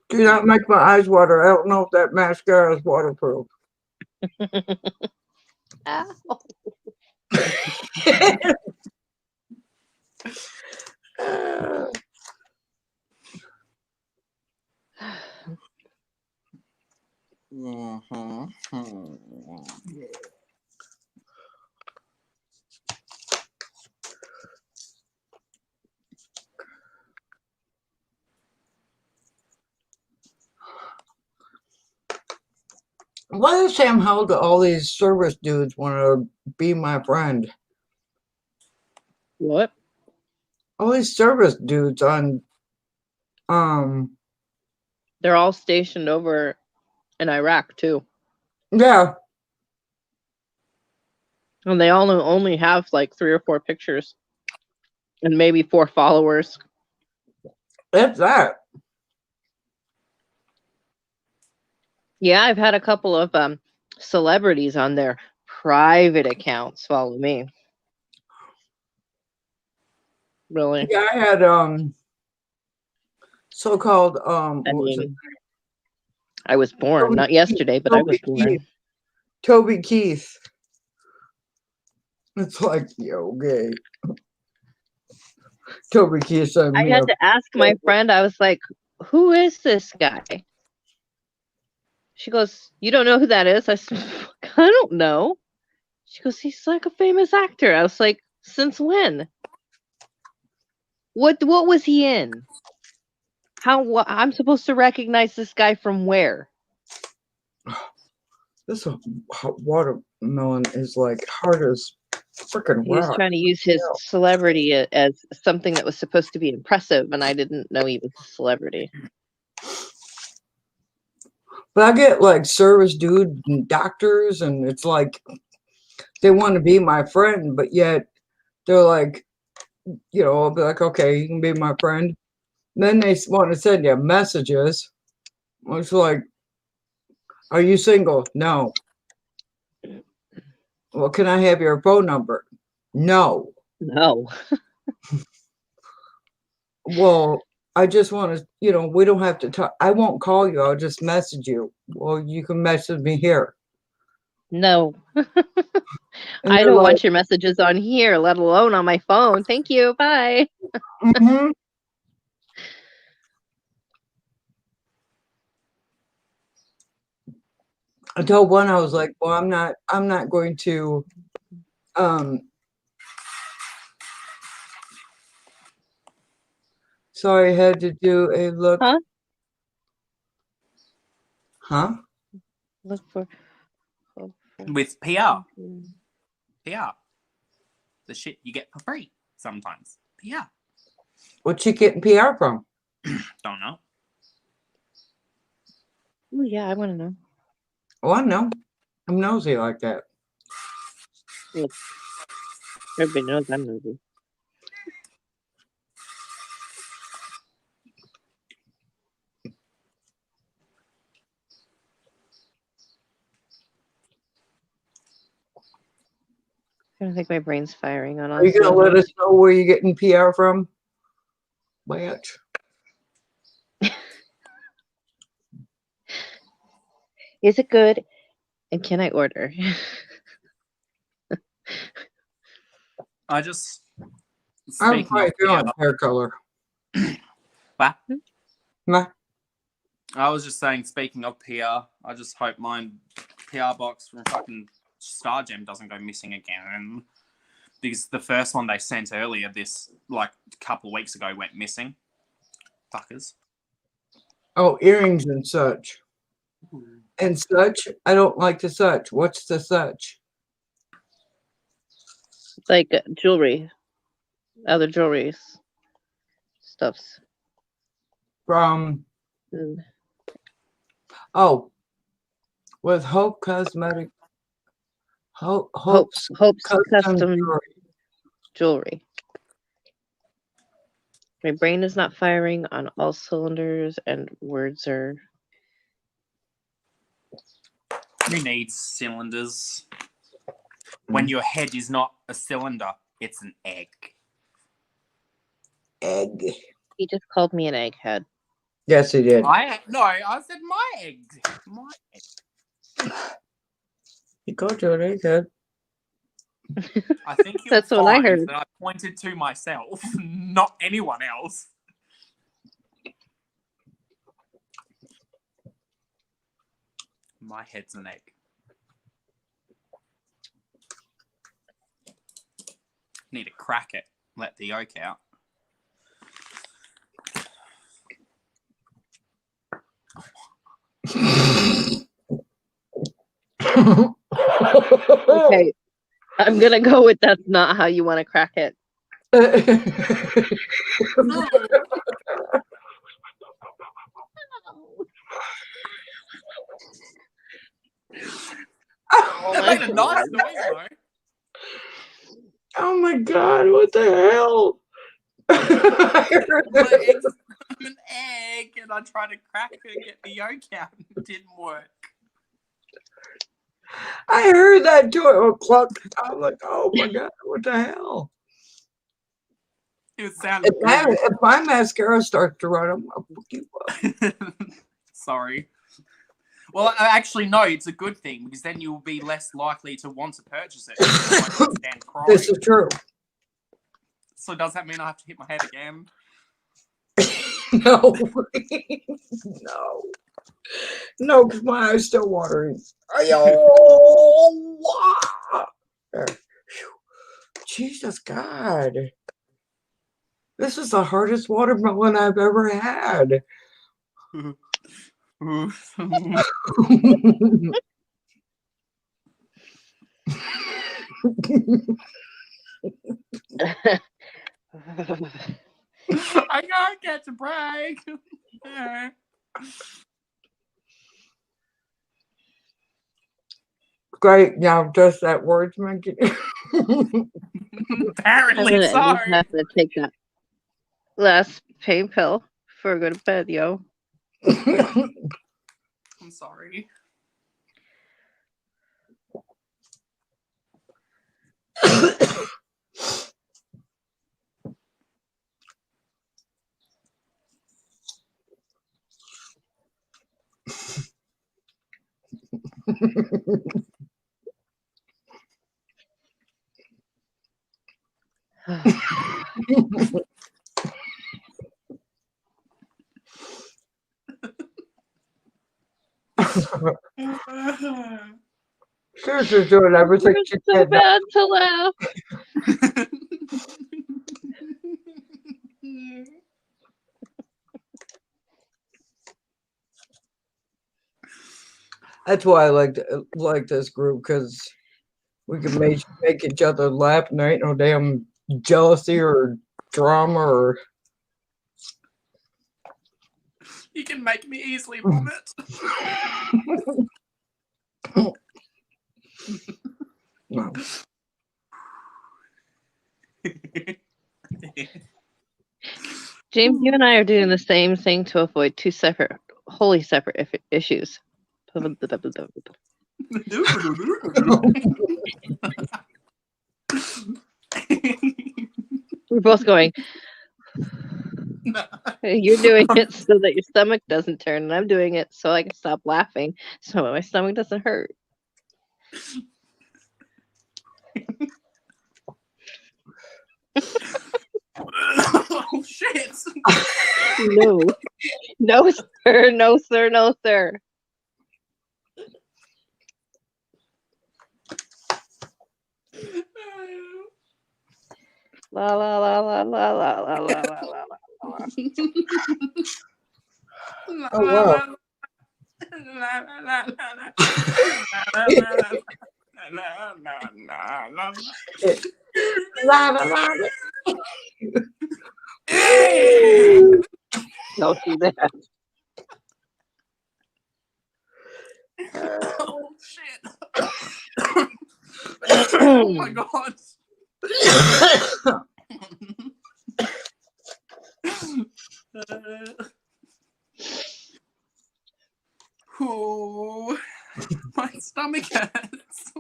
Do not make my eyes water. I don't know if that mascara is waterproof. Ow. Why does Sam Howell to all these service dudes want to be my friend? What? All these service dudes on They're all stationed over in Iraq, too. yeah. And they all only have like 3 or 4 pictures. And maybe 4 followers. It's that. Yeah, I've had a couple of celebrities on their private accounts follow me. Really? Yeah, I had so-called I what was mean, it? I was born, Toby not Keith- yesterday, but I was Toby born. Keith. Toby Keith. It's like, yo, gay. Toby Keith sent I me had a to ask my friend, I was like, who is this guy? She goes, you don't know who that is? I said, I don't know. She goes, he's like a famous actor. I was like, since when? What was he in? I'm supposed to recognize this guy from where? this watermelon is like hard as freaking He was rock. trying to use his celebrity as something that was supposed to be impressive, and I didn't know he was a celebrity. But I get like service dude and doctors, and it's like they want to be my friend, but yet they're like, I'll be like, okay, you can be my friend. Then they want to send you messages. It's like, are you single? No. Well, can I have your phone number? No. No. Well, I just want to, we don't have to talk. I won't call you. I'll just message you. Well, you can message me here. No. And I they're don't like, want your messages on here, let alone on my phone. Thank you. Bye. mm-hmm. I told one, I was like, well, I'm not going to, sorry, I had to do a look. Huh? Huh? Look for With PR. PR. The shit you get for free sometimes. PR. What's she getting PR from? Don't know. Oh, yeah, I want to know. Oh, I know. I'm nosy like that. Everybody knows I'm nosy. I don't think my brain's firing on all Are you going to let us know where you're getting PR from? Bitch. Is it good? And can I order? I just. I'm Speaking probably of feeling PR, hair color. What? Nah. I was just saying, speaking of PR, I just hope my PR box from fucking Star Gem doesn't go missing again. Because the first one they sent earlier, a couple of weeks ago, went missing. Fuckers. Oh, earrings and such. And such? I don't like the such. What's the such? Like jewelry. Other jewelries. Stuffs. From, with Hope Cosmetic. Hope's custom jewelry. My brain is not firing on all cylinders, and words are. Who needs cylinders? When your head is not a cylinder, it's an egg. Egg. He just called me an egghead. Yes, he did. I said my egg. My egg. You called you an egghead. I think you'll That's what I find heard. that I pointed to myself, not anyone else. My head's an egg. Need to crack it. Let the yolk out. Okay. I'm gonna go with that's not how you want to crack it. No. Oh That my made a God. nice noise, though. Oh my God, what the hell? My egg's I'm an egg, and I tried to crack it and get the yolk out, and it didn't work. I heard that too. Oh, cluck. I'm like, oh my God, what the hell? It sounded If my mascara starts to run, I'm gonna fuck you up. Sorry. Well, actually, no, it's a good thing because then you will be less likely to want to purchase it. You won't stand crying. This is true. So does that mean I have to hit my head again? No. No. No, because my eyes still watering. Jesus God. This is the hardest watermelon I've ever had. I can't catch a break. Great. Now, does that words make it? I'm Apparently gonna so. have to take that last pain pill before I go to bed, yo. I'm sorry. Seriously, doing everything she It's so did. bad to laugh. That's why I like this group, because we can make each other laugh, and there ain't no damn jealousy or drama or. You can make me easily vomit. No. James, you and I are doing the same thing to avoid two wholly separate issues. We're both going. You're doing it so that your stomach doesn't turn, and I'm doing it so I can stop laughing, so my stomach doesn't hurt. Oh shit! No, no, sir, no, sir, no, sir. La la la la la la la la la la. Oh wow. La, la, la. Don't do that. Oh shit! Oh my god! Oh, my stomach hurts.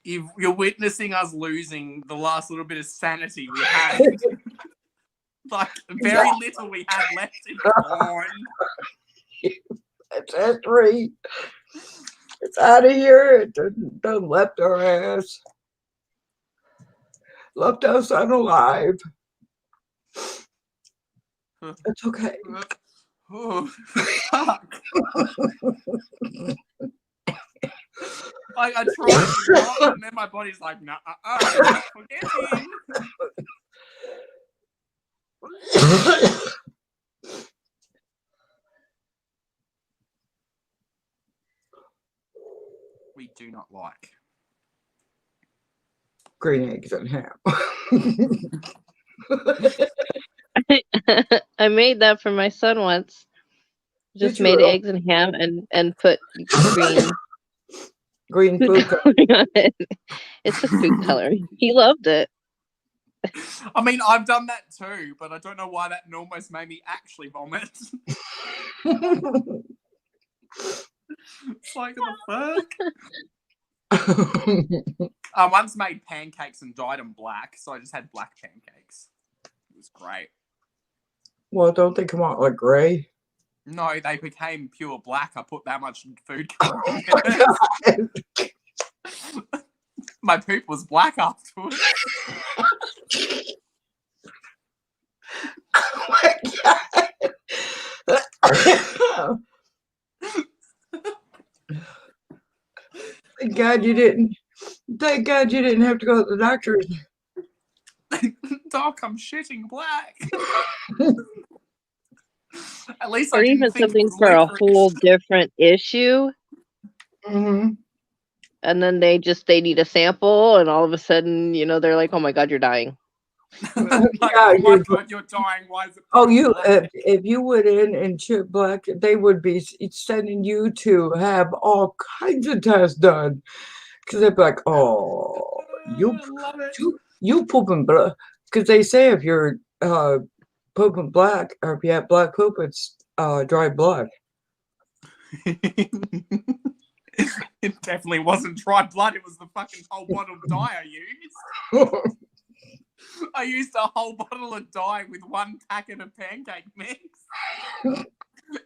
You're witnessing us losing the last little bit of sanity we had. Like, very little we had left in corn. It's history. It's out of here. It done left our ass. Left us unalive. It's okay. Oh, fuck. Like, I tried to not, and then my body's like, nah, forget him. We do not like green eggs and ham. I made that for my son once. Just Did you made really? eggs and ham and put green food coloring on it. It's just food coloring. He loved it. I mean, I've done that too, but I don't know why that almost made me actually vomit. It's like, what the fuck? I once made pancakes and dyed them black, so I just had black pancakes. It was great. Well, don't they come out like gray? No, they became pure black. I put that much food Oh coloring my in God. it. My poop was black afterwards. Oh my God. Thank God you didn't. Thank God you didn't have to go to the doctor's. Doc, I'm shitting black. At least Or I didn't even think it something was for a licorice. whole different issue, Mm-hmm. and then they need a sample, and all of a sudden, they're like, "Oh my God, you're dying." Like, Yeah, oh my God, you're dying. Why is it? Oh, you black? if you went in and chip black, they would be sending you to have all kinds of tests done because they'd be like, "Oh, I love it. you pooping blood," because they say if you're pooping black or if you have black poop, it's dry blood. It definitely wasn't dry blood. It was the fucking whole bottle of dye I used. I used a whole bottle of dye with one packet of pancake mix.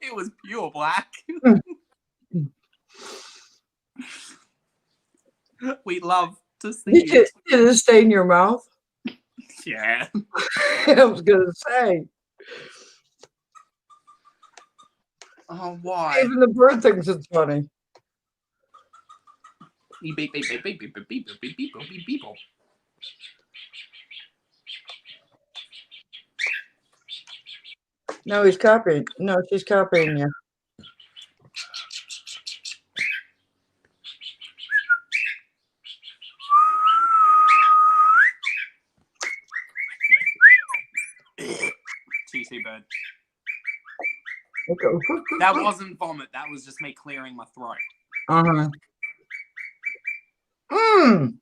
It was pure black. We love to see Did it. it stay in your mouth? Yeah. I was gonna say. Oh, why? Even the bird thinks it's funny. Beep, beep, beep, beep, beep, beep, beep, beep, beep, beep, beep, beep, beep. No, he's copying. No, she's copying you. TC bird. Okay. That wasn't vomit. That was just me clearing my throat. Uh-huh. Mmm.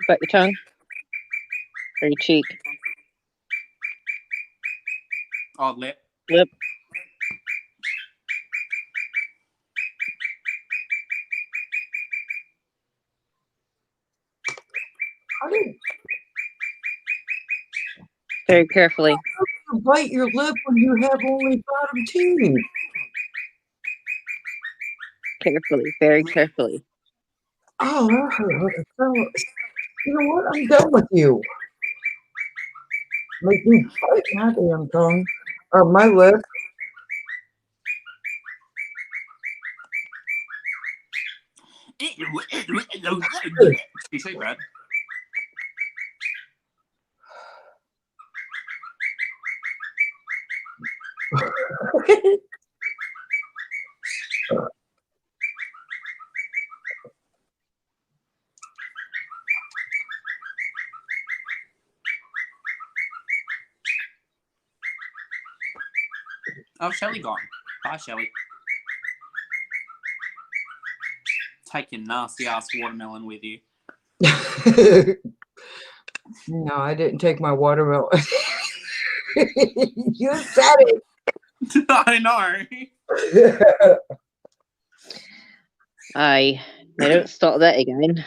But your tongue or your cheek, Oh, lip. lip. How do Very carefully. you bite your lip when you have only bottom teeth? Carefully. Very carefully. Oh, that hurt like a fellow. You know what? I'm done with you. Make me bite my damn tongue or my lip. TC bird. Oh, Shelley gone. Bye, Shelley. Take your nasty ass watermelon with you. No, I didn't take my watermelon. You said I know. it. I don't start that again.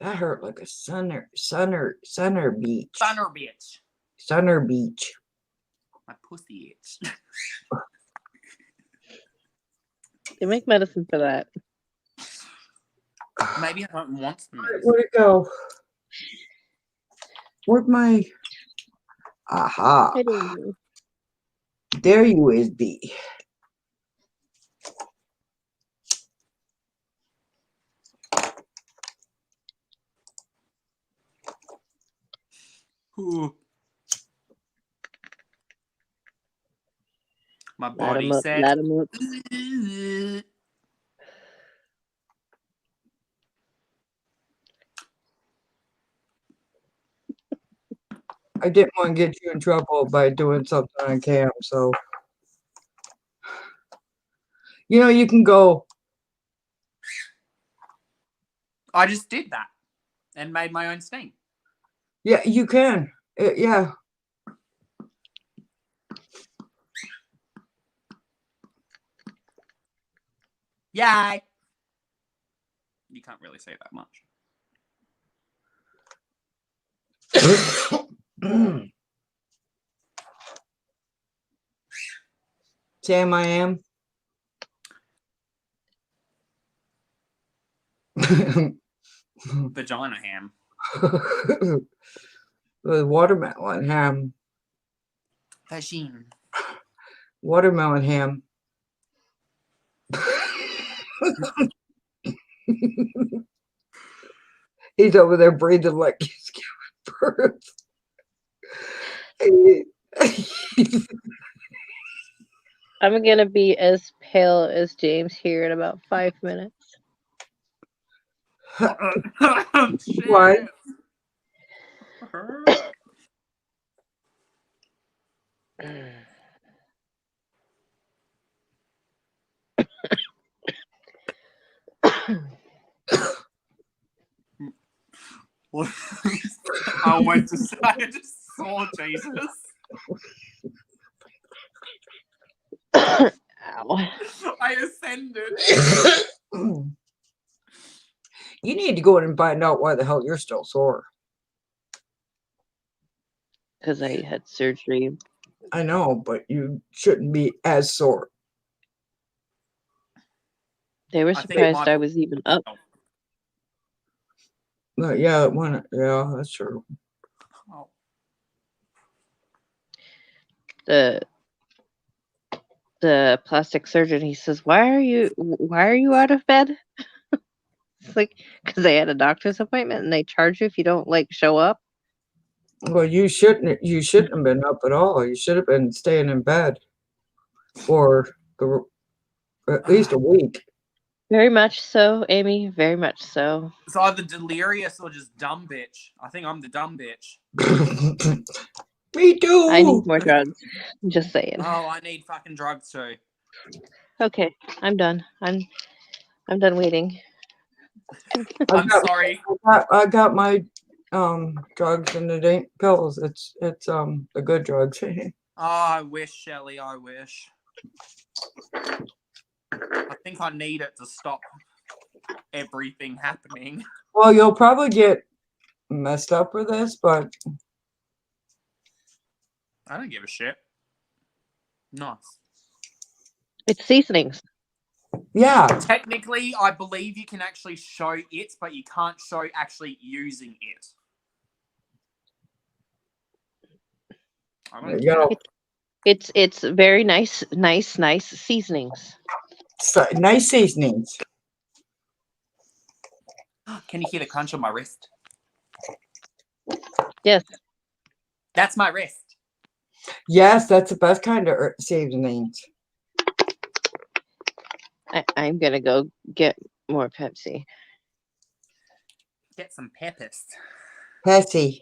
That hurt like a sunner beach. Thunder bitch. Sunner beach. My pussy itch. They make medicine for that. Maybe I don't want some medicine. Where'd it go? Where'd my aha? I don't know. There you is, B. Ooh. My Light body 'em up, said. light 'em up. I didn't want to get you in trouble by doing something on cam, so you can go. I just did that and made my own sting. Yeah, you can. Yeah. Yay! You can't really say that much. Sam, I am. Vagina ham. The watermelon ham. Vagine. Watermelon ham. He's over there breathing like he's giving birth. I'm gonna be as pale as James here in about 5 minutes. Why? I went to say, I just saw Jesus. Ow. I ascended. You need to go in and find out why the hell you're still sore. Because I had surgery. I know, but you shouldn't be as sore. They were I think surprised my- I was even up. But yeah, yeah, that's true. Oh. The plastic surgeon, he says, why are you out of bed? It's like, because I had a doctor's appointment and they charge you if you don't like show up. Well, you shouldn't have been up at all. You should have been staying in bed for at least a week. Very much so, Amy. Very much so. It's either delirious or just dumb bitch. I think I'm the dumb bitch. Me too. I need more drugs. I'm just saying. Oh, I need fucking drugs too. Okay, I'm done. I'm done waiting. I'm sorry. I got my drugs and it ain't pills. It's the good drugs. Oh, I wish, Shelley. I wish. I think I need it to stop everything happening. Well, you'll probably get messed up with this, but I don't give a shit. Nice. It's seasonings. yeah. Technically, I believe you can actually show it, but you can't show actually using it. I There don't you go. It's very nice seasonings. So, nice seasonings. Can you hear the crunch on my wrist? Yes. That's my wrist. Yes, that's the best kind of seasonings. I'm gonna go get more Pepsi. Get some peppers. Pessy.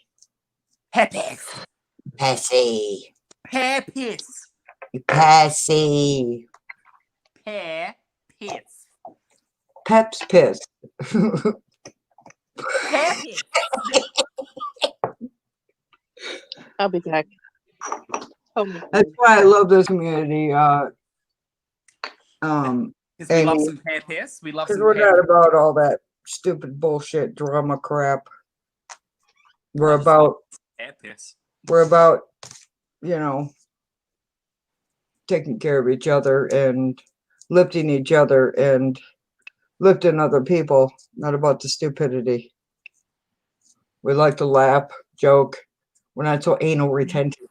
Peppers. Pessy. Peppers. Pessy. Pear piss. Pep's piss. Peppers. I'll be back. Oh my That's God. why I love this community. Because we love Amy. some pear piss. We love Because some we're pear not about all that stupid bullshit drama crap. We're I just love about pear piss. you know, taking care of each other and lifting each other and lifting other people, not about the stupidity. We like to laugh, joke. We're not so anal retentive.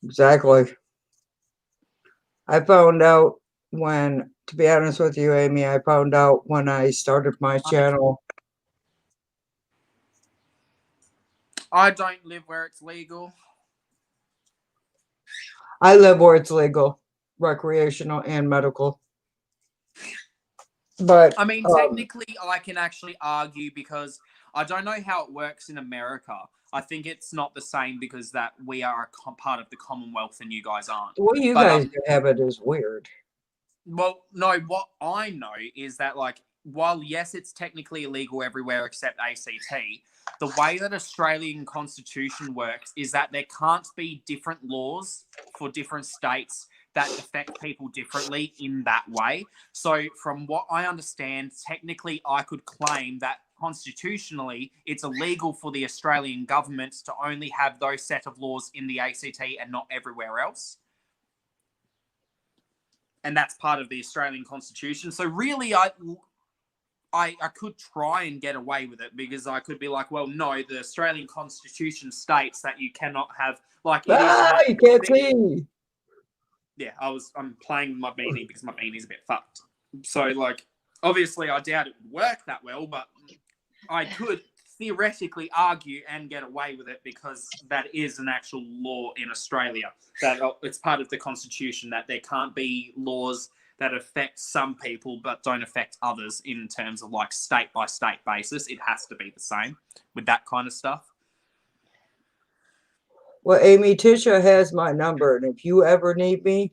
Exactly. I found out to be honest with you, Amy, I found out when I started my channel. I don't live where it's legal. I live where it's legal, recreational and medical. But I mean, technically, I can actually argue because I don't know how it works in America. I think it's not the same because that we are a part of the Commonwealth and you guys aren't. the way you But, guys have it is weird. Well, no, what I know is that, like, while, yes, it's technically illegal everywhere except ACT, the way that Australian Constitution works is that there can't be different laws for different states that affect people differently in that way. So from what I understand, technically I could claim that constitutionally it's illegal for the Australian government to only have those set of laws in the ACT and not everywhere else. And that's part of the Australian Constitution. So really, I could try and get away with it, because I could be like, well, no, the Australian Constitution states that you cannot have, like, it is. You can't see. Yeah, I'm playing with my beanie because my beanie's a bit fucked. So, like, obviously, I doubt it would work that well, but I could theoretically argue and get away with it, because that is an actual law in Australia. That it's part of the Constitution that there can't be laws that affect some people but don't affect others in terms of like state by state basis. It has to be the same with that kind of stuff. Well, Amy, Tisha has my number, and if you ever need me,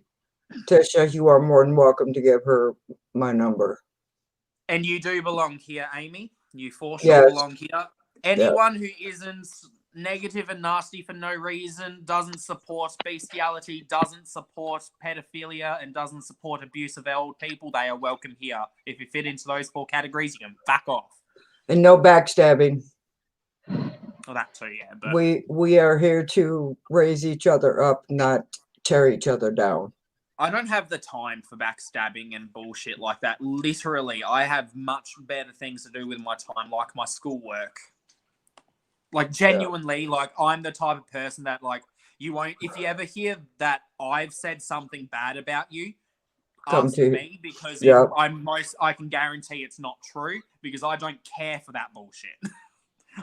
Tisha, you are more than welcome to give her my number. And you do belong here, Amy. You for sure belong here. Anyone who isn't negative and nasty for no reason, doesn't support bestiality, doesn't support pedophilia, and doesn't support abuse of old people, they are welcome here. If you fit into those 4 categories, you can back off. And no backstabbing. Well, that too, yeah. But we are here to raise each other up, not tear each other down. I don't have the time for backstabbing and bullshit like that. Literally, I have much better things to do with my time, like my schoolwork. Like, genuinely, like, I'm the type of person that, like, you won't, if you ever hear that I've said something bad about you, ask me, because I can guarantee it's not true, because I don't care for that bullshit.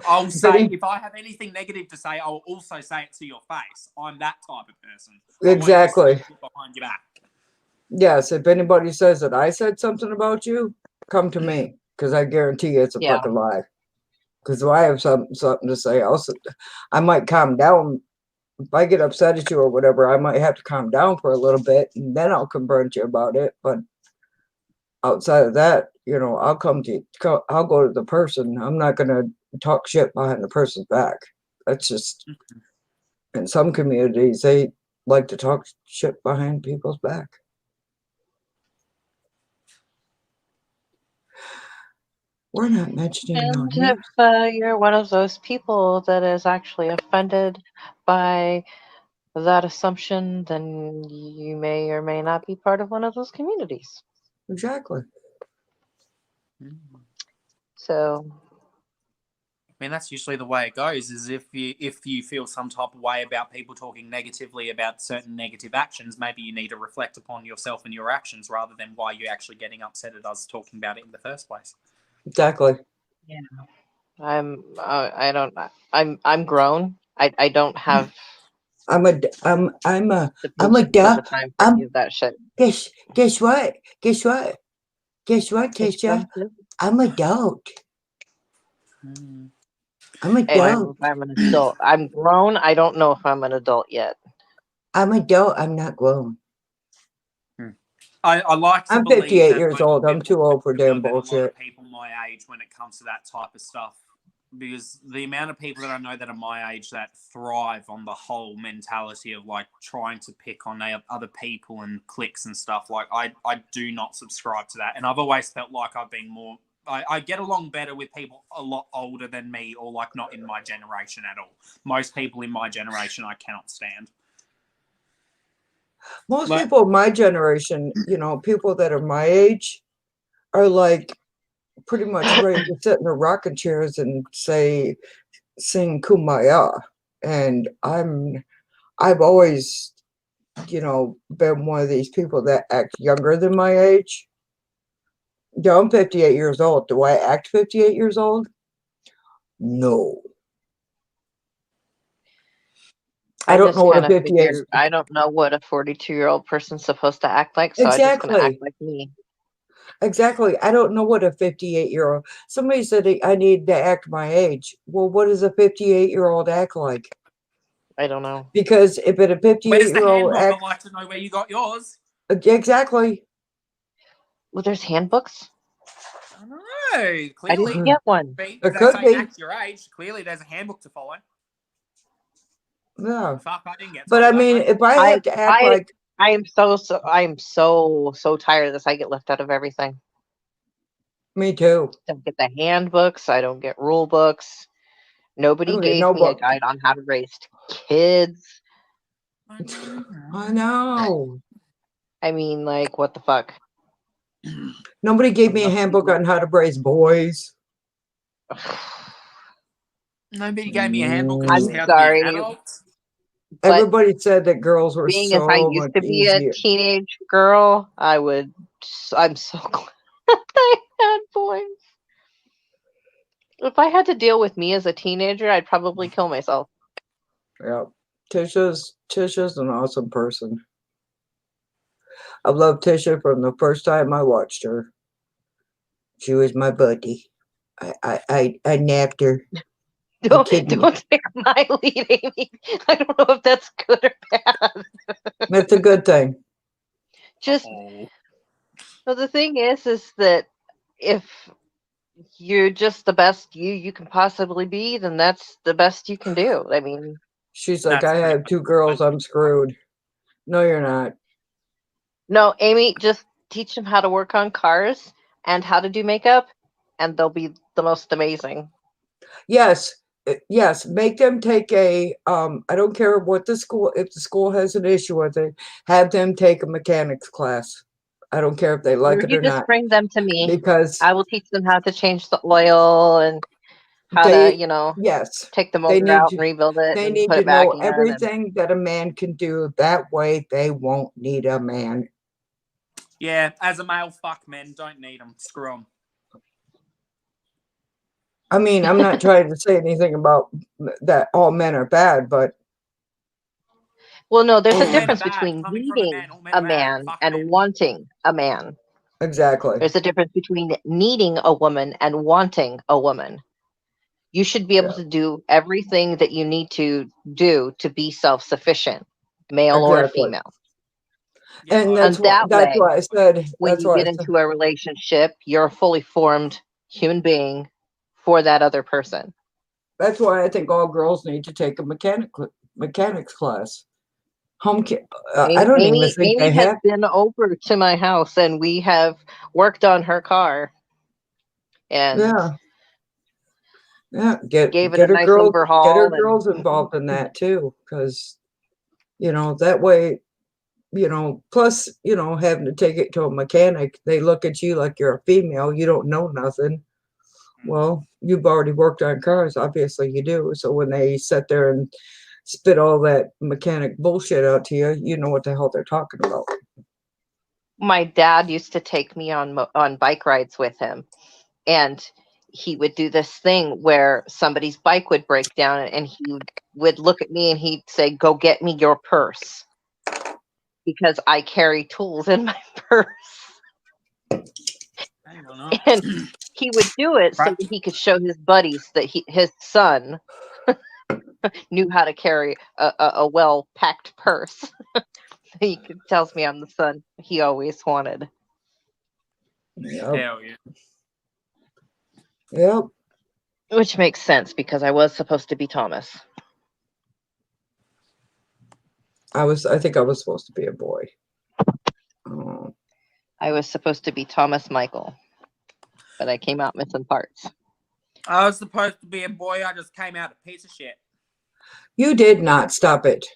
I'll say, if I have anything negative to say, I'll also say it to your face. I'm that type of person. Exactly. Behind your back. Yes, if anybody says that I said something about you, come to me, because I guarantee you it's a fucking lie. Because if I have something to say, I might calm down. If I get upset at you or whatever, I might have to calm down for a little bit, and then I'll confront you about it. But outside of that, I'll come to you. I'll go to the person. I'm not going to talk shit behind the person's back. That's just, in some communities, they like to talk shit behind people's back. We're not mentioning And if you're one of those people that is actually offended by that assumption, then you may or may not be part of one of those communities. Exactly. So, I mean, that's usually the way it goes, is if you feel some type of way about people talking negatively about certain negative actions, maybe you need to reflect upon yourself and your actions rather than why you're actually getting upset at us talking about it in the first place. Exactly. Yeah. I'm grown. I don't have I'm a the time for any of that shit. Guess what, Tisha? I'm adult. I'm adult. I'm an adult. I'm grown. I don't know if I'm an adult yet. I'm adult. I'm not grown. I like to I'm believe 58 that years old. I'm too old for damn bullshit. A lot of people my age when it comes to that type of stuff, because the amount of people that I know that are my age that thrive on the whole mentality of like trying to pick on other people and cliques and stuff, like I do not subscribe to that. And I've always felt like I've been more, I get along better with people a lot older than me, or like not in my generation at all. Most people in my generation I cannot stand. Most people of my generation, people that are my age, are like pretty much ready to sit in their rocking chairs and sing Kumbaya. And I've always, been one of these people that act younger than my age. Yeah, I'm 58 years old. Do I act 58 years old? No. I don't know what a 58. I don't know what a 42-year-old person's supposed to act like, so I'm just going to act like me. Exactly. I don't know what a 58-year-old. Somebody said I need to act my age. Well, what does a 58-year-old act like? I don't know. Because if it a 58-year-old I'd like to know where you got yours. Exactly. Well, there's handbooks. I don't know. Clearly, I didn't get one. There could be. Act your age. Clearly, there's a handbook to follow. No. Fuck, I didn't get. But I mean, if I have to act like I'm so tired of this. I get left out of everything. Me too. Don't get the handbooks. I don't get rule books. I Nobody don't get gave no me a book. guide on how to raise kids. I know. I mean, like, what the fuck? Nobody gave me a handbook on how to raise boys. Nobody gave me a handbook on I'm just how to be an sorry, adult. but Everybody said that girls were being as I so used much to be a easier. teenage girl, I'm so glad I had boys. If I had to deal with me as a teenager, I'd probably kill myself. Yeah. Tisha's an awesome person. I loved Tisha from the first time I watched her. She was my buddy. I napped her. Don't kidding. take my lead, Amy. I don't know if that's good or bad. That's a good thing. Just Oh. well, the thing is that if you're just the best you can possibly be, then that's the best you can do. I mean, She's like, That's I pretty have much 2 girls, I'm screwed. No, you're not. no, Amy, just teach them how to work on cars and how to do makeup, and they'll be the most amazing. Yes, yes. Make them take a. I don't care what the school. If the school has an issue with it, have them take a mechanics class. I don't care if they like Or it you or just not, bring them to me. because I will teach them how to change the oil and how to, they. Yes, take the they motor need out to. and rebuild it They and need put to it back know in. And everything that a man can do. That way, they won't need a man. Yeah, as a male, fuck men, don't need them. Screw them. I mean, I'm not trying to say anything about that. All men are bad, but well, no, there's All a men are difference bad. between Coming from a needing man, all men a are bad. man Fuck and men. wanting a man. exactly. There's a difference between needing a woman and wanting a woman. You should be able Yeah. to do everything that you need to do to be self-sufficient, male or Exactly. female. Yes, And I And agree. that that's way, why I said. when That's you why I get said. into a relationship, you're a fully formed human being for that other person. That's why I think all girls need to take a mechanics class. I don't even think they Amy has have. been over to my house and we have worked on her car and Yeah, yeah. Get gave it a get her nice girls overhaul and involved in that too, because that way, plus having to take it to a mechanic, they look at you like you're a female. You don't know nothing. Well, you've already worked on cars, obviously you do. So when they sit there and spit all that mechanic bullshit out to you, you know what the hell they're talking about. my dad used to take me on bike rides with him, and he would do this thing where somebody's bike would break down and he would look at me and he'd say, "Go get me your purse," because I carry tools in my purse. Hang on up. And he would do it so that he could show his buddies that his son knew how to carry a well-packed purse. He tells me I'm the son he always wanted. Yep. Hell yeah. Yep. Which makes sense because I was supposed to be Thomas. I think I was supposed to be a boy. Oh. I was supposed to be Thomas Michael, but I came out missing parts. I was supposed to be a boy. I just came out a piece of shit. You did not stop it.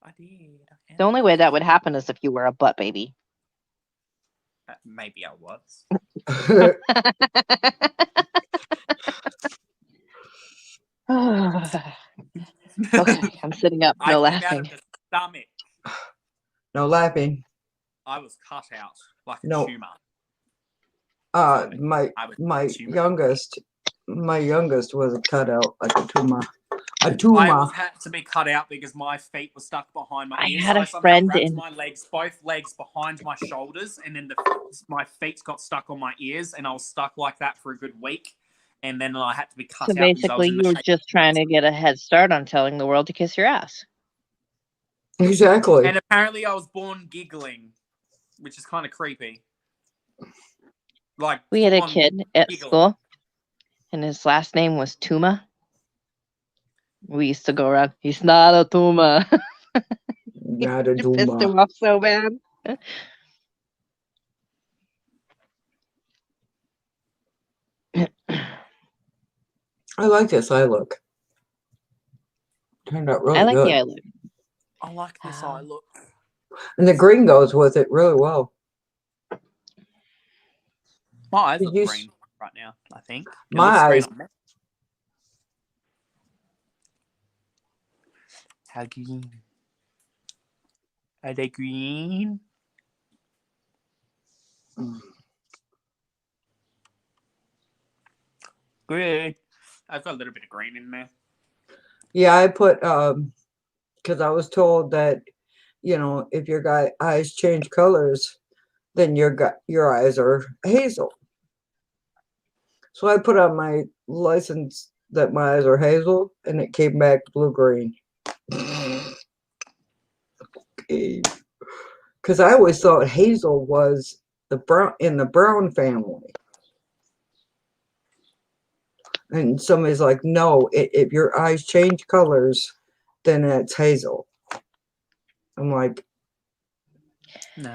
I did. The only way that would happen is if you were a butt baby. Maybe I was. Okay, I'm sitting up. No I came out laughing. of the stomach. No laughing. I was cut out like a No. tumor. My I was my tumor. youngest was cut out like a tumor. A I tumor. always had to be cut out because my feet were stuck behind my I ears. had So a I somehow friend wrapped in- my legs, both legs behind my shoulders, and then my feet got stuck on my ears, and I was stuck like that for a good week. And then I had to be cut So out. because I was basically, in you the were shape just trying to get a head start on telling the world to kiss your ass. Exactly. And apparently, I was born giggling, which is kind of creepy. Like We had a full-on kid at giggling. school, and his last name was Tuma. We used to go around, "He's not a Tuma." Not a You pissed Duma. him off so bad. I like this eye look. Turned out really I like good. the eye look. I like this eye look. And the green goes with it really well. My eyes Did look you green right now, I think. It My looks green eyes- on me. How green? Are they green? Good. I've got a little bit of green in there. Yeah, I put because I was told that, you know, if your eyes change colors, then your eyes are hazel. So I put on my license that my eyes are hazel, and it came back blue-green. Because I always thought hazel was the brown family. And somebody's like, no, if your eyes change colors, then it's hazel. I'm like, No.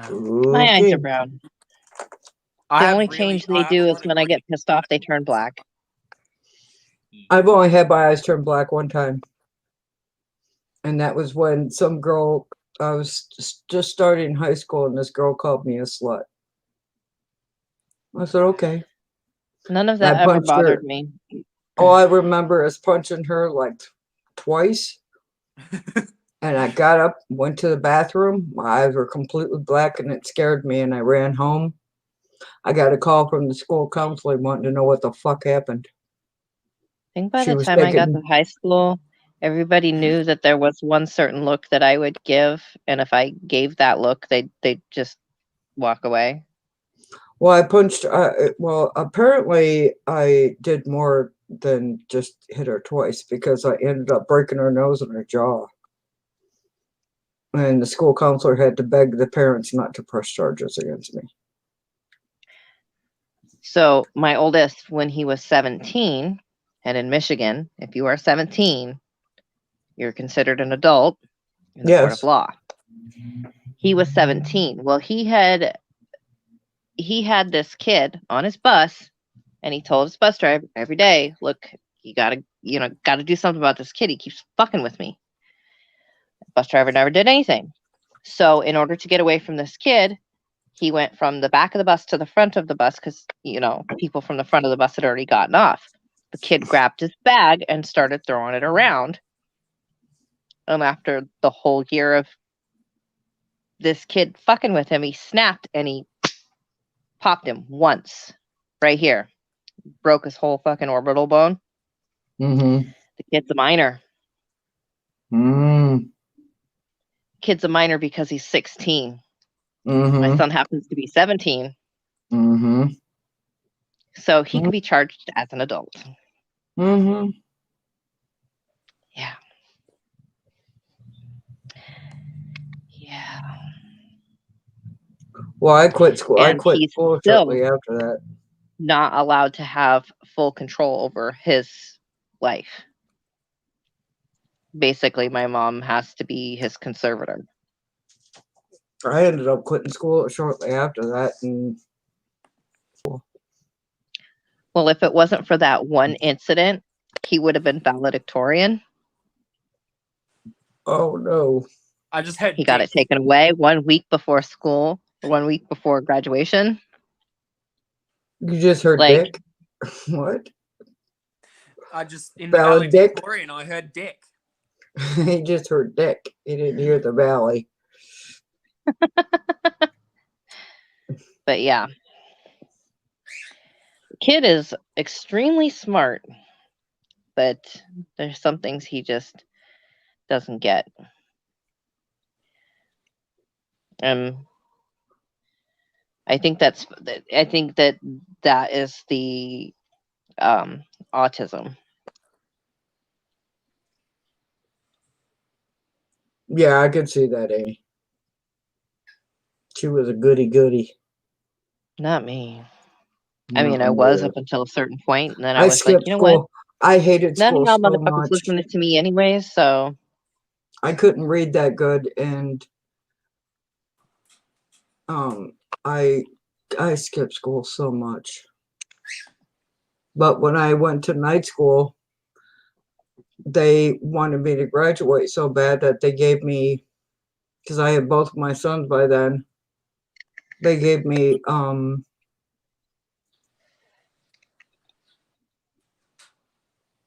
My eyes okay. are brown. I The have only really- change I they have do is chronic when I get green. pissed off, they turn black. I've only had my eyes turn black one time. And that was when some girl, I was just starting high school, and this girl called me a slut. I said, okay. None of I that ever punched bothered her. me. All I remember is punching her like twice. And I got up, went to the bathroom. My eyes were completely black, and it scared me, and I ran home. I got a call from the school counselor wanting to know what the fuck happened. I think by She the was time I got thinking- to high school, everybody knew that there was one certain look that I would give, and if I gave that look, they'd just walk away. Well, I punched. Well, apparently I did more than just hit her twice, because I ended up breaking her nose and her jaw. And the school counselor had to beg the parents not to press charges against me. So my oldest, when he was 17, and in Michigan, if you are 17, you're considered an adult in the court of Yes. law. He was 17. Well, he had this kid on his bus, and he told his bus driver every day, look, you gotta do something about this kid. He keeps fucking with me. The bus driver never did anything. So in order to get away from this kid, he went from the back of the bus to the front of the bus, because, people from the front of the bus had already gotten off. The kid grabbed his bag and started throwing it around. And after the whole year of this kid fucking with him, he snapped and he popped him once right here. Broke his whole fucking orbital bone. Mm-hmm. The kid's a minor. Kid's a minor because he's 16. Mm-hmm. My son happens to be 17. Mm-hmm. So he could be charged as an adult. Mm-hmm. Yeah. Yeah. Well, I quit school. I And quit he's school still shortly after that. not allowed to have full control over his life. Basically, my mom has to be his conservator. I ended up quitting school shortly after that, and Well, if it wasn't for that one incident, he would have been valedictorian. oh no, I just heard He got it taken away 1 week before school, 1 week before graduation. you just heard Like- dick. What? I just in the Valid dick? valedictorian, I heard dick. He just heard dick. He didn't hear the valley. But yeah. The kid is extremely smart, but there's some things he just doesn't get. I think that is the autism. Yeah, I could see that, Amy. She was a goody. Not me. No, I mean, I was up until a certain point, and then I was like, skipped you know school. what? I hated None school of y'all so motherfuckers much. listening to me anyways, so I couldn't read that good, and I skipped school so much. But when I went to night school, they wanted me to graduate so bad that they gave me, because I had both of my sons by then, they gave me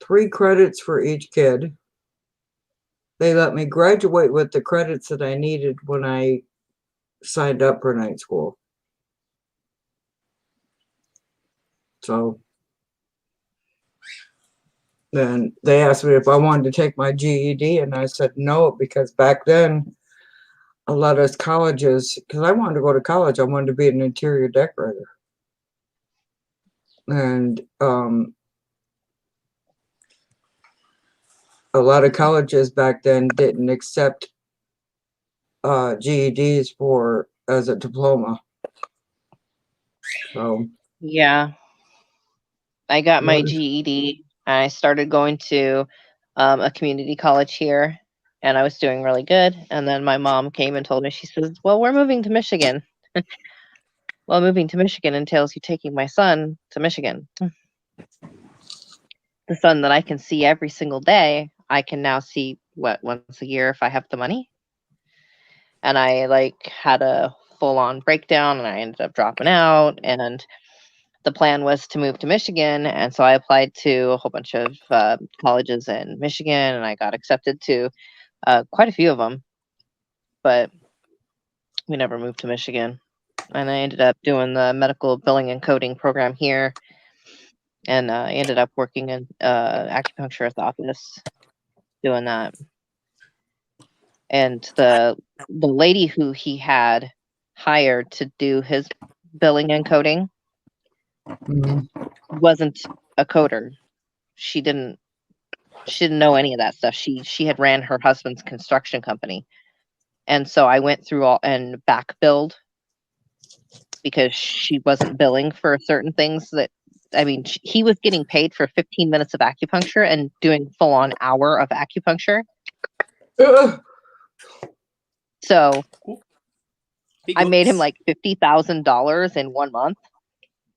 3 credits for each kid. They let me graduate with the credits that I needed when I signed up for night school. So then they asked me if I wanted to take my GED, and I said no, because back then a lot of colleges, because I wanted to go to college, I wanted to be an interior decorator. And a lot of colleges back then didn't accept GEDs as a diploma. So Yeah, I got my GED. I started going to a community college here, and I was doing really good. And then my mom came and told me, she says, "Well, we're moving to Michigan." Well, moving to Michigan entails you taking my son to Michigan. The son that I can see every single day, I can now see once a year if I have the money. And I had a full-on breakdown, and I ended up dropping out, and the plan was to move to Michigan. And so I applied to a whole bunch of colleges in Michigan, and I got accepted to quite a few of them, but we never moved to Michigan. And I ended up doing the medical billing and coding program here, and I ended up working in acupuncture at the office doing that. And the lady who he had hired to do his billing and coding wasn't a coder. She didn't know any of that stuff. She had ran her husband's construction company. And so I went through all and back billed, because she wasn't billing for certain things that, I mean, he was getting paid for 15 minutes of acupuncture and doing full on hour of acupuncture. So I made him like $50,000 in 1 month.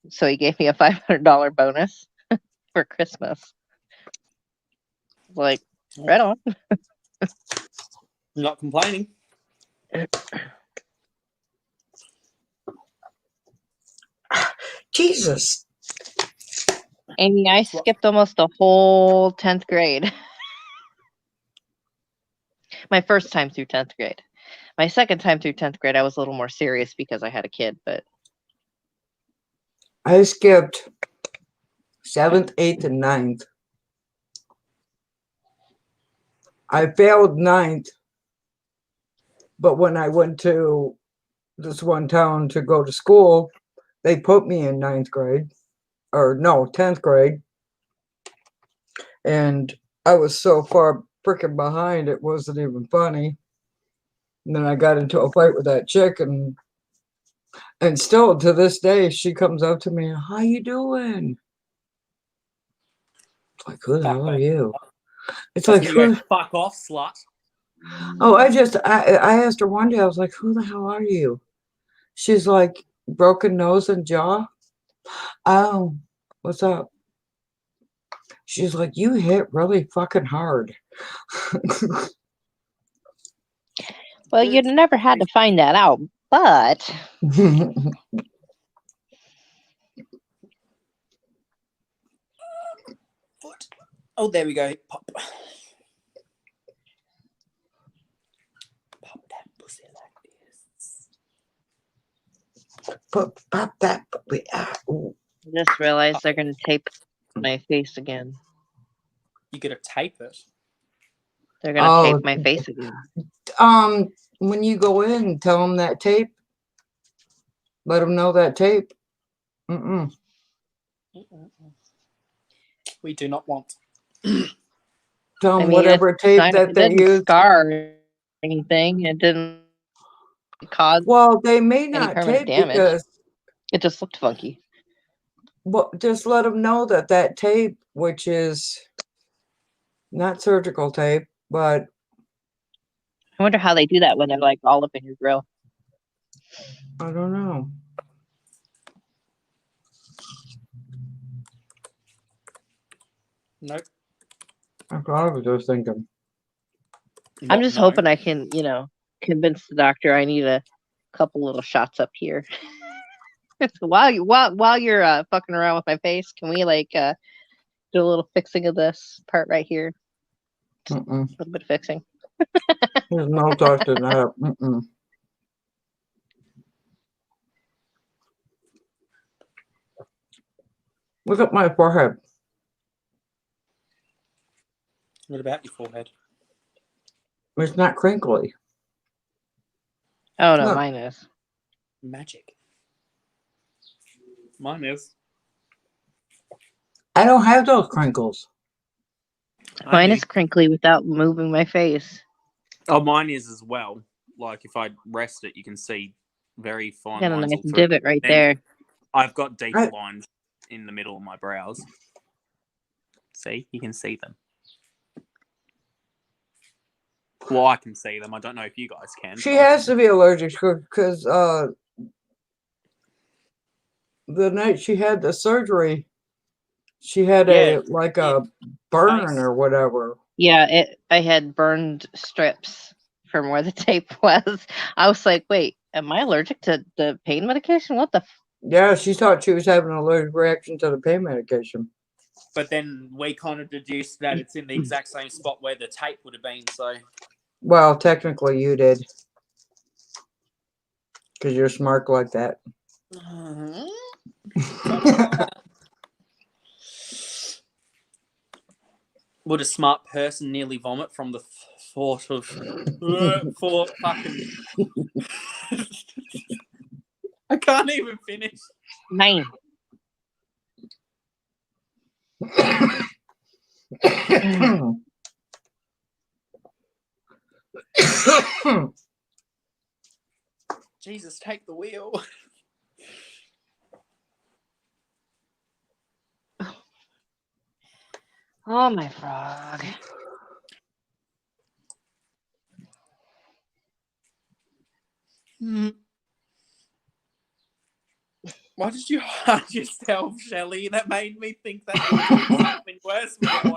So he gave me a $500 bonus for Christmas. Like, right on. Not complaining. Jesus. Amy, I skipped almost the whole 10th grade. My first time through 10th grade. My second time through 10th grade, I was a little more serious because I had a kid, but I skipped 7th, 8th, and 9th. I failed 9th, but when I went to this one town to go to school, they put me in 9th grade, or no, 10th grade. And I was so far freaking behind, it wasn't even funny. And then I got into a fight with that chick, and still to this day, she comes up to me, "How you doing?" It's like, who the hell are you? It's like, you go, fuck off, slut. Oh, I asked her one day, I was like, who the hell are you? She's like, broken nose and jaw. Oh, what's up? She's like, you hit really fucking hard. well, you'd never had to find that out, but Oh, there we go. Pop. Pop that pussy like this. Pop that. Ooh. I just realized they're going to tape my face again. You gotta tape it. They're going to tape my face again. When you go in, tell them that tape. Let them know that tape. We do not want. Tell them whatever tape that they use. Scar or anything. It didn't cause. Well, they may not tape damage. because it just looked funky. Well, just let them know that tape, which is not surgical tape, but I wonder how they do that when they're like all up in your grill. I don't know. Nope. That's what I was just thinking. I'm What? just No. hoping I can, convince the doctor I need a couple little shots up here. So while you're fucking around with my face, can we do a little fixing of this part right here? Mm-mm. A little bit of fixing. There's no touching that. Mm-mm. Look at my forehead. What about your forehead? It's not crinkly. Oh no, Look. mine is. Magic. Mine is. I don't have those crinkles. Mine is crinkly without moving my face. Oh, mine is as well. Like if I rest it, you can see very fine Got a lines nice all through. divot right Then there. I've got deeper Right. lines in the middle of my brows. See, you can see them. Well, I can see them. I don't know if you guys can. She but I has can. to be allergic because the night she had the surgery, she had Yeah, a burn face. or whatever. Yeah, I had burned strips from where the tape was. I was like, wait, am I allergic to the pain medication? What the Yeah, she thought she was having an allergic reaction to the pain medication. But then we kind of deduced that it's in the exact same spot where the tape would have been. So Well, technically you did. Because you're smart like that. Would a smart person nearly vomit from the thought of for fucking? I can't even finish. mine? Jesus, take the wheel. Oh my frog. Why did you hide yourself, Shelley? That made me think that you were doing something worse with the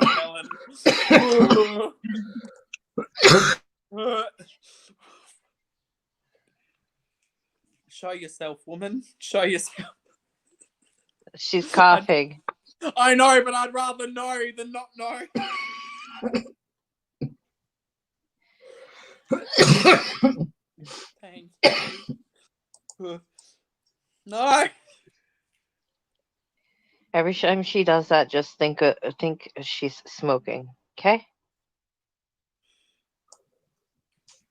watermelon. Show yourself, woman. Show yourself. She's coughing. I know, but I'd rather know than not know. Thanks. No. Every time she does that, just think she's smoking. Okay?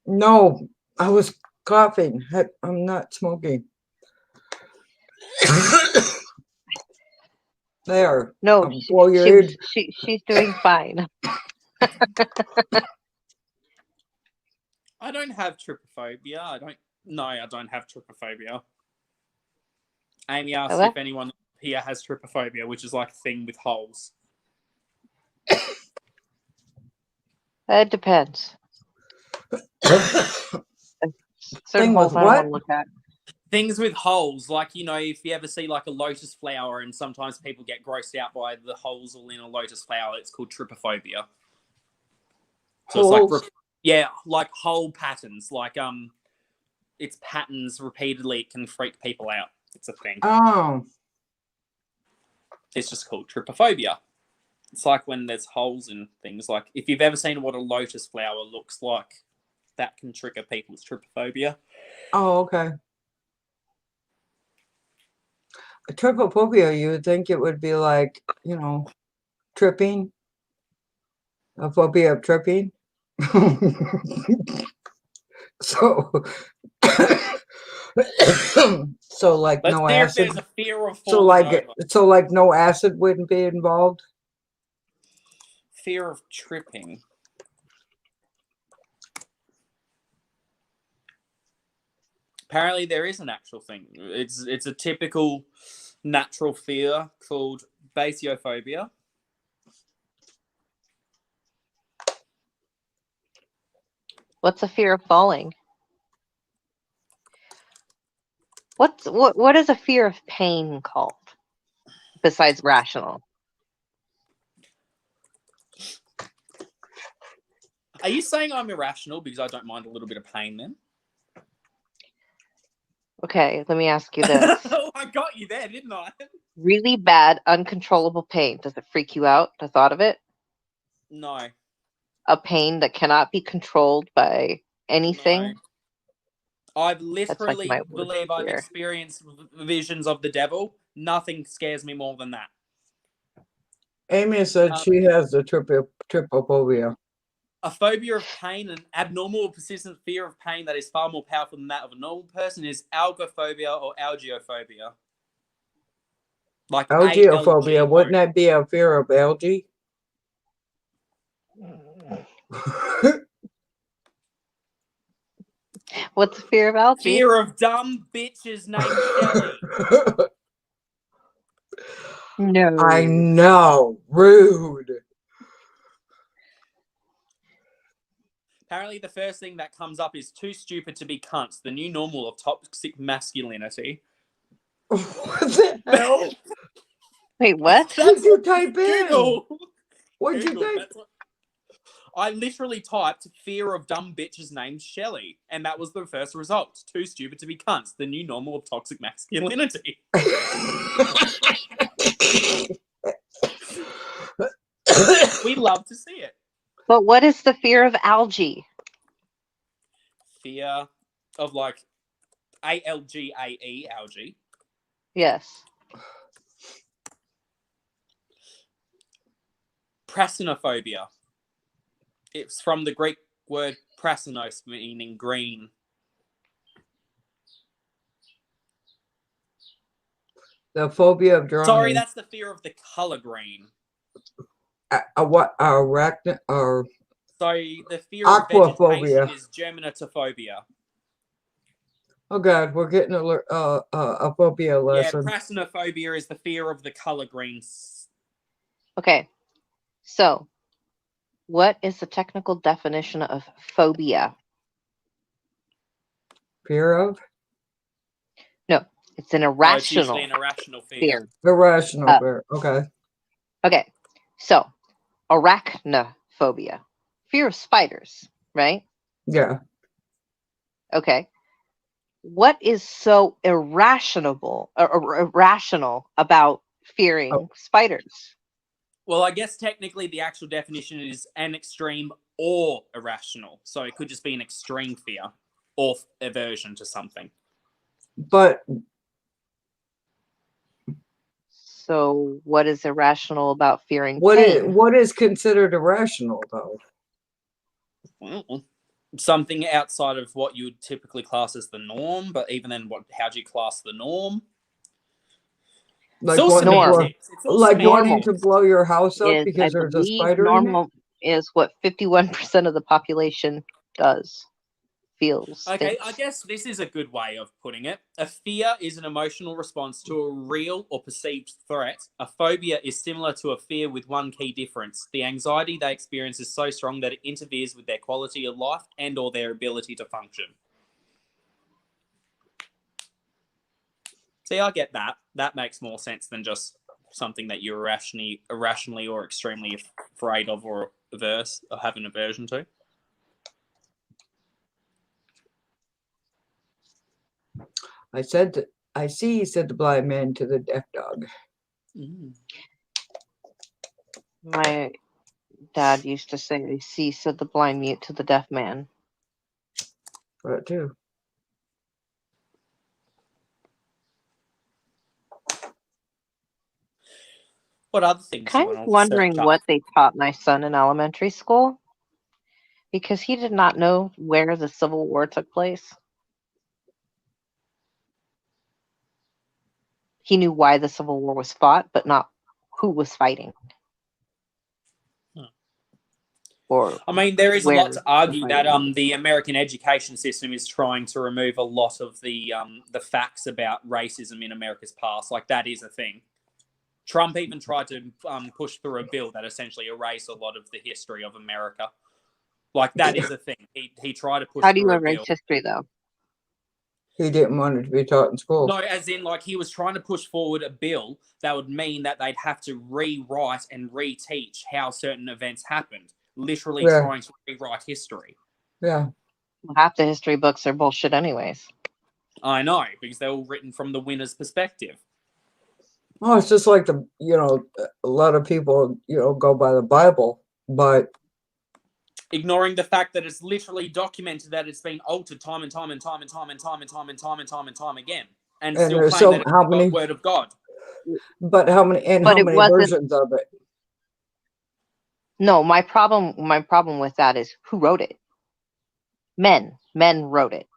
No, I was coughing. I'm not smoking. There. No, Blow your ear. she's doing fine. I don't have trypophobia. I don't have trypophobia. Amy asked Hello? if anyone here has trypophobia, which is like a thing with holes. It depends. Certain Thing with holes I don't what? want to look at. Things with holes, like, if you ever see like a lotus flower and sometimes people get grossed out by the holes all in a lotus flower, it's called trypophobia. So Holes? it's like, like hole patterns, like, it's patterns repeatedly, it can freak people out. It's a thing. Oh. It's just called trypophobia. It's like when there's holes in things. Like if you've ever seen what a lotus flower looks like, that can trigger people's trypophobia. Oh, okay. Trypophobia, you would think it would be like, tripping. A phobia of tripping. So, so like Let's no see if acid. there's a fear of So falling like, over. no acid wouldn't be involved. Fear of tripping. Apparently, there is an actual thing. It's a typical natural fear called basiophobia. What's a fear of falling? What is a fear of pain called besides rational? Are you saying I'm irrational because I don't mind a little bit of pain then? Okay, let me ask you this. Oh, I got you there, didn't I? Really bad, uncontrollable pain. Does it freak you out, the thought of it? No. A pain that cannot be controlled by anything? No. I've That's like literally my worst believe I've fear. experienced visions of the devil. Nothing scares me more than that. Amy said she has the trypophobia. A phobia of pain, an abnormal or persistent fear of pain that is far more powerful than that of a normal person, is algophobia or algeophobia. Like Algeophobia, ALGO. wouldn't that be a fear of algae? What's the fear of algae? Fear of dumb bitches named Shelley. No. I know, rude. Apparently, the first thing that comes up is too stupid to be cunts, the new normal of toxic masculinity. What the hell? Wait, what? What'd you type in? Google. What'd you Google. type? I literally typed fear of dumb bitches named Shelley, and that was the first result. Too stupid to be cunts, the new normal of toxic masculinity. We love to see it. But what is the fear of algae? Fear of like ALGAE, algae. Yes. Prasinophobia. It's from the Greek word prasinos, meaning green. The phobia of drowning. Sorry, that's the fear of the color green. What? Arachnid or So the fear of aquaphobia. vegetation is germinatophobia. Oh God, we're getting a phobia lesson. Yeah, prasinophobia is the fear of the color green. Okay. So, what is the technical definition of phobia? Fear of? No, it's an No, it's irrational usually an irrational fear. fear. Irrational fear. Okay. Okay. So, arachnophobia, fear of spiders, right? Yeah. Okay. What is so irrational about fearing spiders? Well, I guess technically the actual definition is an extreme or irrational. So it could just be an extreme fear or aversion to something. But So, what is irrational about fearing what pain? is considered irrational though? Well, something outside of what you would typically class as the norm, but even then, how do you class the norm? Like It's all wanting to blow, semantics. It's all like wanting semantics. to blow your house up Is, because I there's a believe, spider in it? normal is what 51% of the population does, feels. Okay, thinks. I guess this is a good way of putting it. A fear is an emotional response to a real or perceived threat. A phobia is similar to a fear with one key difference. The anxiety they experience is so strong that it interferes with their quality of life and or their ability to function. See, I get that. That makes more sense than just something that you're irrationally or extremely afraid of or have an aversion to. I see, said the blind man to the deaf dog. My dad used to say, "I see," said the blind mute to the deaf man. That too. What other things? Kind of wondering what they taught my son in elementary school, because he did not know where the Civil War took place. He knew why the Civil War was fought, but not who was fighting. Or I mean, there is a lot to argue where that the American education system is trying to remove a lot of the facts about racism in America's past. Like, that is a thing. Trump even tried to push through a bill that essentially erased a lot of the history of America. Like, that is a thing. He tried to push How do you through a erase bill. history, though? He didn't want it to be taught in school. No, as in, like, he was trying to push forward a bill that would mean that they'd have to rewrite and reteach how certain events happened. Literally Yeah. trying to rewrite history. Yeah. Half the history books are bullshit anyways. I know, because they're all written from the winner's perspective. Oh, it's just like a lot of people, go by the Bible, but Ignoring the fact that it's literally documented that it's been altered time and time and time and time and time and time and time and time and time again. And still there's claim so that it's how the many, word of God. but how many and But how it many wasn't- versions of it? No, my problem with that is who wrote it? Men wrote it.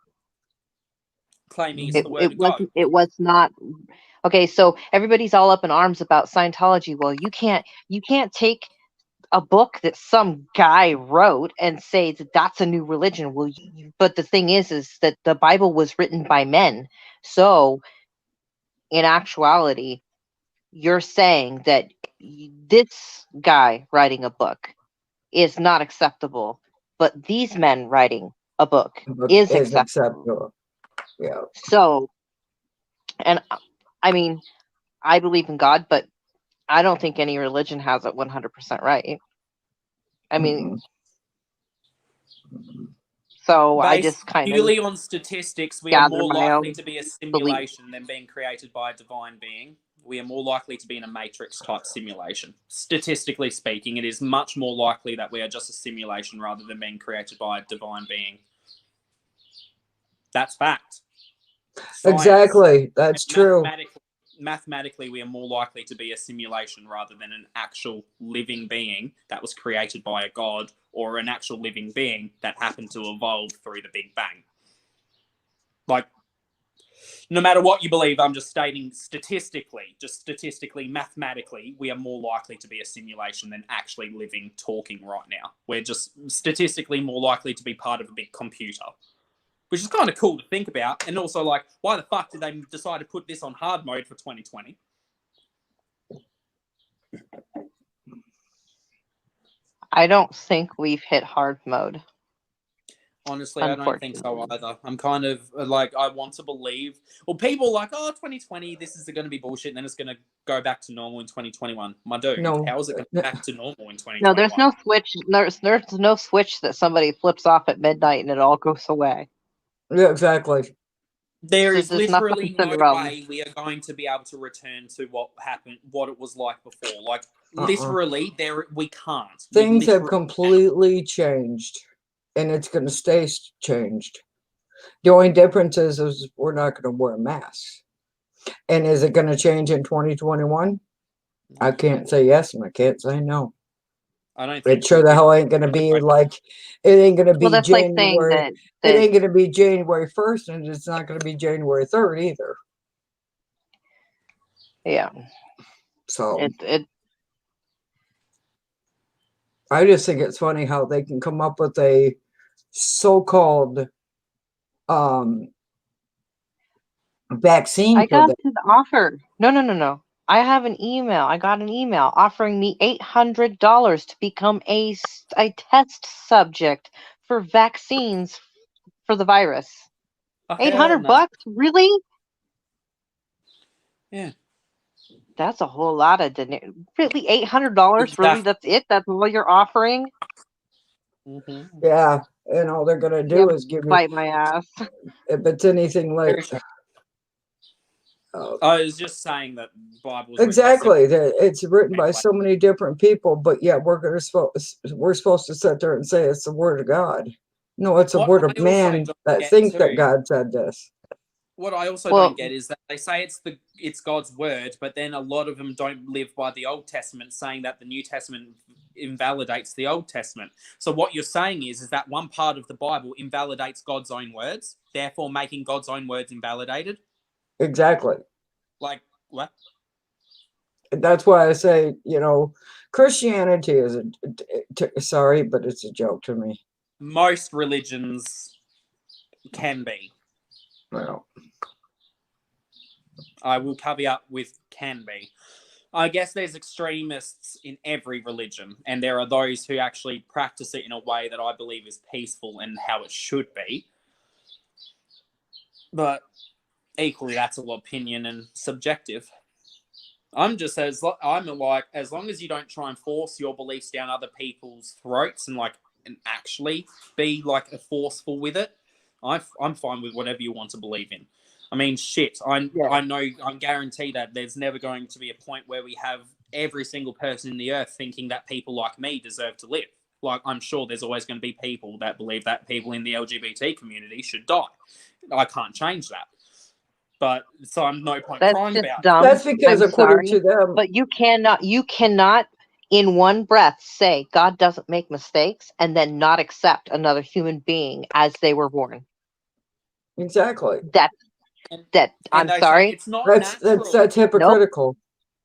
Claiming it's the word of God. It was not. Okay, so everybody's all up in arms about Scientology. Well, you can't take a book that some guy wrote and say that that's a new religion. Well, but the thing is that the Bible was written by men. So, in actuality, you're saying that this guy writing a book is not acceptable, but these men writing a book is acceptable. Yeah. So, and I mean, I believe in God, but I don't think any religion has it 100% right. I mean, so I just kind of purely on statistics, we are gather more my likely own to be a belief. simulation than being created by a divine being. We are more likely to be in a matrix type simulation. Statistically speaking, it is much more likely that we are just a simulation rather than being created by a divine being. That's fact. Science. Exactly. That's true. Mathematically, we are more likely to be a simulation rather than an actual living being that was created by a god or an actual living being that happened to evolve through the Big Bang. Like, no matter what you believe, I'm just stating statistically, mathematically, we are more likely to be a simulation than actually living, talking right now. We're just statistically more likely to be part of a big computer. Which is kind of cool to think about. And also, like, why the fuck did they decide to put this on hard mode for 2020? I don't think we've hit hard mode. Honestly, I don't think so either. I'm kind of like, I want to believe. Well, people are like, 2020, this is going to be bullshit, and then it's going to go back to normal in 2021. My dude, how is it going to go back to normal in 2021? No, there's no switch. There's no switch that somebody flips off at midnight and it all goes away. Yeah, exactly. There is literally no way we are going to be able to return to what happened, what it was like before. Like, literally, we can't. Things have completely changed, and it's going to stay changed. The only difference is we're not going to wear masks. And is it going to change in 2021? I can't say yes, and I can't say no. I don't think it sure the hell ain't going to be like, it ain't going to be January. Like it ain't going to be January 1st, and it's not going to be January 3rd either. Yeah. So I just think it's funny how they can come up with a so-called vaccine. I got an offer. No. I have an email. I got an email offering me $800 to become a test subject for vaccines for the virus. $800? Really? Yeah. That's a whole lot of really $800. Really, that's it? That's what you're offering? Mm-hmm. Yeah, and all they're gonna do is give bite my ass. If it's anything like, I was just saying that Bible exactly that it's written by so many different people, but yeah, we're supposed to sit there and say it's the word of God. No, it's the word of man that thinks that God said this. What I also don't get is that they say it's God's word, but then a lot of them don't live by the Old Testament, saying that the New Testament invalidates the Old Testament. So what you're saying is that one part of the Bible invalidates God's own words, therefore making God's own words invalidated? Exactly. Like, what? That's why I say, Christianity is sorry, but it's a joke to me. Most religions can be. Well, I will caveat with can be. I guess there's extremists in every religion, and there are those who actually practice it in a way that I believe is peaceful and how it should be. But equally, that's all opinion and subjective. I'm like, as long as you don't try and force your beliefs down other people's throats and actually be like forceful with it, I'm fine with whatever you want to believe in. I mean, shit, I know, I guarantee that there's never going to be a point where we have every single person in the earth thinking that people like me deserve to live. Like, I'm sure there's always going to be people that believe that people in the LGBT community should die. I can't change that. But so I'm no point That's crying just about dumb. That's because I'm according sorry, to them, but you cannot in one breath say God doesn't make mistakes and then not accept another human being as they were born. exactly. I'm they say sorry. it's not That's natural. hypocritical.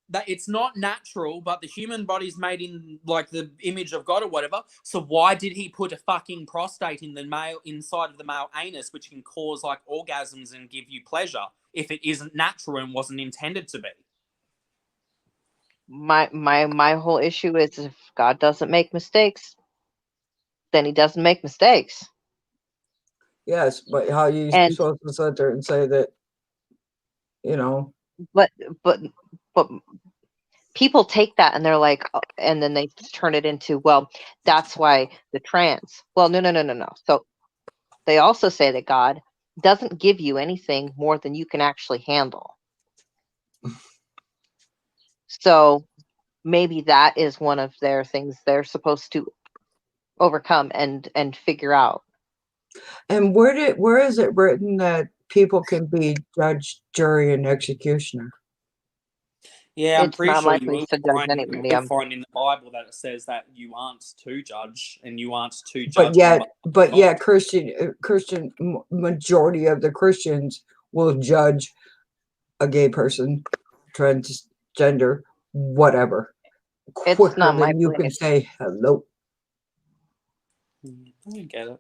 That it's not natural, but the human body's made in like the image of God or whatever. So why did he put a fucking prostate in the male inside of the male anus, which can cause like orgasms and give you pleasure, if it isn't natural and wasn't intended to be? My whole issue is if God doesn't make mistakes, then he doesn't make mistakes. Yes, but how are you And supposed to sit there and say that, you know? but people take that and they're like, and then they turn it into, well, that's why the trans. Well, no. So they also say that God doesn't give you anything more than you can actually handle. So maybe that is one of their things they're supposed to overcome and figure out. And where is it written that people can be judge, jury, and executioner? Yeah, I'm It's pretty not sure my you place will to judge find anybody. in the Bible that it says that you aren't to judge and you aren't to But judge. yet, Christian majority of the Christians will judge a gay person, transgender, whatever, It's quicker not my than you can place. say hello. I get it.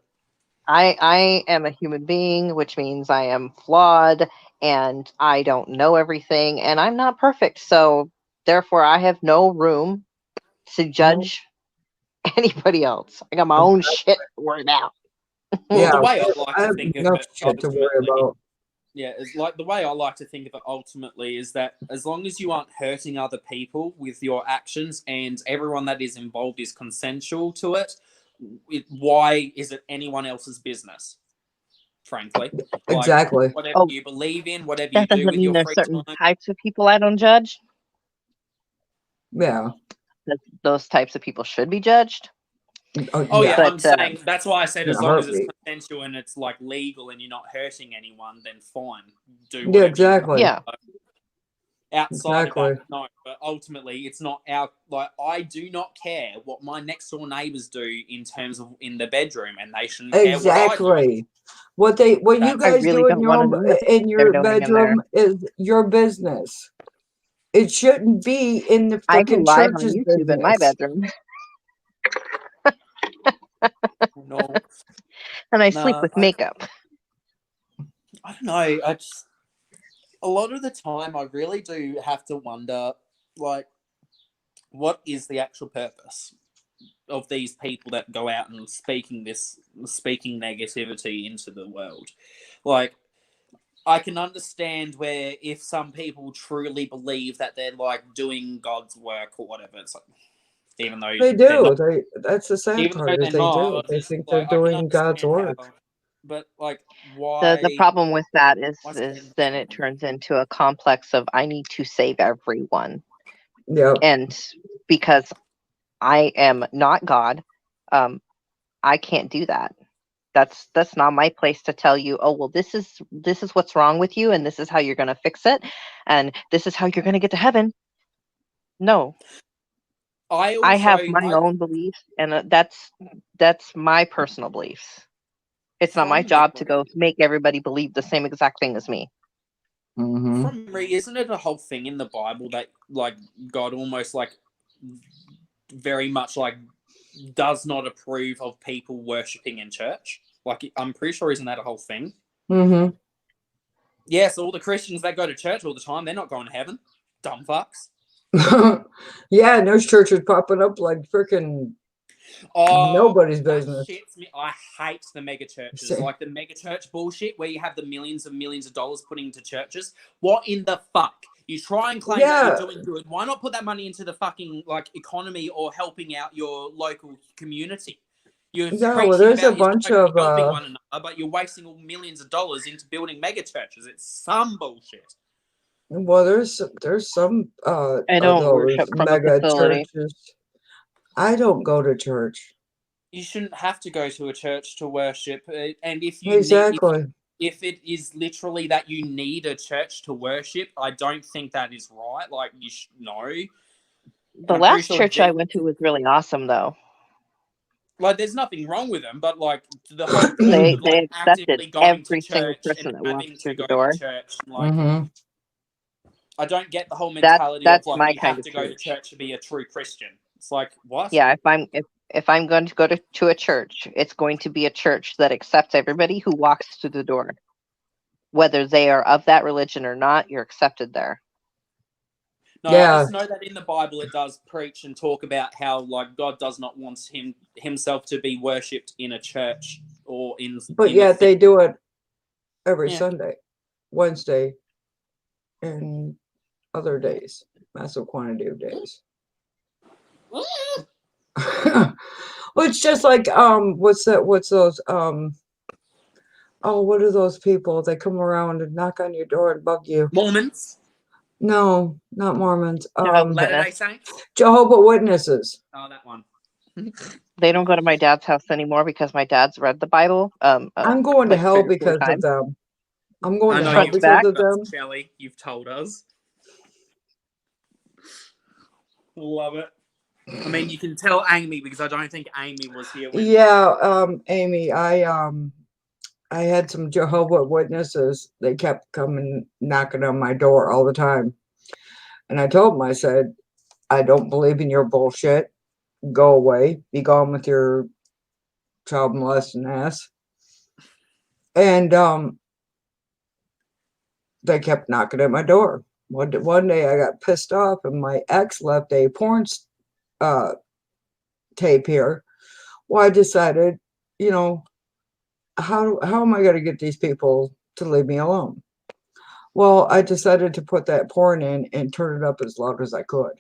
I am a human being, which means I am flawed and I don't know everything and I'm not perfect. So therefore I have no room to judge anybody else. I got my own shit to worry about. Well, Yeah, the way I like I to have think of enough it shit to worry ultimately, about. yeah, it's like the way I like to think of it ultimately is that as long as you aren't hurting other people with your actions and everyone that is involved is consensual to it, why is it anyone else's business? Frankly, like, Exactly. whatever Oh, you believe in, whatever you that do doesn't with mean your there's free certain time. types of people I don't judge. Yeah. Those types of people should be judged. Oh yeah, But I'm saying that's why I said in as a long as it's heartbeat. consensual and it's like legal and you're not hurting anyone, then fine, do Yeah, whatever. exactly. yeah, Outside Exactly. of that, no. But ultimately, it's not our like. I do not care what my next door neighbors do in terms of in the bedroom, and they shouldn't care what I do. Exactly. What you That's- I guys really do don't want to know what in they're your doing in there. bedroom is your business. It shouldn't be in the I go freaking live on church's YouTube in my business. bedroom no, and I sleep no, with makeup. I don't know. I just a lot of the time, I really do have to wonder, like, what is the actual purpose of these people that go out and speaking negativity into the world? Like, I can understand where if some people truly believe that they're like doing God's work or whatever, it's like even though They they're do. not, That's the sad even though part is they're they do. not, They think they're like I can doing God's understand work. how, but like The why? problem with that Why is then it turns into a complex of I need to save everyone. Yep. And because I am not God, I can't do that. That's not my place to tell you, oh well, this is what's wrong with you and this is how you're going to fix it and this is how you're going to get to heaven. No. I have my own beliefs and that's my personal beliefs. It's not my from job to memory, go make everybody believe the same exact thing as me. Mm-hmm. from memory, isn't it a whole thing in the Bible that like God almost like very much like does not approve of people worshipping in church? Like I'm pretty sure isn't that a whole thing? Mm-hmm. Yes, all the Christians that go to church all the time, they're not going to heaven. Dumb fucks. Yeah, and there's churches popping up like freaking Oh, nobody's that business. shits me. I hate the mega churches, Same. like the mega church bullshit, where you have the millions of dollars putting into churches. What in the fuck? You try and claim that Yeah. you're doing good. Why not put that money into the fucking like economy or helping out your local community? You're Yeah, well, preaching there's a about you're bunch supposed to be of helping one another, but you're wasting all millions of dollars into building mega churches. It's some bullshit. well, there's some I of don't those worship from a mega facility. churches. I don't go to church. You shouldn't have to go to a church to worship, and if you need, Exactly. if it is literally that you need a church to worship, I don't think that is right. Like you know, The I'm pretty last sure church I went to was really awesome, though. like there's nothing wrong with them, but like the whole thing They of like accepted actively going to every single church and person that walked having to through the go door. to church, and like Hmm. I don't get the whole mentality That's of like my you kind have of to go to church. church to be a true Christian. It's like what? Yeah, if I'm going to go to a church, it's going to be a church that accepts everybody who walks through the door. Whether they are of that religion or not, you're accepted there. No, I Yeah, just know that in the Bible it does preach and talk about how like God does not want himself to be worshipped in a church or but in a yet thing. they do it every Yeah. Sunday, Wednesday, and other days, massive quantity of days. Well, it's just like what's those oh, what are those people? They come around and knock on your door and bug you. Mormons, No, not Mormons. Jehovah's Latter-day Witness. Saints. Jehovah Witnesses. Oh, that one. They don't go to my dad's house anymore because my dad's read the Bible. I'm going to Like hell 3 or 4 because of times. them. I'm going I to know hell Front you've to because back. of told us, them. Shelley. You've told us. Love it. I mean, you can tell Amy because I don't think Amy was here when. Yeah, Amy, I had some Jehovah Witnesses. They kept coming knocking on my door all the time. And I told them, I said, I don't believe in your bullshit. Go away. Be gone with your child molesting ass. And they kept knocking at my door. One day I got pissed off and my ex left a porn tape here. Well, I decided, you know, how am I going to get these people to leave me alone? Well, I decided to put that porn in and turn it up as loud as I could.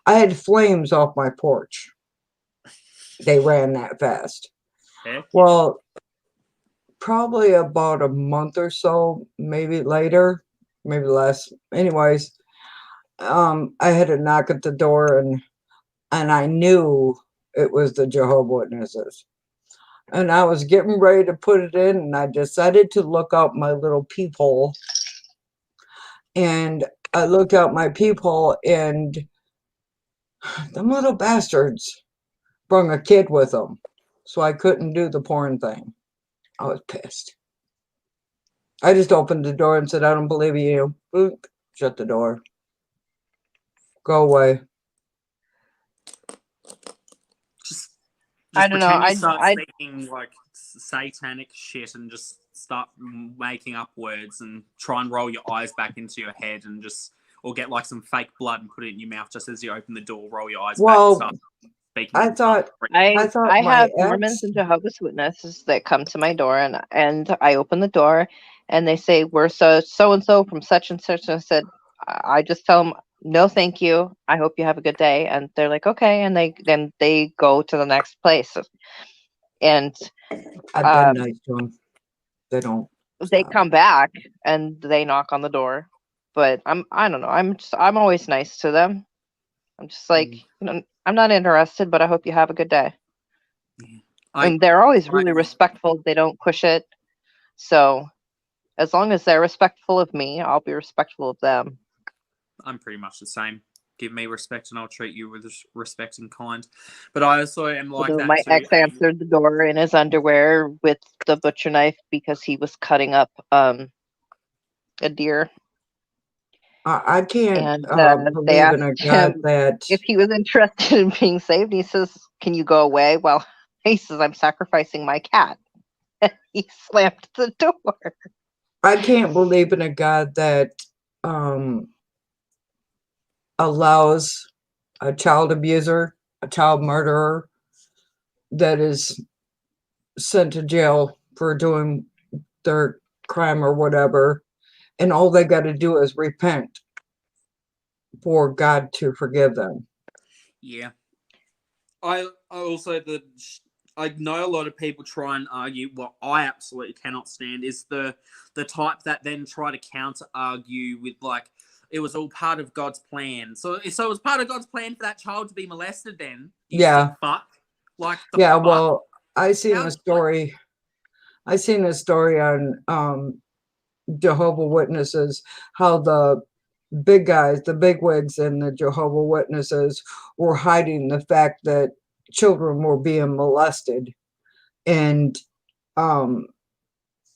I had flames off my porch. They ran that fast. Heck. Well, probably about a month or so, maybe later, maybe less. Anyways, I had a knock at the door and I knew it was the Jehovah's Witnesses. And I was getting ready to put it in, and I decided to look out my little peephole. And I looked out my peephole, and them little bastards brung a kid with them. So I couldn't do the porn thing. I was pissed. I just opened the door and said, I don't believe you. Boop, shut the door. Go away. Just I don't know. pretend you start speaking like satanic shit and just start making up words and try and roll your eyes back into your head and just, or get like some fake blood and put it in your mouth just as you open the door, roll your eyes back and start speaking. I thought I my have ex, Mormons and Jehovah's Witnesses that come to my door, and I open the door, and they say, "We're so and so from such and such." And I said, I just tell them, "No, thank you. I hope you have a good day." And they're like, "Okay," and they go to the next place, and I've been nice to them. They don't. they stop. come back and they knock on the door, but I don't know. I'm always nice to them. I'm just like, I'm not interested, but I hope you have a good day. And they're always really respectful. They don't push it. So as long as they're respectful of me, I'll be respectful of them. I'm pretty much the same. Give me respect and I'll treat you with respect and kind. But I also am like Although that my too. ex answered the door in his underwear with the butcher knife because he was cutting up a deer. I can't And they believe in a asked God him that. if he was interested in being saved. He says, "Can you go away?" Well, he says, "I'm sacrificing my cat." He slammed the door. I can't believe in a God that allows a child abuser, a child murderer that is sent to jail for doing their crime or whatever, and all they got to do is repent for God to forgive them. Yeah. I also I know a lot of people try and argue what I absolutely cannot stand is the type that then try to counter argue with like it was all part of God's plan. So it was part of God's plan for that child to be molested then. You Yeah. sick fuck. Like the Yeah, fuck? well, I seen How- a story. I seen a story on Jehovah Witnesses, how the big guys, the big wigs in the Jehovah Witnesses were hiding the fact that children were being molested. And and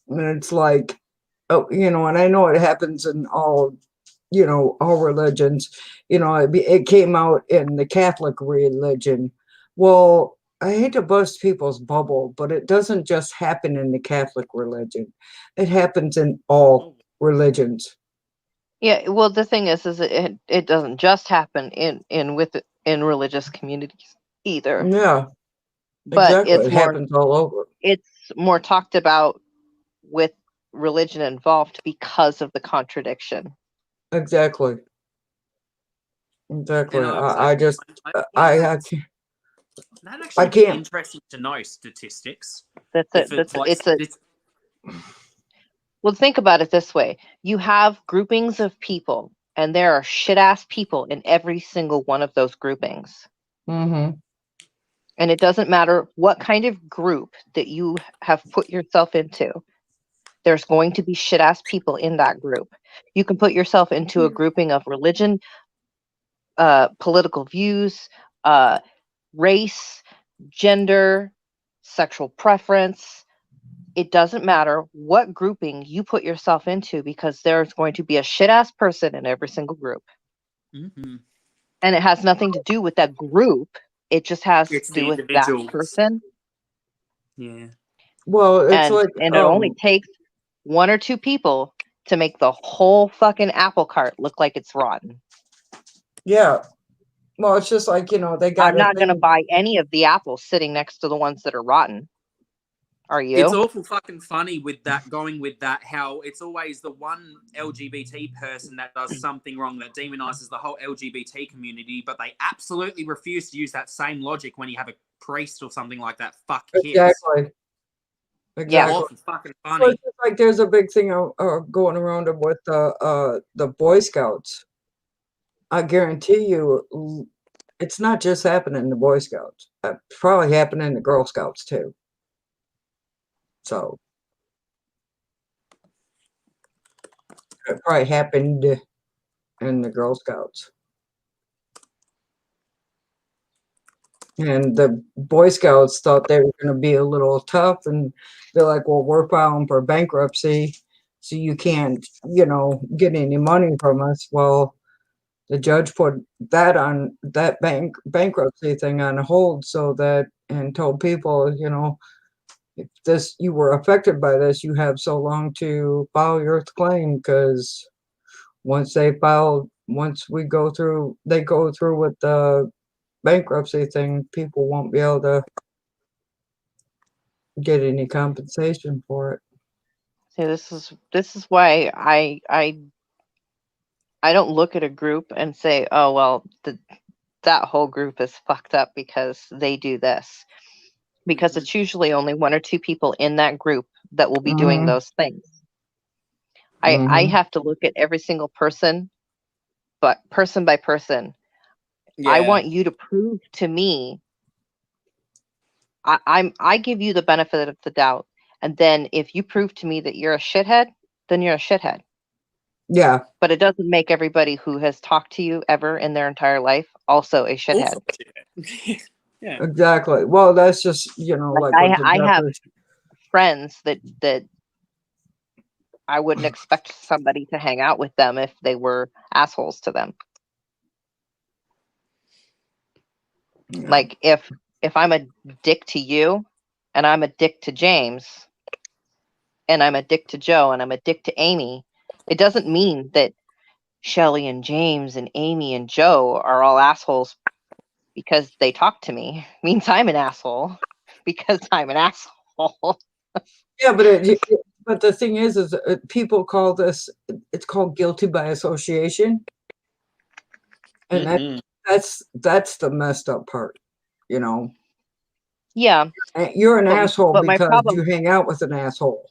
it's like, oh, and I know it happens in all, all religions. It came out in the Catholic religion. Well, I hate to bust people's bubble, but it doesn't just happen in the Catholic religion. It happens in all religions. Yeah, well, the thing is it doesn't just happen in religious communities either, Yeah, but exactly. It happens all over. it's more talked about with religion involved because of the contradiction. Exactly. Exactly. And I just, that can't. actually be interesting to know statistics. Well, think about it this way. You have groupings of people, and there are shit-ass people in every single one of those groupings. Mm-hmm. And it doesn't matter what kind of group that you have put yourself into. There's going to be shit-ass people in that group. You can put yourself into a grouping of religion, political views, race, gender, sexual preference. It doesn't matter what grouping you put yourself into because there's going to be a shit-ass person in every single group. Mm-hmm. And it has nothing to do with that group. It just has to do with that person. Yeah. Well, it's and it only takes one or two people to make the whole fucking apple cart look like it's rotten. Yeah. Well, it's just like, they got. I'm not going to buy any of the apples sitting next to the ones that are rotten. Are you? It's awful fucking funny with that, going with that, how it's always the one LGBT person that does something wrong that demonizes the whole LGBT community, but they absolutely refuse to use that same logic when you have a priest or something like that. Fuck kids. Exactly. Yeah. Awful fucking funny. Well, it's just like there's a big thing going around with the Boy Scouts. I guarantee you, it's not just happening in the Boy Scouts. It's probably happening in the Girl Scouts too. So it probably happened in the Girl Scouts. And the Boy Scouts thought they were going to be a little tough, and they're like, well, we're filing for bankruptcy, so you can't, get any money from us. Well, the judge put that on that bankruptcy thing on hold and told people, if you were affected by this, you have so long to file your claim, because once they go through with the bankruptcy thing, people won't be able to get any compensation for it. See, this is why I don't look at a group and say, oh well, that whole group is fucked up because they do this. Because it's usually only one or two people in that group that will be doing those things. I have to look at every single person, but person by person. Yeah. I want you to prove to me. I give you the benefit of the doubt, and then if you prove to me that you're a shithead, then you're a shithead. Yeah. But it doesn't make everybody who has talked to you ever in their entire life also a shithead. Yeah. Exactly. Well, that's just, like I have friends that I wouldn't expect somebody to hang out with them if they were assholes to them. Yeah. Like if I'm a dick to you and I'm a dick to James and I'm a dick to Joe and I'm a dick to Amy, it doesn't mean that Shelly and James and Amy and Joe are all assholes because they talk to me means I'm an asshole because I'm an asshole. Yeah, but the thing is people call this, it's called guilty by association, and Mhm. that's the messed up part, you know. Yeah, And you're an asshole but my because you problem, hang out with an asshole.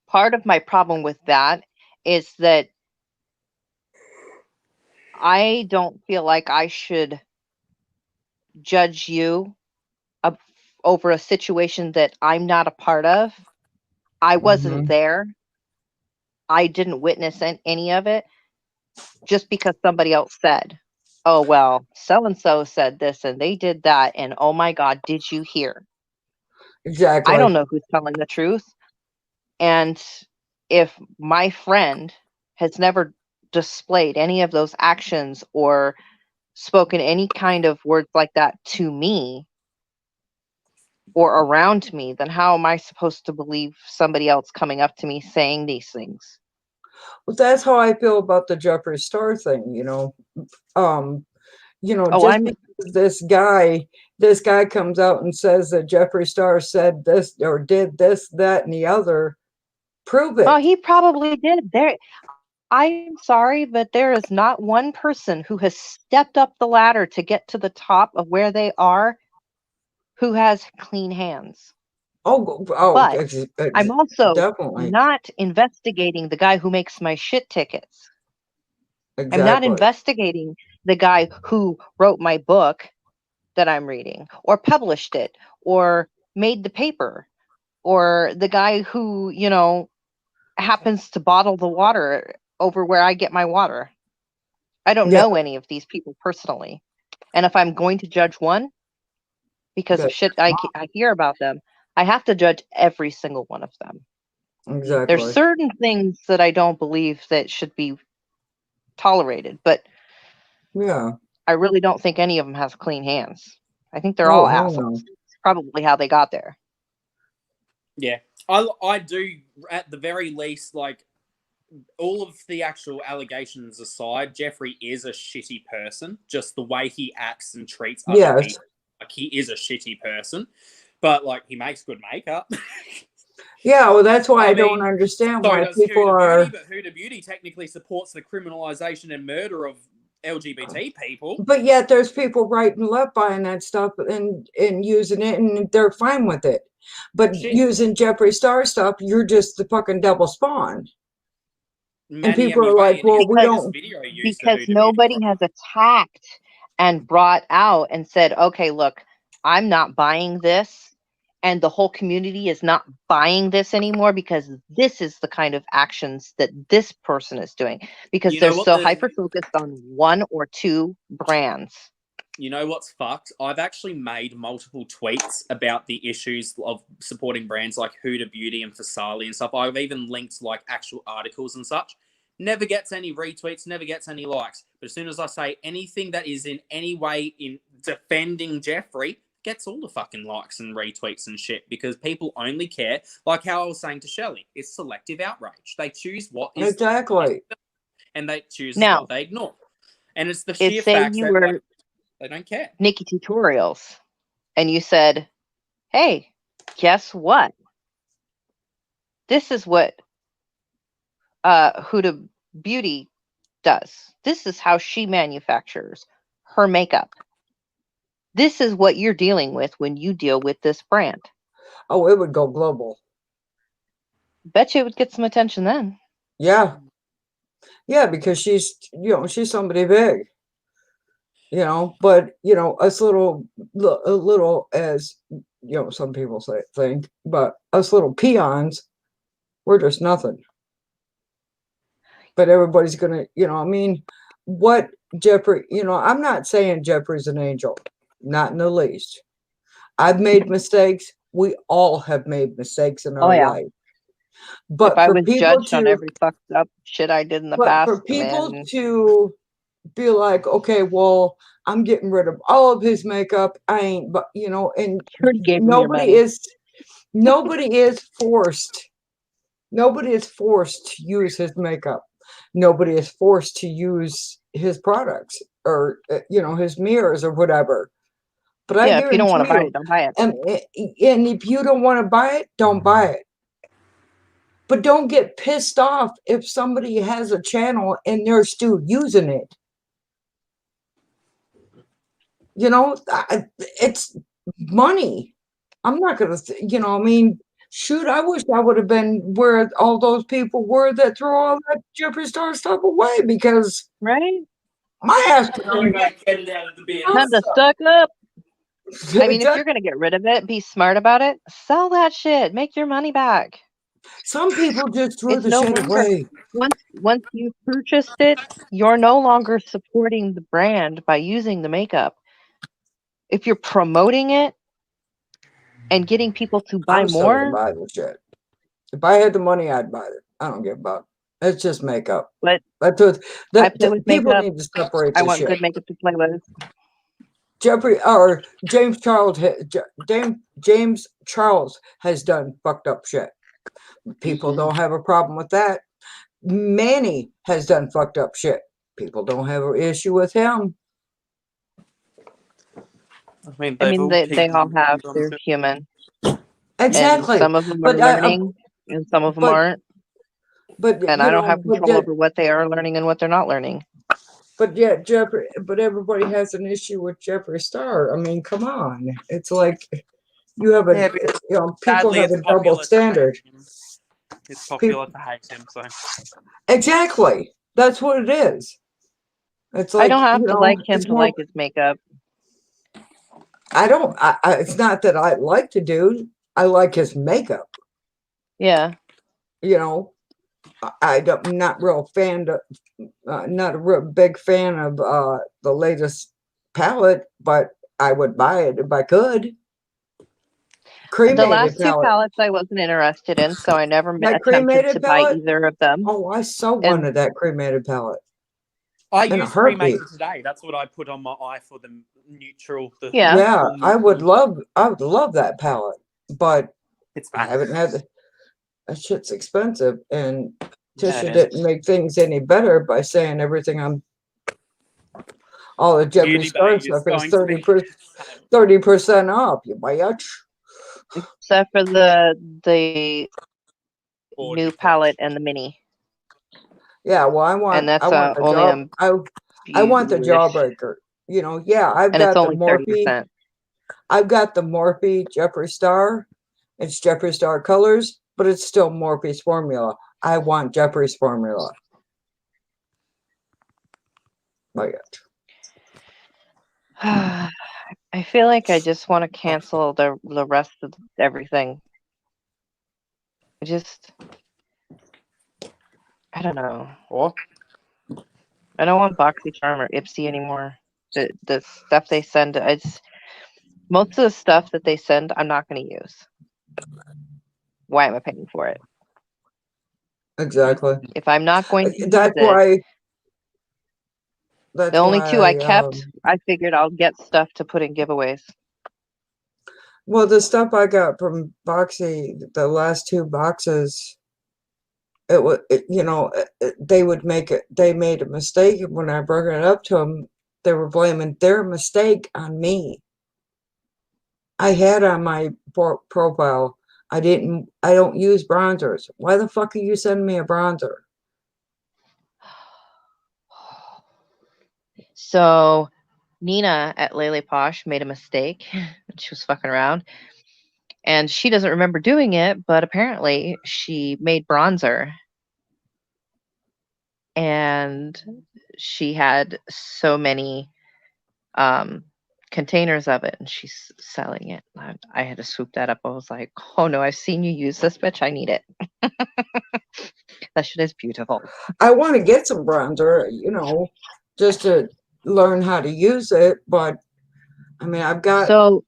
part of my problem with that is that I don't feel like I should judge you ab- over a situation that I'm not a part of. I wasn't Mhm. there. I didn't witness any of it just because somebody else said, oh, well, so and so said this and they did that. And oh my God, did you hear? I Exactly. don't know who's telling the truth. And if my friend has never displayed any of those actions or spoken any kind of words like that to me or around me, then how am I supposed to believe somebody else coming up to me saying these things? Well, that's how I feel about the Jeffree Star thing, you know. Um, Oh, just I'm because this guy comes out and says that Jeffree Star said this or did this, that, and the other, prove Oh, it. he probably did. I'm sorry, but there is not one person who has stepped up the ladder to get to the top of where they are who has clean hands. But I'm also definitely, not investigating the guy who makes my shit tickets. I'm not exactly. investigating the guy who wrote my book that I'm reading or published it or made the paper or the guy who, happens to bottle the water over where I get my water. I don't Yeah, know any of these people personally. And if I'm going to judge one because of good. shit I hear about them, I have to judge every single one of them. There's Exactly. certain things that I don't believe that should be tolerated, but Yeah. I really don't think any of them has clean hands. I think they're Oh, all hell no. assholes. It's probably how they got there. Yeah, I do at the very least like all of the actual allegations aside. Jeffrey is a shitty person. Just the way he acts and treats other Yes. people, like he is a shitty person. But like he makes good makeup. Yeah, well, that's why I I don't mean, understand so why does people Huda Beauty, are. but Huda Beauty technically supports the criminalization and murder of LGBT people. But yet, there's people right and left buying that stuff and using it, and they're fine with it. But Shit, using Jeffree Star stuff, you're just the fucking double spawn. And Maddie people are like, MUA in well, his we Because latest don't. video used the because Huda Beauty nobody product. has attacked and brought out and said, okay, look, I'm not buying this. And the whole community is not buying this anymore because this is the kind of actions that this person is doing. Because You they're know what so the hyper focused on one or two brands. You know what's fucked? I've actually made multiple tweets about the issues of supporting brands like Huda Beauty and Fasali and stuff. I've even linked like actual articles and such. Never gets any retweets, never gets any likes. But as soon as I say anything that is in any way in defending Jeffrey, gets all the fucking likes and retweets and shit because people only care, like how I was saying to Shelley, it's selective outrage. They choose what is Exactly. and they choose Now, what they ignore. And it's the if sheer say facts you that like were they don't care. Nikki Tutorials and you said, hey, guess what? This is what Huda Beauty does. This is how she manufactures her makeup. This is what you're dealing with when you deal with this brand. Oh, it would go global. Bet you it would get some attention then. Yeah. Yeah, because she's somebody big. But us a little, as some people think, but us little peons, we're just nothing. But everybody's gonna, I mean, what Jeffrey, I'm not saying Jeffrey's an angel, not in the least. I've made mistakes. We all have made mistakes in Oh our yeah. life. If But I for was people judged on to, every fucked up shit I did in the but past, for people man, to be like, okay, well, I'm getting rid of all of his makeup. I ain't, but and you already gave him your nobody money. is, nobody is forced. Nobody is forced to use his makeup. nobody is forced to use his products or his mirrors or whatever. But I Yeah, if you don't want to guarantee buy you, it, don't buy it. and if you don't want to buy it, don't buy it. But don't get pissed off if somebody has a channel and they're still using it. It's money. I'm not going to, shoot, I wish I would have been where all those people were that threw all that Jeffree Star stuff away, because Right? my ass. I'm gonna get it out of the bin. Time to suck up. I mean, if Exact- you're going to get rid of it, be smart about it. Sell that shit. Make your money back. Some people just threw It's the no shit longer away. once you purchased it, you're no longer supporting the brand by using the makeup. If you're promoting it and getting people to buy I'm still gonna more, buy the shit. If I had the money, I'd buy it. I don't give a fuck. It's just makeup. but That's what I play with people makeup. need to separate I this want shit. good makeup to play with. James Charles has done fucked up shit. People don't have a problem with that. Manny has done fucked up shit. People don't have an issue with him. I mean, they all have. They're human, and Exactly. some of them are But learning, and some of them aren't. but And I don't have control over what they are learning and what they're not learning. But yet but everybody has an issue with Jeffree Star. I mean, come on. It's like you have a because people sadly have it's a double popular to standard. hate him. It's popular to hate him, so Exactly. That's what it is. It's I like, don't have to like him it's to more, like his makeup. I don't, it's not that I like the dude. I like his makeup. Yeah. I'm not real fan not a real big fan of the latest palette, but I would buy it if I could. The Cremated last two palette. palettes I wasn't interested in, so I never That attempted to cremated buy palette? either of them. Oh, I so And wanted that cremated palette. I In a used heartbeat. cremated today. That's what I put on my eye for the neutral. Yeah. Yeah, full I would neutral. love that palette, but It's I bad. haven't had that shit's expensive, and Yeah, Tisha it is. didn't make things any better by saying all the Jeffree Beauty Star Bay is stuff is going to be 30% off. You bitch. Except for the or new different. palette and the mini. Yeah, well, I And that's want the only job. I want the beautiful. jawbreaker. Yeah, I've And it's got the only Morphe. 30%. I've got the Morphe Jeffree Star. It's Jeffree Star colors, but it's still Morphe's formula. I want Jeffree's formula. Oh, yeah. I feel like I just want to cancel the rest of everything. I don't know. Or I don't want BoxyCharm or Ipsy anymore. The stuff they send, most of the stuff that they send, I'm not going to use. Why am I paying for it? Exactly. If I'm not going to use That's it, why. the only two I kept, I figured I'll get stuff to put in giveaways. Well, the stuff I got from Boxy, the last two boxes, they would make it. They made a mistake, and when I brought it up to them, they were blaming their mistake on me. I had on my profile, I don't use bronzers. Why the fuck are you sending me a bronzer? So Nina at Lele Posh made a mistake. She was fucking around. And she doesn't remember doing it, but apparently she made bronzer. And she had so many containers of it, and she's selling it. I had to swoop that up. I was like, oh no, I've seen you use this, bitch. I need it. That shit is beautiful. I want to get some bronzer, just to learn how to use it. But I mean, I've got. So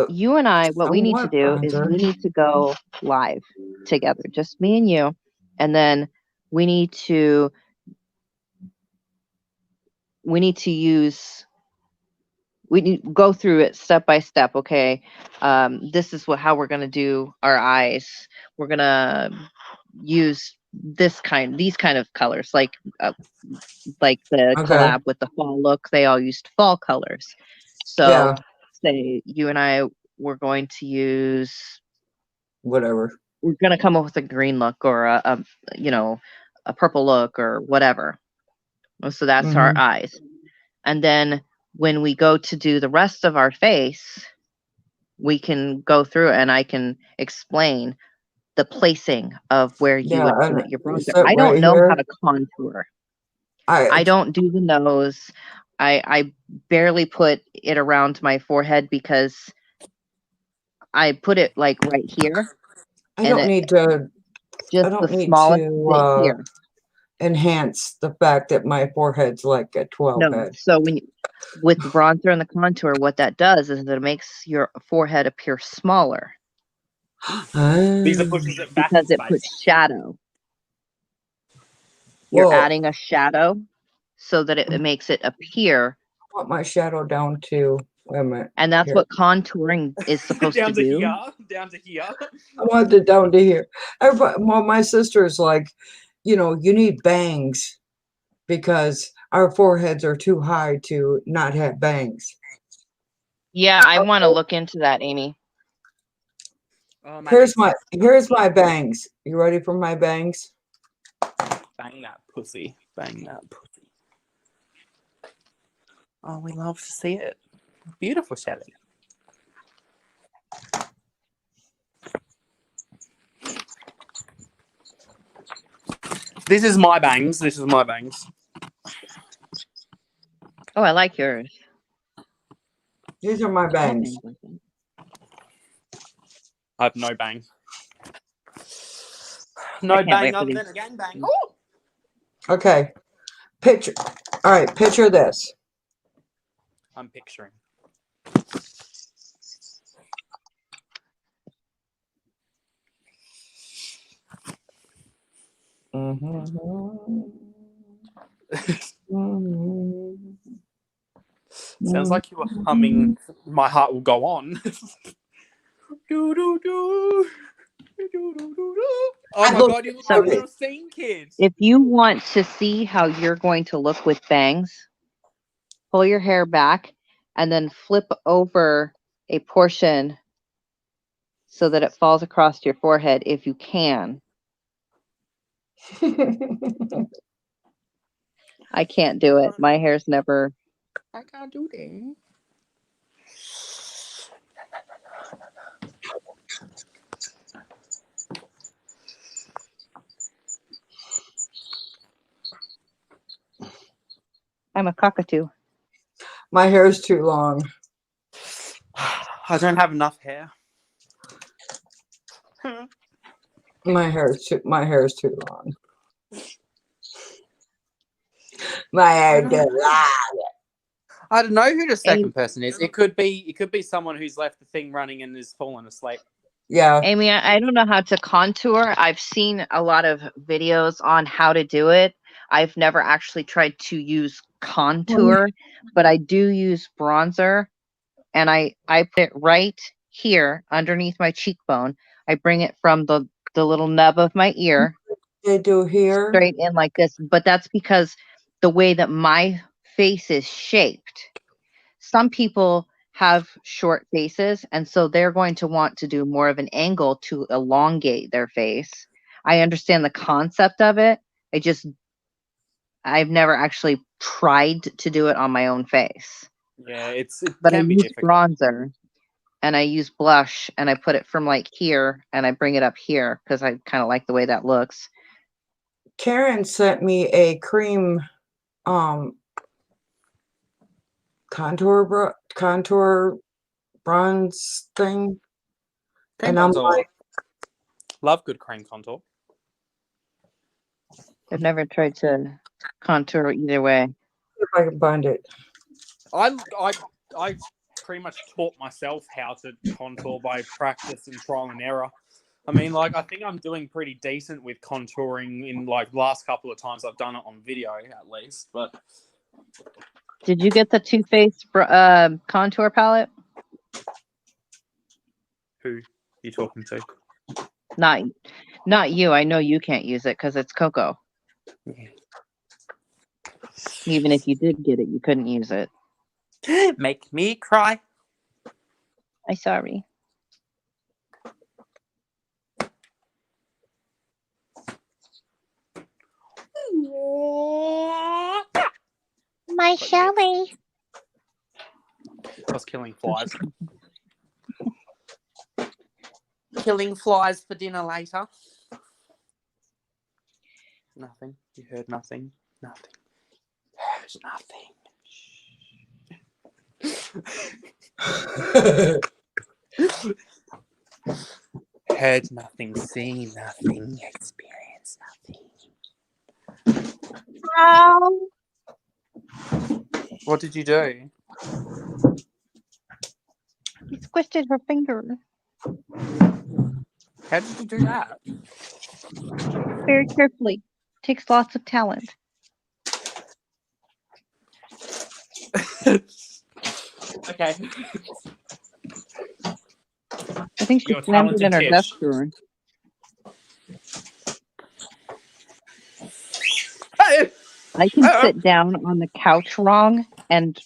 you and I, what we need to do is bronzer. we need to go live together, just me and you, and then we need to go through it step by step. Okay, this is how we're going to do our eyes. We're going to use these kind of colors, like the Okay. collab with the fall look. They all used fall colors. So Yeah. say you and I were going to use, Whatever. we're going to come up with a green look or a purple look or whatever. So that's our Mhm. eyes. And then when we go to do the rest of our face, we can go through and I can explain the placing of where you Yeah, would and put your bronzer. sit I right don't know how here. to contour. I I don't do the nose. I barely put it around my forehead because I put it like right here, I and don't need to. I just the don't need smallest bit to here. enhance the fact that my forehead's like a 12 No, head. so with the bronzer and the contour, what that does is that it makes your forehead appear smaller These are Ah. pushes it back in because it space. puts shadow. You're Well, adding a shadow so that it makes it appear, I want my shadow down to. Wait a minute. and that's Here. what contouring is supposed to Down to do. here. Down to here. I want it down to here. Everybody, well, my sister's like, you need bangs because our foreheads are too high to not have bangs. Yeah, I want to look into that, Amy. Oh, Here's my bangs. You ready for my bangs? bang that pussy. Bang that pussy. Oh, we love to see it. Beautiful, Shelley. This is my bangs. This is my bangs. Oh, I like yours. These are my bangs. I have no bang. I No can't bang wait for other these. than a gang bang. Oh! Okay. Picture. All right. Picture this. I'm picturing. Sounds like you were humming My Heart Will Go On. do, do, do. Do, do, do, do. Oh my god, you look like you're a scene kid. If you want to see how you're going to look with bangs, pull your hair back and then flip over a portion so that it falls across your forehead if you can. I can't do it. My hair's never. I can't do that. I'm a cockatoo. My hair is too long. I don't have enough hair. My hair is too long. My hair too long. I don't know who the second person is. It could be someone who's left the thing running and is fallen asleep. Yeah. Amy, I don't know how to contour. I've seen a lot of videos on how to do it. I've never actually tried to use contour, but I do use bronzer, and I put it right here underneath my cheekbone. I bring it from the little nub of my ear They do here. straight in like this, but that's because the way that my face is shaped. Some people have short faces, and so they're going to want to do more of an angle to elongate their face. I understand the concept of it. I've never actually tried to do it on my own face. Yeah, it But I can be use difficult. bronzer and I use blush and I put it from like here and I bring it up here because I kind of like the way that looks. Karen sent me a cream contour bronze thing. Cream And I'm contour. like, Love good cream contour. I've never tried to contour either way. if I can find it. I pretty much taught myself how to contour by practice and trial and error. I mean, like, I think I'm doing pretty decent with contouring in like the last couple of times I've done it on video, at least. But Did you get the Too Faced contour palette? who are you talking to? Not Not you. I know you can't use it because it's cocoa. Yeah. Even if you did get it, you couldn't use it. Make me cry. I'm sorry. My Shelly. I was killing flies. Killing flies for dinner later. Nothing. You heard nothing. Nothing. Heard nothing. Heard nothing. Seen nothing. Experienced nothing. What did you do? He squished her finger. How did you do that? Very carefully. Takes lots of talent. Okay. I think she You're a slammed it in talented her desk Tish. drawer. I can sit down on the couch wrong and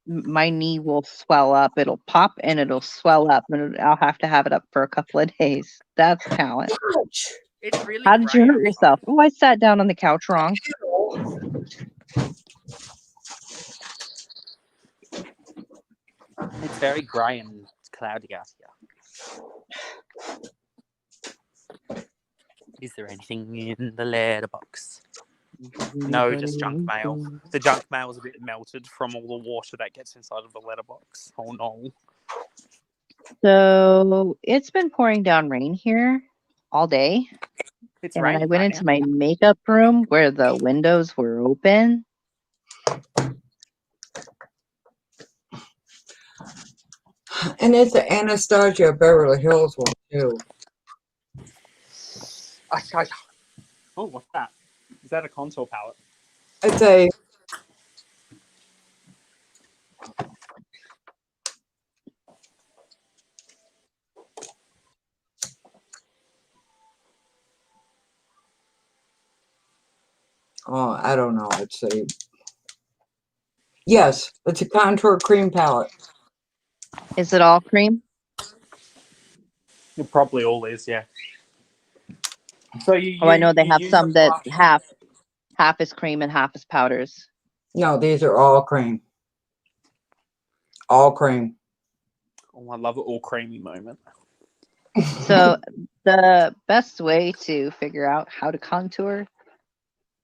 my knee will swell up. It'll pop and it'll swell up and I'll have to have it up for a couple of days. That's talent. Ouch. It's really How did you grey hurt outside. yourself? Oh, I sat down on the couch wrong. It's very grey and cloudy out here. Is there anything in the letterbox? No, just junk mail. The junk mail is a bit melted from all the water that gets inside of the letterbox. Oh no. So it's been pouring down rain here all day. It's And raining I went right into now. my makeup room where the windows were open. And it's the Anastasia Beverly Hills one too. Oh, what's that? Is that a contour palette? It's a I don't know. It's a yes. It's a contour cream palette. Is it all cream? It probably all is, yeah. So you Oh, I know they have use some a that brush. half is cream and half is powders. No, these are all cream. All cream. Oh, I love it, all creamy moment. So the best way to figure out how to contour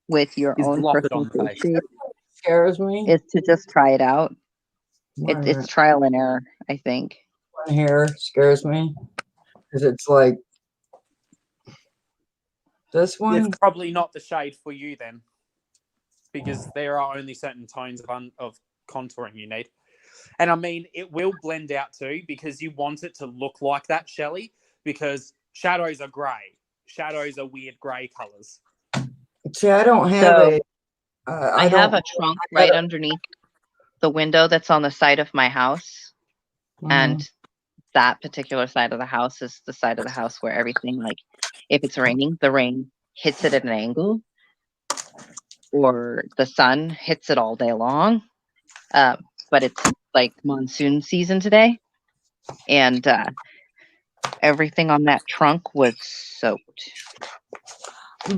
with your Is own blop it personal on the face face. shape Scares me. is to just try it out. One It's trial and error, I think. here scares me because it's like this one. It's probably not the shade for you then, because there are only certain tones of contouring you need. And I mean, it will blend out too because you want it to look like that, Shelley, because shadows are grey. Shadows are weird grey colours. See, I don't have So I have don't. a trunk right underneath the window that's on the side of my house. And that particular side of the house is the side of the house where everything, like, if it's raining, the rain hits it at an angle, or the sun hits it all day long. But it's like monsoon season today, and everything on that trunk was soaked.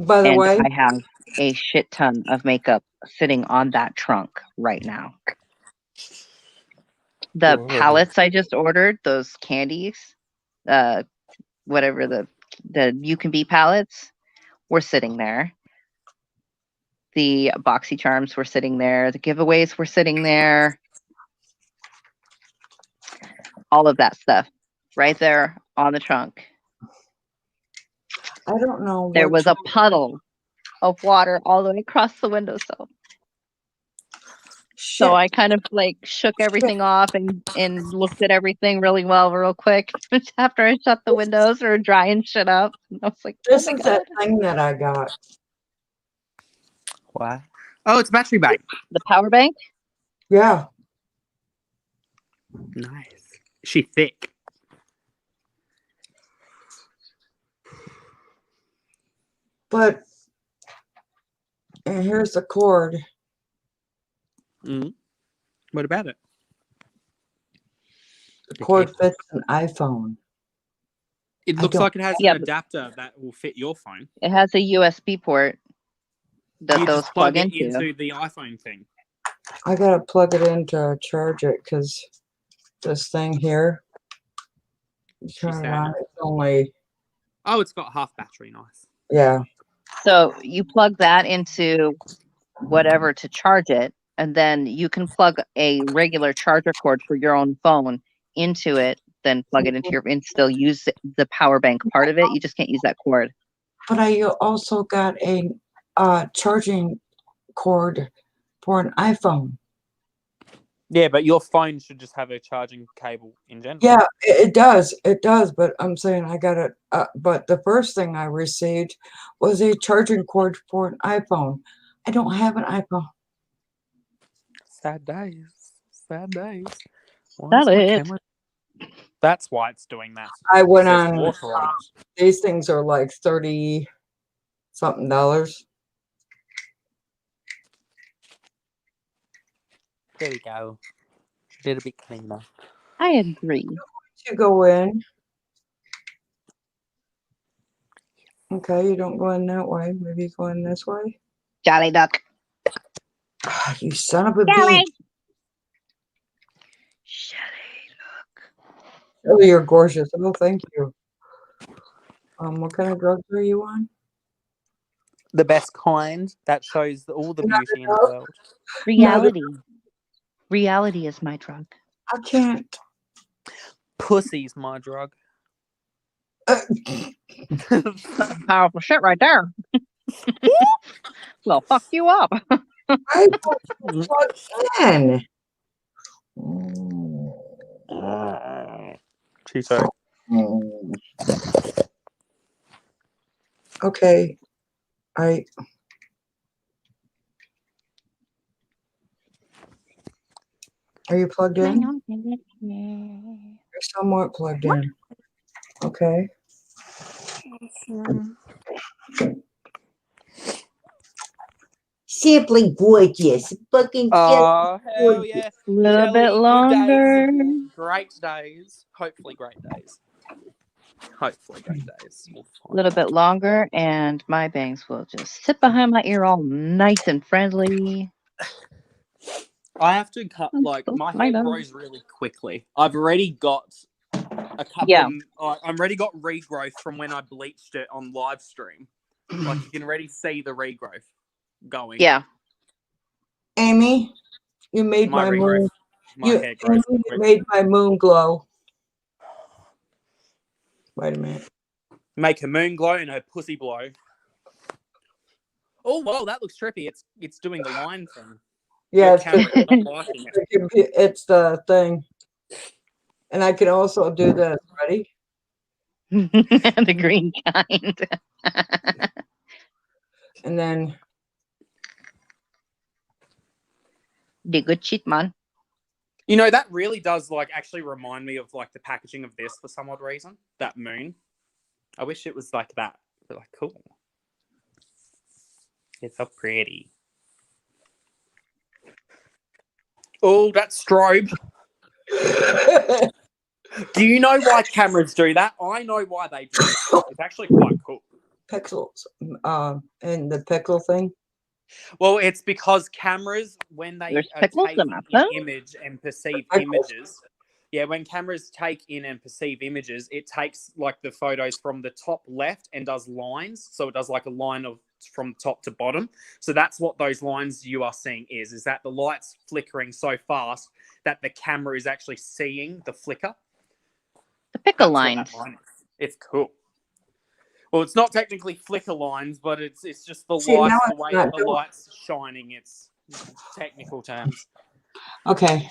By the And way, I have a shit ton of makeup sitting on that trunk right now. The palettes I just ordered, those candies, whatever the You Can Be palettes, were sitting there. The boxy charms were sitting there. The giveaways were sitting there. All of that stuff right there on the trunk. I don't know. There was a puddle of water all the way across the windowsill. So I kind of like shook everything off and looked at everything really well, real quick after I shut the windows or drying shit up. And I was like, This oh my is God. that thing that I got. What? Oh, it's battery bank. The power bank? Yeah. Nice. Is she thick? But and here's the cord. Mm. What about it? The cord fits an iPhone. It I looks don't- like it has Yeah, an but- adapter that will fit your phone. It has a USB port that You those just plug plug it into. into the iPhone thing. I gotta plug it in to charge it because this thing here, you turn it said. on, it's only, Oh, it's got half battery. Nice. yeah. So you plug that into whatever to charge it, and then you can plug a regular charger cord for your own phone into it, then plug it into your and still use the power bank part of it. You just can't use that cord. But I also got a charging cord for an iPhone. Yeah, but your phone should just have a charging cable in general. Yeah, it does. But I'm saying I got it. But the first thing I received was a charging cord for an iPhone. I don't have an iPhone. Sad days. Sad days. Why That is my it. camera- That's why it's doing that. I went There's on. water on it. These things are like $30-something. There we go. A little bit cleaner. I agree. You go in. Okay, you don't go in that way. Maybe you go in this way. Jolly duck. Ah, you son of a Jolly. bitch. Shelly, Oh, you're gorgeous. Oh, thank you. What kind of drugs are you on? The best kind that shows all the beauty in the world. look. Reality. Reality is my drug. I can't. Pussy's my drug. Powerful shit right there. Well, fuck you up. I don't plug in. Mm. Cheeto. Okay. Are you plugged in? You're somewhat plugged in. Okay. Simply gorgeous. Fucking Oh, hell yeah. A little Shelley, bit good longer. days. Great days. Hopefully great days. Hopefully great days. We'll A find little out. bit longer, and my bangs will just sit behind my ear all nice and friendly. I have to cut, I'm like, so my hair excited. grows really quickly. I've already got a couple Yeah. I've already got regrowth from when I bleached it on live stream. Like, you can already see the regrowth going. Yeah. Amy, you made My my regrowth. moon. My You, hair grows Amy, you quick. made my moon glow. Wait a minute. Make her moon glow and her pussy blow. Oh, whoa, that looks trippy. It's doing the line thing. Yeah, Your it's camera is not liking it. it's the thing. And I can also do this. Ready? The green kind. And then The good shit, man. You know, that really does, like, actually remind me of, like, the packaging of this for some odd reason. That moon. I wish it was like that. But, like, cool. It's so pretty. Oh, that's strobe. Do you know why cameras do that? I know why they do that. It's actually quite cool. pixels, and the pixel thing. Well, it's because cameras, when they There's are pickles taking in my in phone? image and perceive Pickles. images, when cameras take in and perceive images, it takes like the photos from the top left and does lines. So it does like a line of from top to bottom. So that's what those lines you are seeing is that the light's flickering so fast that the camera is actually seeing the flicker. The pickle That's what lines. that line is. It's cool. Well, it's not technically flicker lines, but it's just the See, light, now the it's way not the doing- light's shining. It's technical terms. Okay.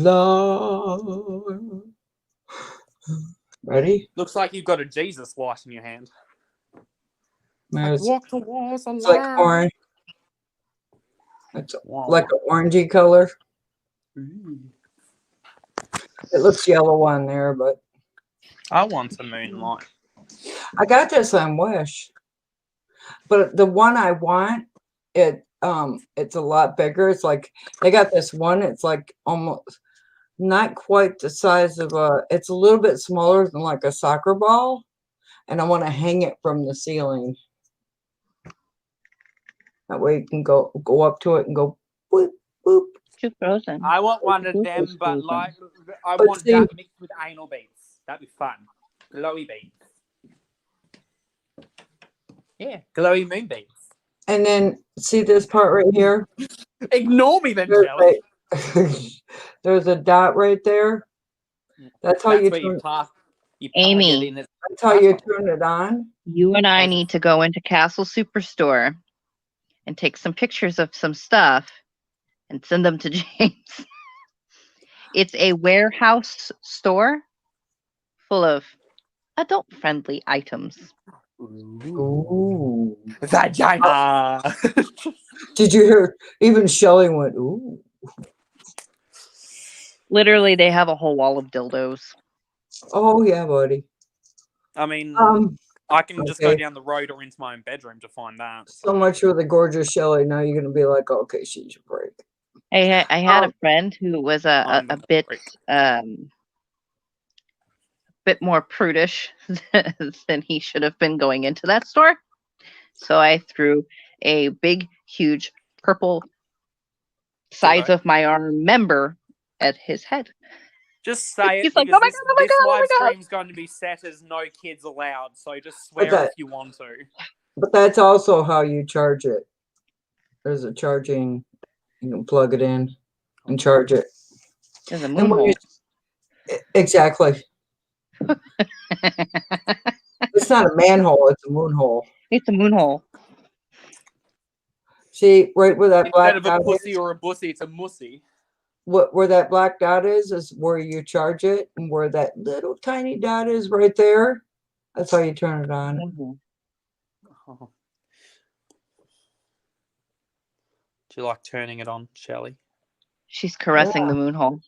Love. Ready? Looks like you've got a Jesus light in your hand. It's Walk towards the like light. orange. It's Wow. like an orangey color. Ooh. It looks yellow on there, but I want a moonlight. I got this on Wish, but the one I want, it's a lot bigger. It's like they got this one. It's like almost not quite the size of a. It's a little bit smaller than like a soccer ball, and I want to hang it from the ceiling. That way you can go up to it and go boop boop. Too frozen. I want one of Boop them, is but frozen. like I But want see- that mixed with anal beads. That'd be fun. Glowy beads. Yeah, glowy moon beads. And then see this part right here. Ignore me then, There's Shelley. there's a dot right there. That's how That's you where you turn. plug. You plug Amy. it in. That's how you turn it on. You and I How's it- need to go into Castle Superstore and take some pictures of some stuff and send them to James. It's a warehouse store full of adult-friendly items. Ooh. Vagina. Did you hear? Even Shelley went, ooh. Literally, they have a whole wall of dildos. Oh yeah, buddy. I mean, Um, I can just go okay. down the road or into my own bedroom to find that. So much for the gorgeous Shelley. Now you're gonna be like, okay, she's a break. I had a friend who was a I'm bit great. bit more prudish than he should have been going into that store. So I threw a big, huge purple size of my arm member at his head. Just say it He's like, because "Oh my God, oh my this God, oh my live God." stream's going to be set as no kids allowed. So just swear that- if you want to. But that's also how you charge it. There's a charging. You can plug it in and charge it. There's a And moon when hole. exactly. It's not a manhole. It's a moon hole. It's a moon hole. See, right where that Instead black of a dot pussy is, or a bussy, it's a mussy. where that black dot is where you charge it, and where that little tiny dot is right there, that's how you turn it on. Mhm. Oh. Do you like turning it on, Shelley? She's caressing the moon hole.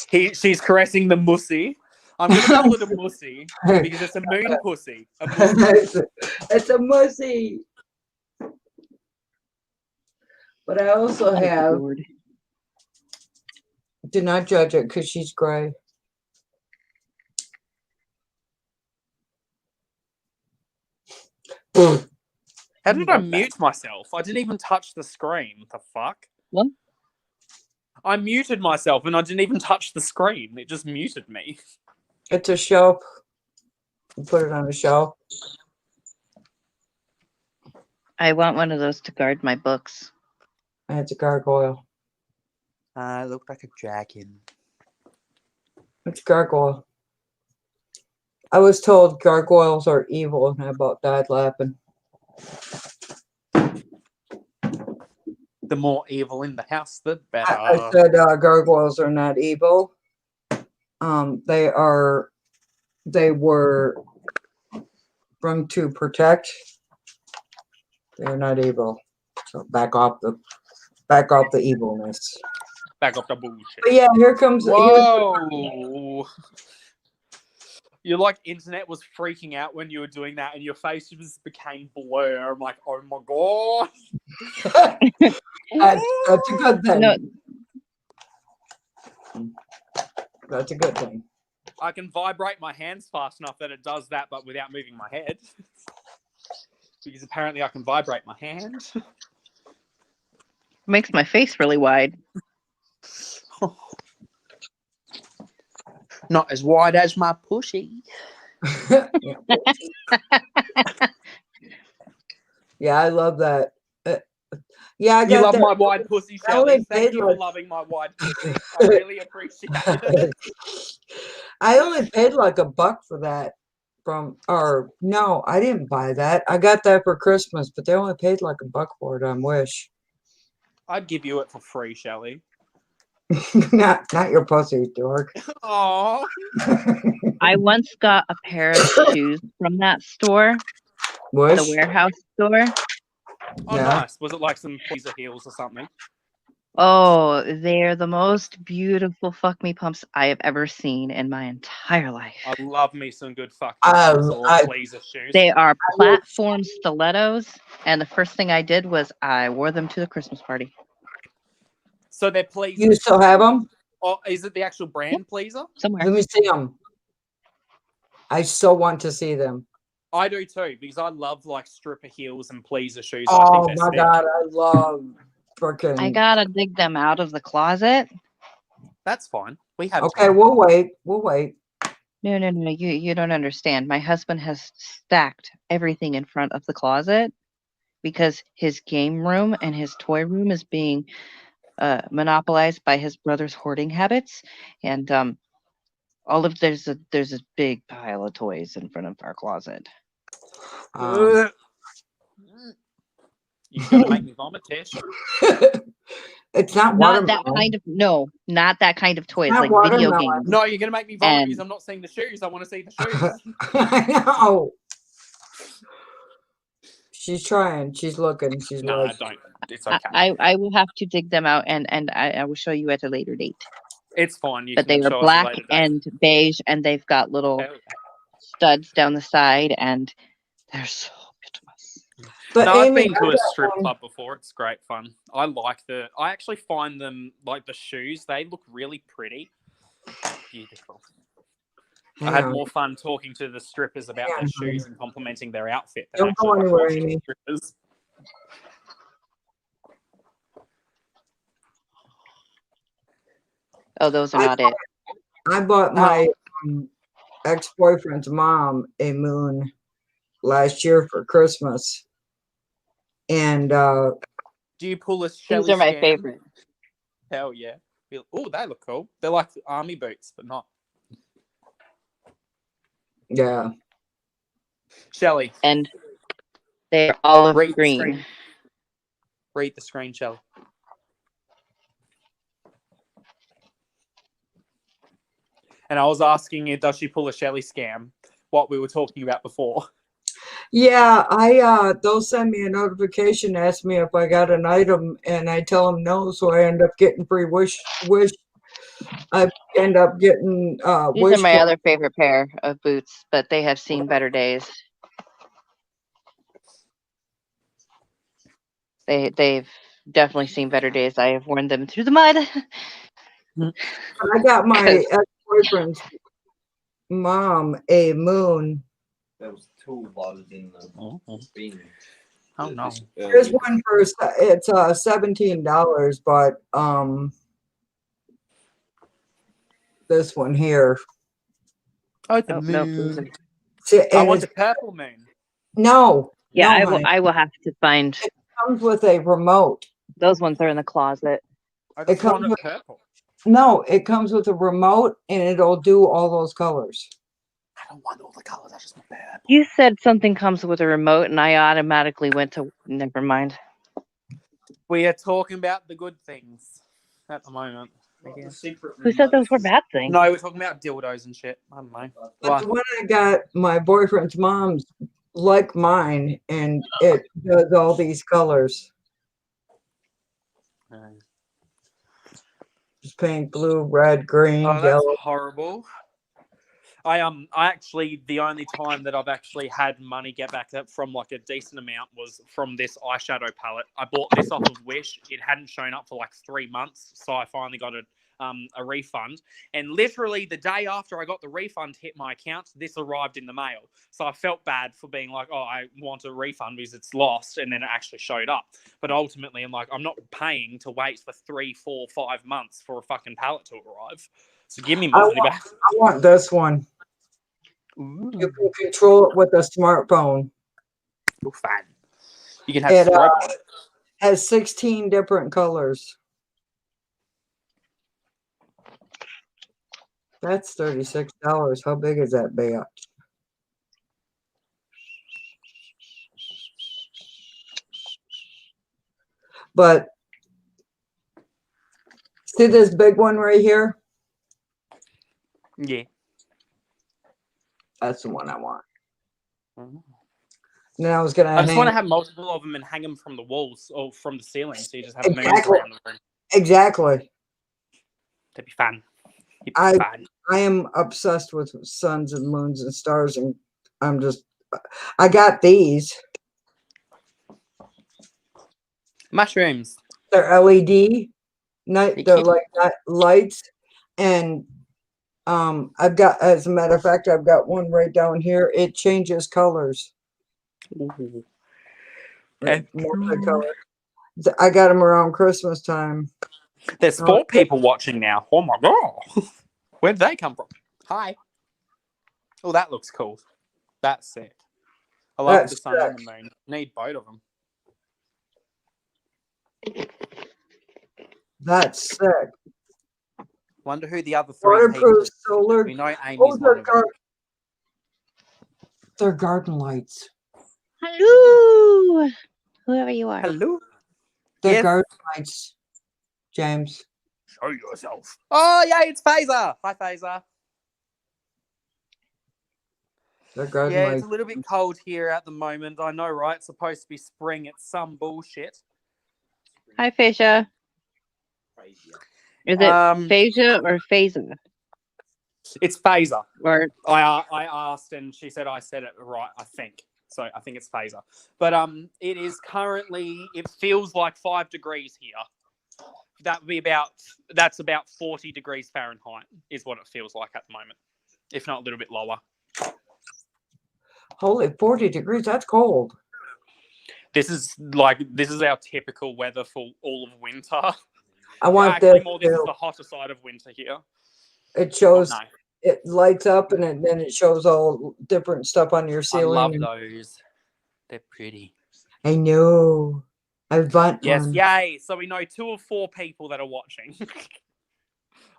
She's caressing the mussy. I'm going to call it a mussy because it's a moon pussy. A mussy. It's a mussy. But I also have, Lord. do not judge it because she's gray. Boom. How did I Love that. mute myself? I didn't even touch the screen. What the fuck? What? I muted myself and I didn't even touch the screen. It just muted me. It's a shelf. You put it on a shelf. I want one of those to guard my books. And it's a gargoyle. I look like a dragon. It's gargoyle. I was told gargoyles are evil, and I about died laughing. The more evil in the house, the better. I said gargoyles are not evil. They were from to protect. They're not evil. So back off the evilness. Back up the bullshit. But yeah, here comes. Whoa! Your like internet was freaking out when you were doing that, and your face just became blur. I'm like, oh my god! That's a good thing. No, That's a good thing. I can vibrate my hands fast enough that it does that, but without moving my head. Because apparently I can vibrate my hand. makes my face really wide. Not as wide as my pussy. Yeah, I love that. Yeah, I You got love that. my wide pussy, I only Shelley. Thank paid you for like- loving my wide pussy. I really appreciate it. I only paid like $1 for that no, I didn't buy that. I got that for Christmas, but they only paid like $1 for it on Wish. I'd give you it for free, Shelley. not your pussy, dork. Oh, I once got a pair of shoes from that store, Wish? the warehouse store. oh, Yeah. nice. Was it like some Pizza Heels or something? Oh, they're the most beautiful fuck me pumps I have ever seen in my entire life. I love me some good fucking pumps or pleaser shoes. They are platform stilettos, and the first thing I did was I wore them to the Christmas party. So they're pleasers. You still have them? Oh, is it the actual brand pleaser? Somewhere. Let me see them. I so want to see them. I do too, because I love like stripper heels and pleaser shoes. I Oh think my they're god, I love freaking. I gotta dig them out of the closet. That's fine. We have Okay, time. we'll wait. We'll wait. No, you don't understand. My husband has stacked everything in front of the closet because his game room and his toy room is being monopolized by his brother's hoarding habits, and there's a big pile of toys in front of our closet. You're gonna make me vomit, Tish. It's not Not that watermelon. kind of not that kind of toys, not like video watermelon. games. No, you're gonna make me vomit And- because I'm not seeing the shoes. I want to see the shoes. I know. She's trying. She's looking. She's No, like, don't. It's okay. I will have to dig them out and I will show you at a later date. It's fine. You But they can are show black us a later date. and beige, and they've got little Oh, studs down the side, and they're so beautiful. but no, I've Amy, been to I a got strip one. club before. It's great fun. I actually find them like the shoes. They look really pretty. Beautiful. I had Hang on. more fun talking to the strippers about Yeah, their shoes and complimenting their outfit than Don't go actually anywhere, watching Amy. strippers. Oh, those are not it. I bought my ex-boyfriend's mom a moon last year for Christmas, and Do you pull a Shelly These are my scam? favorite. Hell yeah. Oh, they look cool. They're like army boots, but not. yeah, And Shelly, they're olive read the green. screen. Read the screen, Shelly. And I was asking you, does she pull a Shelly scam? What we were talking about before. yeah. They'll send me a notification, ask me if I got an item, and I tell them no, so I end up getting free wish. I end up getting These wish. are my other favorite pair of boots, but they have seen better days. They've definitely seen better days. I have worn them through the mud. I got my ex-boyfriend's mom a moon. There was two bottles in the bin. Oh no. Here's one for it's $17, but this one here. Oh, the Oh, no, moon. See, I and want the it's, purple moon. no, Yeah, no, I will. honey. I will have to find It comes with a remote. those ones. Are in the closet. I It just comes want it with- purple. No, it comes with a remote, and it'll do all those colors. I don't want all the colors. I just want purple. You said something comes with a remote, and I automatically went to. Never mind. We are talking about the good things at the moment. Who said those were bad things? No, we're talking about dildos and shit. I don't know. But the one I got, my boyfriend's mom's like mine, and it does all these colors. Just pink, blue, red, green, Oh, that's yellow. horrible. I actually the only time that I've actually had money get back up from like a decent amount was from this eyeshadow palette. I bought this off of Wish. It hadn't shown up for like 3 months, so I finally got a refund. And literally the day after I got the refund hit my account, this arrived in the mail. So I felt bad for being like, oh, I want a refund because it's lost, and then it actually showed up. But ultimately, I'm like, I'm not paying to wait for 3, 4, 5 months for a fucking palette to arrive. So give me my money back. I want this one. Ooh. You can control it with a smartphone. You're fine. You can have It strobe on it. has 16 different colors. That's $36. How big is that bitch? But see this big one right here? Yeah. That's the one I want. Mhm. And then I was gonna I just hang want to have multiple of them and hang them from the walls or from the ceiling, so you just have moons Exactly. around the room. Exactly. That'd be fun. It'd be I fun. I am obsessed with suns and moons and stars, and I got these. Mushrooms. They're LED night. You They're kidding? like lights, and I've got, as a matter of fact, I've got one right down here. It changes colors. Ooh. Multicolor. I got them around Christmas time. There's 4 people watching now. Oh my god. Where'd they come from? Hi. Oh, that looks cool. That's sick. I love That's the sun and the sick. moon. Need both of them. That's sick. Wonder who the other 3 people. Waterproof solar. We know Oh, Amy's one of them. they're garden lights. Hello, whoever you are. Hello. They're Yes. garden lights, James. Show yourself. Oh yeah, it's Phaser. Hi Phaser. They're garden Yeah, lights. it's a little bit cold here at the moment. I know, right? It's supposed to be spring. It's some bullshit. Hi, Phasia. Is it Phasia or Phaser? It's Phaser. Or I asked and she said I said it right, I think. So I think it's Phaser. But it is currently, it feels like 5 degrees here. That's about 40 degrees Fahrenheit is what it feels like at the moment. If not a little bit lower. Holy, 40 degrees. That's cold. This is our typical weather for all of winter. I want Actually, this. this is the hotter side of winter here. It shows. No. It lights up and then it shows all different stuff on your I ceiling. love those. They're pretty. I know. I want Yes, one. yay. So we know 2 of 4 people that are watching.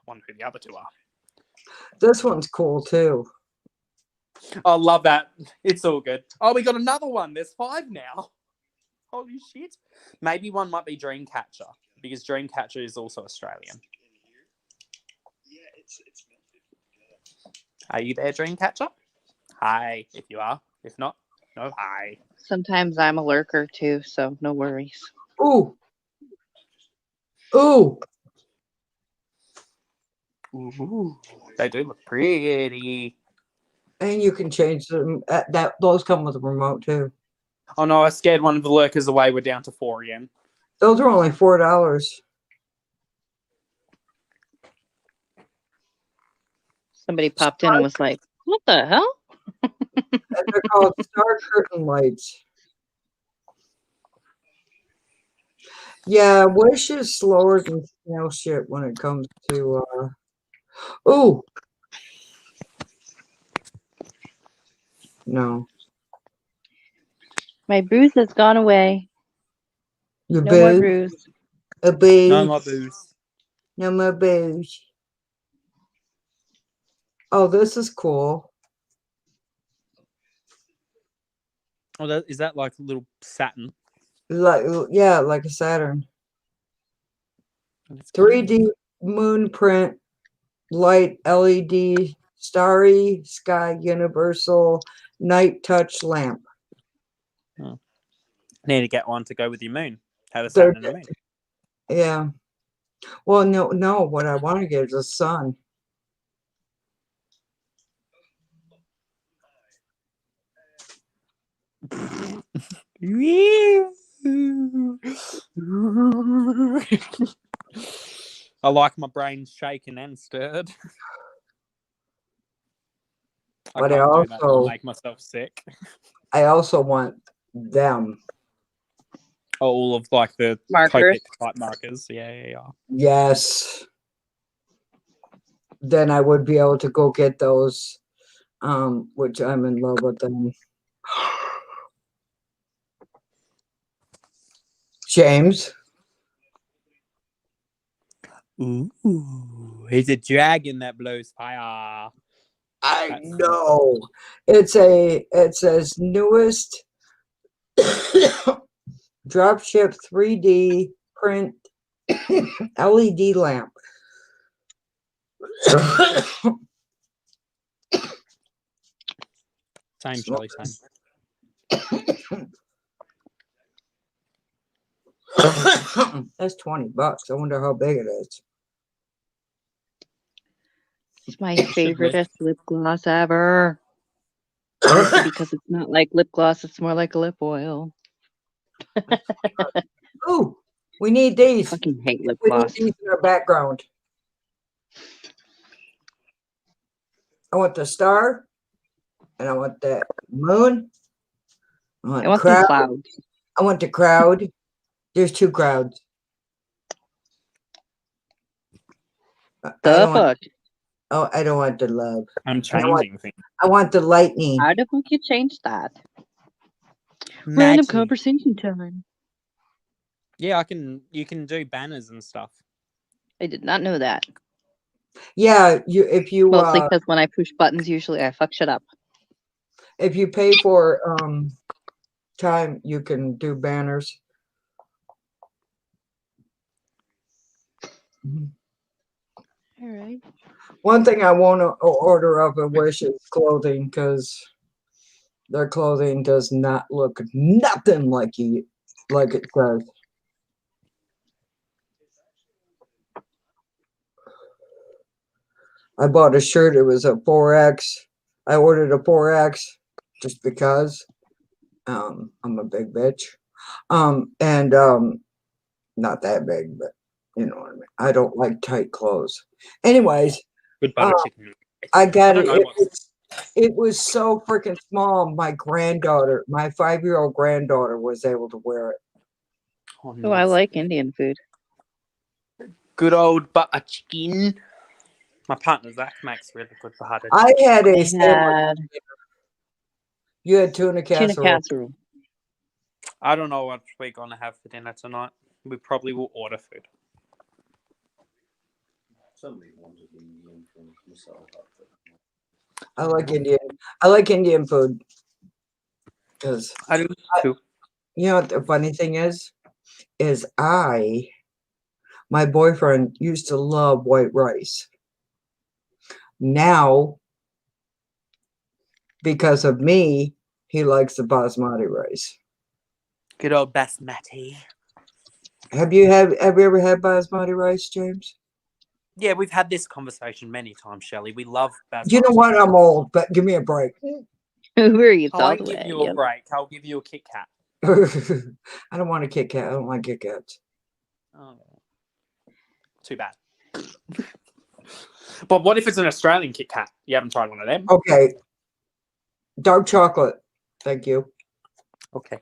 Wonder who the other 2 are. This one's cool too. I love that. It's all good. Oh, we got another one. There's 5 now. Holy shit. Maybe one might be Dreamcatcher because Dreamcatcher is also Australian. Are you there, Dreamcatcher? Hi, if you are. If not, no hi. Sometimes I'm a lurker too, so no worries. Ooh. Ooh. Ooh, they do look pretty. And you can change them. Those come with a remote too. Oh no, I scared one of the lurkers away. We're down to 4 again. Those are only $4. Somebody popped in and was like, "What the hell?" And they're called star curtain lights. Yeah, Wish is slower than snail shit when it comes to ooh. No. My bruise has gone away. Your No more booze. bruise. A booze. No more booze. No more booze. Oh, this is cool. Oh, is that like a little Saturn? Like a Saturn. 3D moon print light LED starry sky universal night touch lamp. Need to get one to go with your moon. Have a They're- Saturn and a moon. Yeah. Well, no. What I want to get is a sun. I like my brain shaken and stirred. But I can't do that. I'll make myself sick. I also want them. All of like the Markers. Copic type markers. Yeah. Yes. Then I would be able to go get those, which I'm in love with them. James. Ooh, he's a dragon that blows fire. I know. It says newest dropship 3D print LED lamp. Same, Charlie, same. That's $20. I wonder how big it is. It's my Should live. favoriteest lip gloss ever. Mostly because it's not like lip gloss, it's more like a lip oil. Ooh, we need these. Fucking hate lip We need gloss. these in our background. I want the star, and I want the moon. I want, I want some crowd. clouds. I want the crowd. There's 2 crowds. I The don't want, fuck? oh, I don't want the love. I'm I want, changing things. I want the lightning. How the fuck you change that? Random Magic. conversation time. Yeah, you can do banners and stuff. I did not know that. Yeah, if you Mostly because when I push buttons, usually I fuck shit up. if you pay for time, you can do banners. All right. One thing I want to order of a Wish is clothing, because their clothing does not look nothing like it does. I bought a shirt. It was a 4X. I ordered a 4X just because I'm a big bitch. And not that big, but you know what I mean. I don't like tight clothes. Anyways, Good butter chicken. I got I it. don't know It was so freaking small. My 5-year-old granddaughter was able to wear it. Oh, I like Indian food. Good old butter chicken. My partner Zach makes really good butter I chicken. had a I sandwich. had You had tuna tuna casserole. casserole. I don't know what we're gonna have for dinner tonight. We probably will order food. Somebody wanted Indian from myself. I like Indian food because I do too. you know what the funny thing is my boyfriend used to love white rice. Now, because of me, he likes the basmati rice. Good old basmati. Have you ever had basmati rice, James? Yeah, we've had this conversation many times, Shelley. We love basmati. You know what? I'm old, but give me a break. Uber Eats I all won't the give way. you a Yep. break. I'll give you a Kit Kat. I don't want a Kit Kat. I don't like Kit Kats. Oh, too bad. But what if it's an Australian Kit Kat? You haven't tried one of them? Okay. Dark chocolate. Thank you. Okay.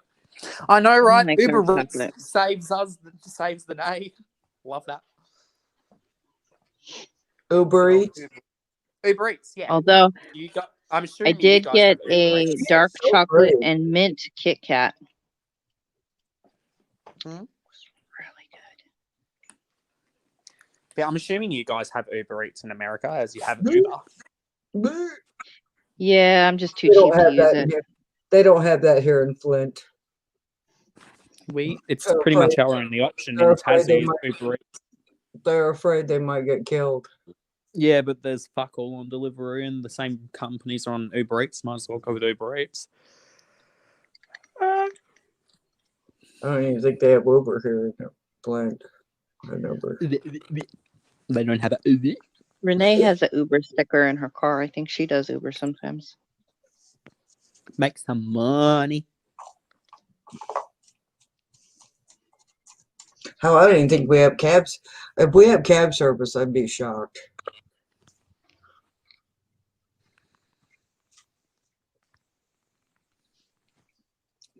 I know, right? like Uber dark Eats chocolate. saves the day. Love that. Uber Eats. Uber Eats, yeah. Although I'm I assuming you did guys get have Uber a Eats. dark so chocolate great. and mint Kit Kat. Hmm? Really good. Yeah, I'm assuming you guys have Uber Eats in America as you have Uber. Yeah, I'm just too They cheap don't to have use that it. here. They don't have that here in Flint. It's They're pretty afraid- much our only option they're in afraid they Tassie is might- Uber Eats. They're afraid they might get killed. Yeah, but there's fuck all on delivery and the same companies are on Uber Eats. Might as well go with Uber Eats. I don't even think they have Uber here in Flint. Uber. They don't have an Uber. Renee has an Uber sticker in her car. I think she does Uber sometimes. Make some money. Hell, I didn't think we have cabs. If we have cab service, I'd be shocked.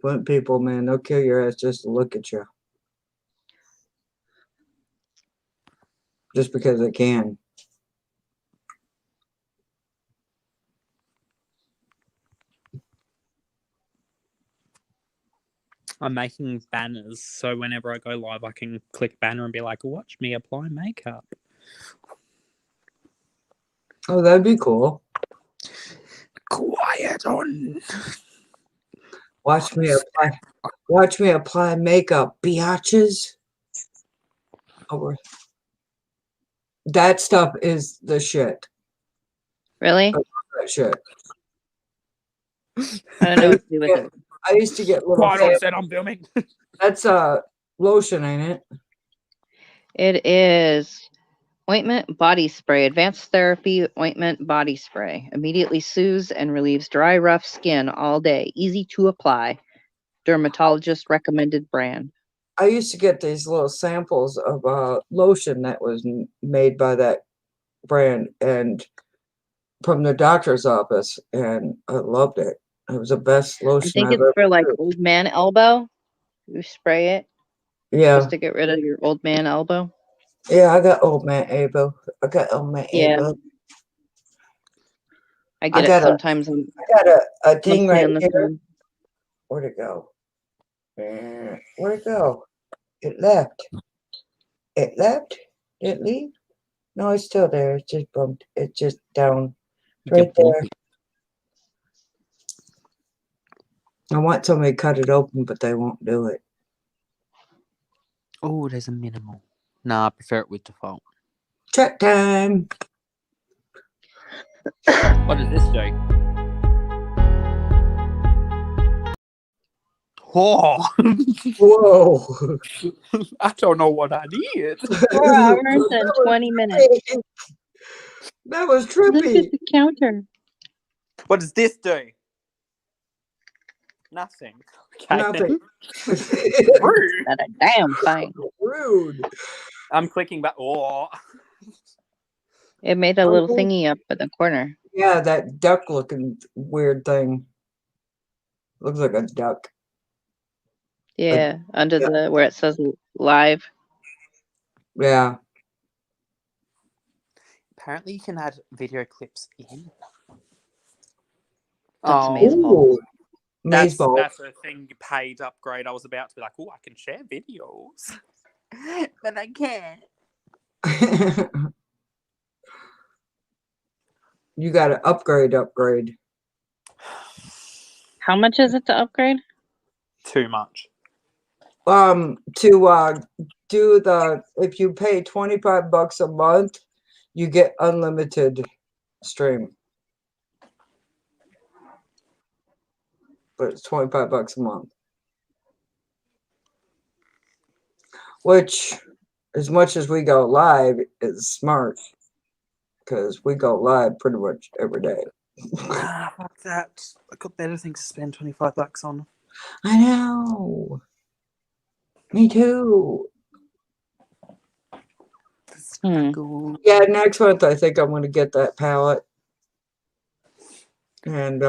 Flint people, man, they'll kill your ass just to look at you. Just because they can. I'm making banners, so whenever I go live, I can click banner and be like, "Watch me apply makeup." Oh, that'd be cool. Quiet on. Watch me apply makeup, biatches. Oh, that stuff is the shit. Really? That shit. I don't know what to do with it. I used to get little Quiet on, said I'm filming. that's lotion, ain't it? It is ointment body spray, advanced therapy ointment body spray. Immediately soothes and relieves dry, rough skin all day. Easy to apply. Dermatologist recommended brand. I used to get these little samples of lotion that was made by that brand and from the doctor's office, and I loved it. It was the best I lotion think I've it's ever for like used. old man elbow. You spray it Yeah, just to get rid of your old man elbow. yeah, I got old man elbow. Yeah. I I get it got a, sometimes on I got a thing mostly right on the here. phone. Where'd it go? Where'd it go? It left. It left? Did it leave? No, it's still there. It's just bumped. It's just down. It's right there. I want somebody to cut it open, but they won't do it. Oh, there's a minimal. Nah, I prefer it with default. Check time. What does this do? Oh, Whoa. I don't know what I did. 4 hours and 20 minutes. That was Look trippy. at the counter. What does this do? Nothing. Okay. Nothing. Rude. Not a damn thing. Rude. I'm clicking back. Oh. It made a little Okay. thingy up in the corner. Yeah, that duck looking weird thing. Looks like a duck. Yeah, under the where it says live. Yeah. Apparently, you can add video clips in. That's Oh, amazing. Ooh. Maze ball. that's a thing. Paid upgrade. I was about to be like, oh, I can share videos, but I can't. You got to upgrade. How much is it to upgrade? Too much. To do if you pay $25 a month, you get unlimited stream. But it's $25 a month. Which, as much as we go live, is smart. Because we go live pretty much every day. Fuck that. I got better things to spend $25 on. I know. Me too. Cool. Yeah, next month I think I'm gonna get that palette. And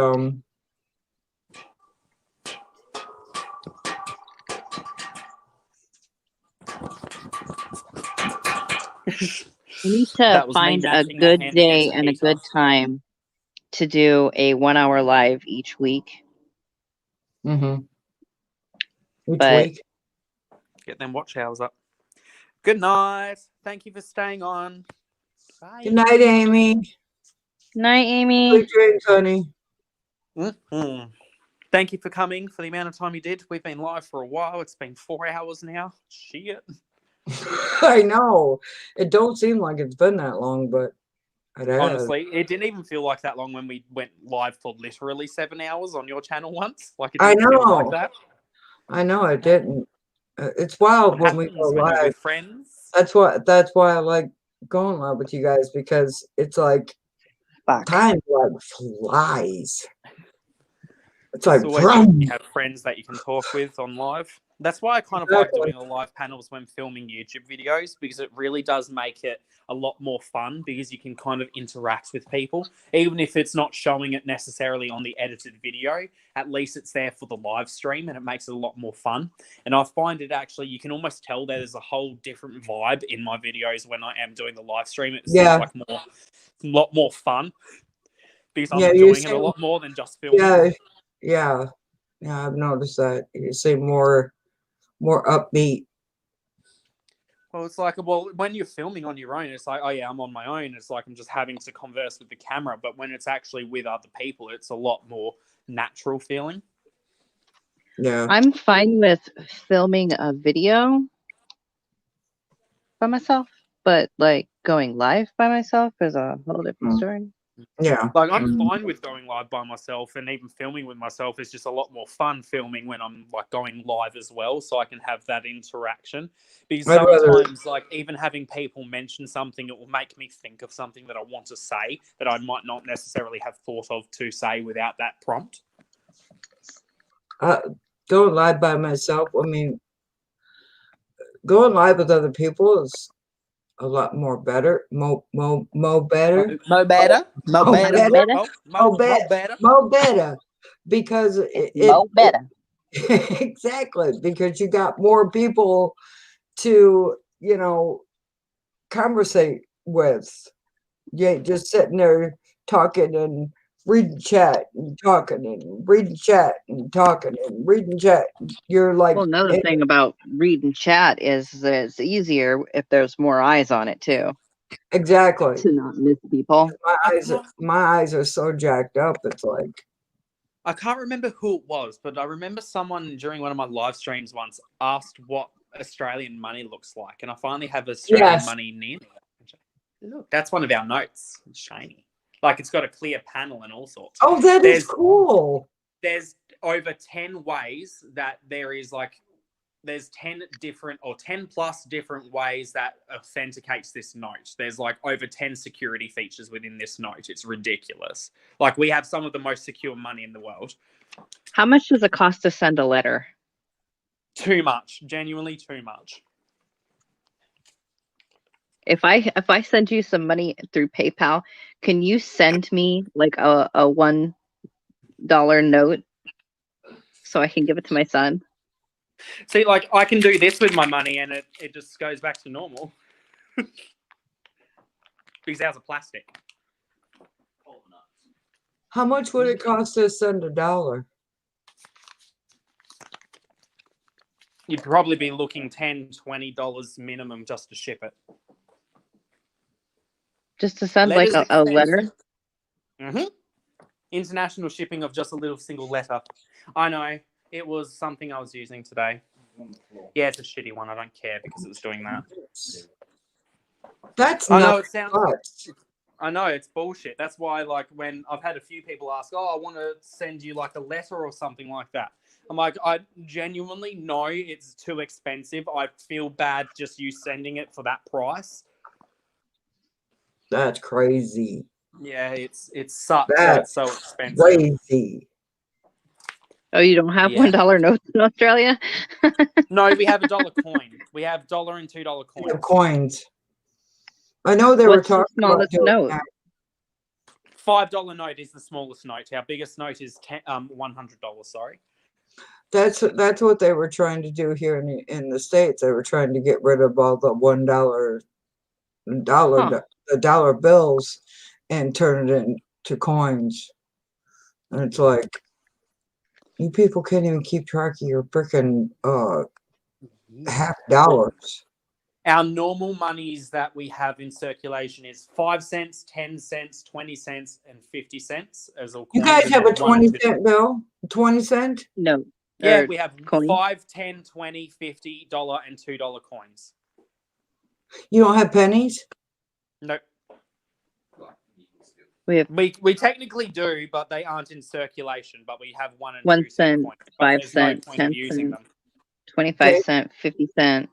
We need to That was me find a matching that good hand day against and a Peter. good time to do a 1 hour live each week. each But- week. Get them watch hours up. Good night. Thank you for staying on. Bye. Good night, Amy. Night, Amy. Sweet dreams, honey. Mm-hmm. Thank you for coming for the amount of time you did. We've been live for a while. It's been 4 hours now. Shit. I know. It don't seem like it's been that long, but it has. Honestly, it didn't even feel like that long when we went live for literally 7 hours on your channel once. Like it I didn't feel like know. that. I know it didn't. It's wild What when we happens go when you're live. with friends? That's why I like going live with you guys, because it's like Fuck. time like flies. It's It's like always good when vroom. you have friends that you can talk with on live. That's why I kind of like doing the live panels when filming YouTube videos, because it really does make it a lot more fun, because you can kind of interact with people. Even if it's not showing it necessarily on the edited video, at least it's there for the live stream, and it makes it a lot more fun. And I find it actually, you can almost tell there's a whole different vibe in my videos when I am doing the live stream. It seems like a lot more fun, because I'm doing it a lot more than just filming. Yeah, I've noticed that. You seem more upbeat. Well, it's like, well, when you're filming on your own, it's like, oh yeah, I'm on my own. It's like I'm just having to converse with the camera. But when it's actually with other people, it's a lot more natural feeling. Yeah. I'm fine with filming a video by myself, but like going live by myself is a whole different story. Yeah. Like, I'm fine with going live by myself, and even filming with myself is just a lot more fun filming when I'm like going live as well, so I can have that interaction. Because I'd rather- sometimes, like, even having people mention something, it will make me think of something that I want to say that I might not necessarily have thought of to say without that prompt. Going live by myself, I mean, going live with other people is a lot more better. Mo better. Mo better. Mo better. better. Mo better. Mo better. Because better. exactly, because you got more people to, conversate with. You ain't just sitting there talking and reading chat and talking and reading chat and talking and reading chat. You're like, Well, another thing about reading chat is that it's easier if there's more eyes on it too, exactly. to not miss people. My eyes are so jacked up. It's like, I can't remember who it was, but I remember someone during one of my live streams once asked what Australian money looks like, and I finally have Australian Yes. money near me. Look, that's one of our notes. It's shiny. Like, it's got a clear panel and all sorts. oh, that is There's- cool. There's over 10 ways that there's 10 different or 10 plus different ways that authenticates this note. There's like over 10 security features within this note. It's ridiculous. Like, we have some of the most secure money in the world. How much does it cost to send a letter? Too much. Genuinely too much. If I send you some money through PayPal, can you send me like a $1 note so I can give it to my son? See, like, I can do this with my money and it just goes back to normal. Because ours are plastic. How much would it cost to send $1? You'd probably be looking $10, $20 minimum just to ship it. Just to send Letters like a letter? Mm-hmm. International shipping of just a little single letter. I know. It was something I was using today. Yeah, it's a shitty one. I don't care because it was doing that. That's I know not it sounds. much. I know it's bullshit. That's why, like, when I've had a few people ask, "Oh, I want to send you like a letter or something like that," I'm like, I genuinely know it's too expensive. I feel bad just you sending it for that price. That's crazy. Yeah, it sucks. That That's it's so expensive. Crazy. Oh, you don't have Yeah. $1 notes in Australia? No, we have $1 coin. We have $1 and $2 coins. Coins. I know they were What's the talking about smallest doing note? that. $5 note is the smallest note. Our biggest note is $100. Sorry. That's what they were trying to do here in the States. They were trying to get rid of all the $1 the dollar bills and turn it into coins. And it's like, you people can't even keep track of your freaking half dollars. Our normal monies that we have in circulation is 5 cents, 10 cents, 20 cents, and 50 cents as all You coins. guys have a 20-cent bill? 20 cent? No. Yeah, Or we have coin? 5, 10, 20, $50, and $2 coins. You don't have pennies? Nope. We have We technically do, but they aren't in circulation. But we have 1 and 1 2 cent cent, coins. But 5 there's cent, no point of 10 using cent, them 25 Okay. cent, 50 cent,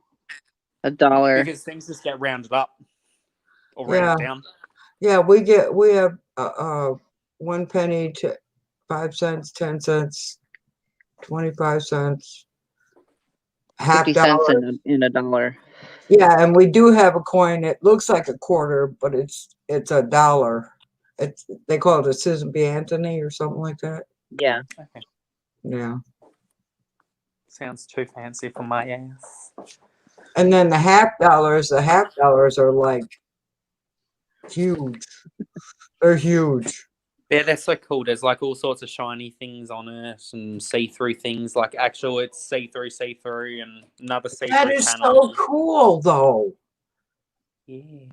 $1. because things just get rounded up or Yeah. rounded down. Yeah, we have 1 penny to 5 cents, 10 cents, 25 cents, half 50 cents dollar. in $1. Yeah, and we do have a coin. It looks like a quarter, but it's $1. They call it a Susan B. Anthony or something like that. Yeah. Okay. Yeah. Sounds too fancy for my ass. And then the half dollars are like huge. They're huge. Yeah, they're so cool. There's like all sorts of shiny things on it and see-through things. Like actual, it's see-through, and another see-through That is panel. so cool, though. Yeah.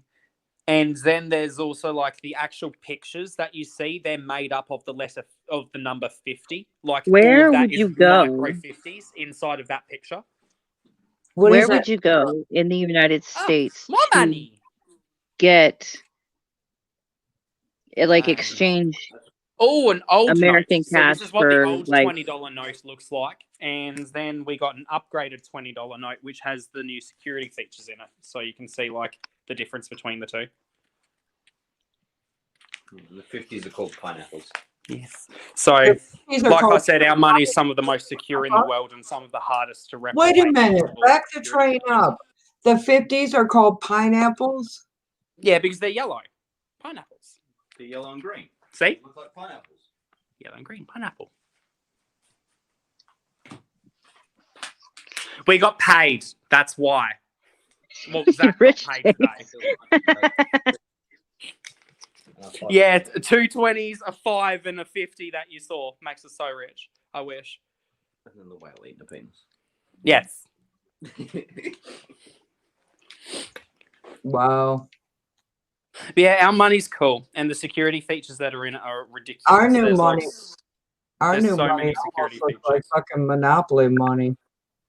And then there's also like the actual pictures that you see. They're made up of the letter of the number 50. Like all Where of that would is you go? micro 50s inside of that picture. What Where is would that? you go in the United States More to money. get like Um, exchange Oh, an old American note. So cash this is what the for old like $20 note looks like. And then we got an upgraded $20 note, which has the new security features in it. So you can see like the difference between the two. The 50s are called pineapples. Yes. So, These are like I called- said, our money is some of the most secure in the world and some of the hardest to replicate. Wait a minute. because of all Back the the security train up. The 50s are called pineapples. Yeah, because they're yellow. Pineapples. They're yellow and green. See? They look like pineapples. Yellow and green pineapple. We got paid. That's why. Well, Zach got Rich paid today. Yeah, two 20s, a 5, and a 50 that you saw makes us so rich. I wish. And then the whale eating a penis. Yes. Wow. But yeah, our money's cool, and the security features that are in it are ridiculous. Our new There's money. Our there's new so money many security almost looks like features. fucking Monopoly money.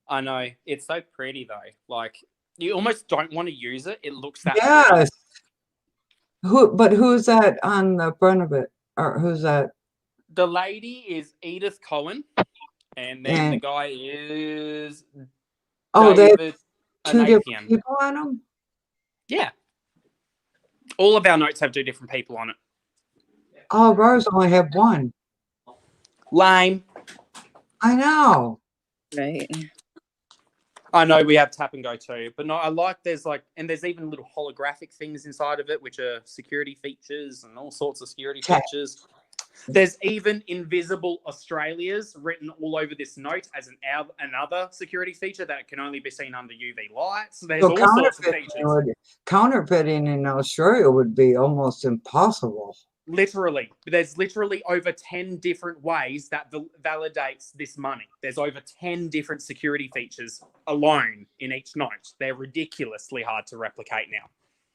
I know. It's so pretty, though. Like, you almost don't want to use it. It looks that pretty. Yes. Who's that on the front of it? Or who's that? The lady is Edith Cohen, and then And- the guy is Oh, they have David two different Anathian. people on them? Yeah. All of our notes have 2 different people on it. All of ours only have one. Lame. I know. right. I know we have tap and go too, but no, I like there's even little holographic things inside of it, which are security features and all sorts of security Okay. features. There's even invisible Australias written all over this note as another security feature that can only be seen under UV lights. There's So all sorts of features. counterfeiting in Australia would be almost impossible. Literally, there's literally over 10 different ways that validates this money. There's over 10 different security features alone in each note. They're ridiculously hard to replicate now.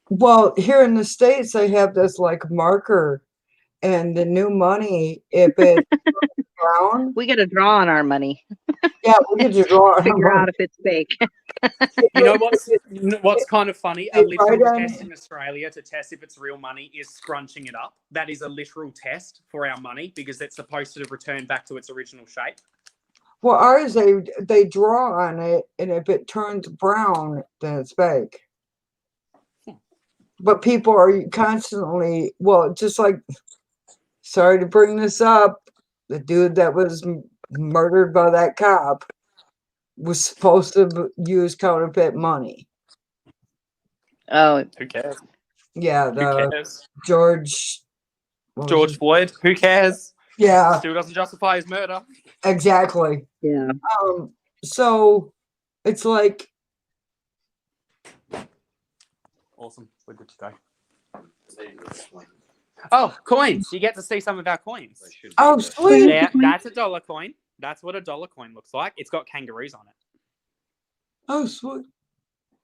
Well, here in the States, they have this like marker, and the new money, if it's brown, We get a draw on our money. yeah, we get to draw. Figure out if it's fake. You know what's kind of funny? A They literal tried on test it. in Australia to test if it's real money is scrunching it up. That is a literal test for our money because it's supposed to return back to its original shape. Well, ours they draw on it, and if it turns brown, then it's fake. But people are constantly, well, just like, sorry to bring this up, the dude that was murdered by that cop was supposed to use counterfeit money. Oh, Who cares? Yeah, Who the cares? George. what was George his- Floyd. Who cares? Yeah, Still doesn't justify his murder. exactly. yeah. So it's like, Awesome. We're good to go. Oh, coins. You get to see some of our coins. oh, sweet. Yeah, that's a dollar coin. That's what a dollar coin looks like. It's got kangaroos on it. Oh, sweet.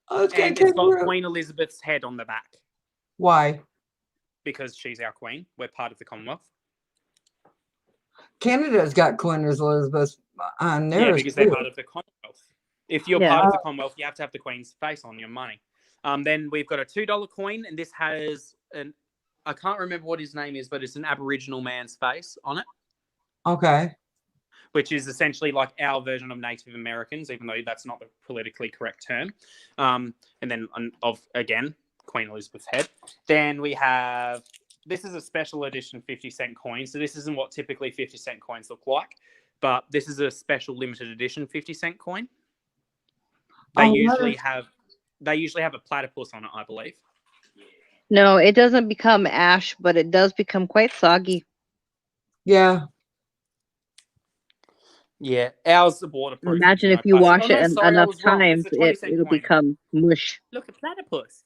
Oh, it's got And it's got kangaroo. Queen Elizabeth's head on the back Why? because she's our queen. We're part of the Commonwealth. Canada's got Queen Elizabeth on Yeah, theirs because they're too. part of the Commonwealth. If you're Yeah. part of the Commonwealth, you have to have the Queen's face on your money. Then we've got a $2 coin, and this has I can't remember what his name is, but it's an Aboriginal man's face on it, Okay. which is essentially like our version of Native Americans, even though that's not the politically correct term. And then again, Queen Elizabeth's head. Then we have, this is a special edition 50-cent coin. So this isn't what typically 50-cent coins look like, but this is a special limited edition 50-cent coin. They Oh, usually have a platypus on it, I believe. No, it doesn't become ash, but it does become quite soggy. Yeah. Yeah, ours are waterproof. Imagine There's if no you plastic. wash Oh, it no, sorry, I enough was wrong. times, It's a 20-cent it'll coin. become mush. Look, a platypus.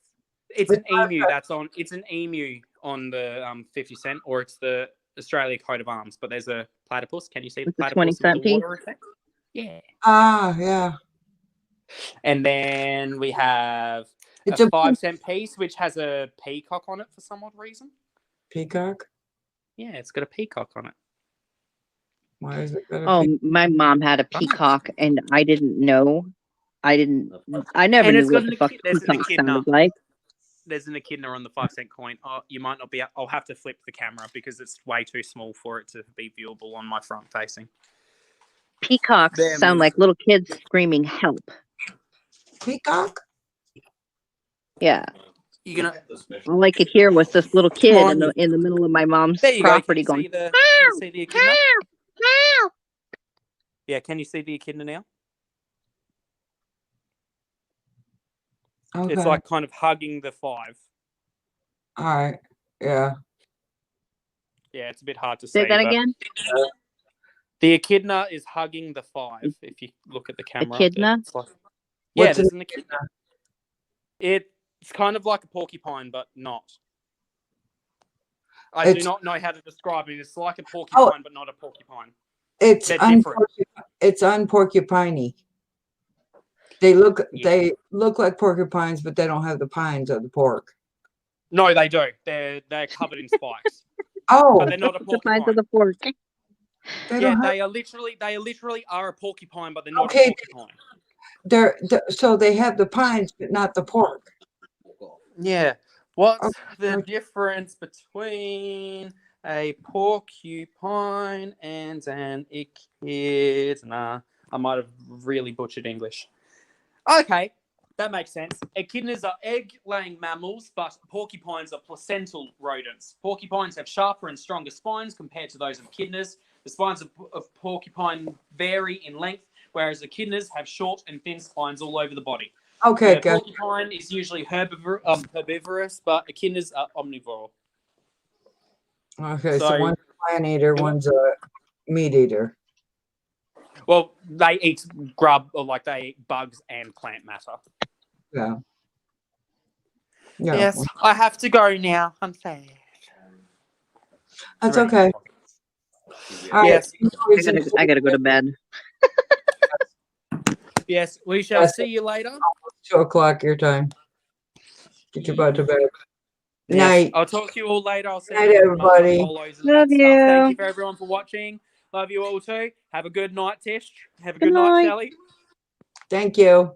It's an emu that's on. It's an emu on the 50-cent, or it's the Australia coat of arms. But there's a platypus. Can you see the It's a platypus 20-cent with the piece? water effect? Yeah. Ah, yeah. And then we have It's a a 5-cent piece, which has a peacock on it for some odd reason. peacock. Yeah, it's got a peacock on it. Why is it got a Oh, peacock? my mom had a peacock, and I didn't know. I never And knew it's got what the fuck there's an peacock echidna. sounded like. There's an echidna on the 5-cent coin. Oh, you might not be. I'll have to flip the camera because it's way too small for it to be viewable on my front facing. Peacocks There, sound Ms. like little kids screaming help. Peacock? Yeah. You gonna? All I could hear was this little kid on, in the middle of my mom's There you go. Can property you going, see the? Can you see the echidna? Yeah. Can you see the echidna now? Okay. It's like kind of hugging the 5. All right. Yeah. Yeah, it's a bit hard to say see. that but again? The echidna is hugging the 5. If you look at the camera, Echidna? it's like, What's there's an echidna. It's kind of like a porcupine, but not. I do not know how to describe it. It's like a porcupine, but not a porcupine. It's They're different. It's unporcupiney. They look like porcupines, but they don't have the pines of the pork. No, they do. They're covered in spikes. Oh, But they're not a The pines porcupine. of the pork. Yeah, they literally are a porcupine, but they're not a porcupine. So they have the pines, but not the pork. Yeah. What's the difference between a porcupine and an echidna? I might have really butchered English. Okay, that makes sense. Echidnas are egg-laying mammals, but porcupines are placental rodents. Porcupines have sharper and stronger spines compared to those of echidnas. The spines of porcupine vary in length, whereas echidnas have short and thin spines all over the body. Okay, The porcupine is usually herbivorous, but echidnas are omnivore. Okay, so one's a plant eater, one's a meat eater. Well, they eat grub, or like they eat bugs and plant matter. Yeah. Yes, I have to go now. I'm sad. That's okay. Yes. I gotta go to bed. Yes, we shall see you later. 2:00 your time. Get your butt to bed. Yes. Night. I'll talk to you all later. I'll see Night, you everybody. Love you. Thank you for everyone for watching. Love you all too. Have a good night, Tish. Have a good night, Shelly. Thank you.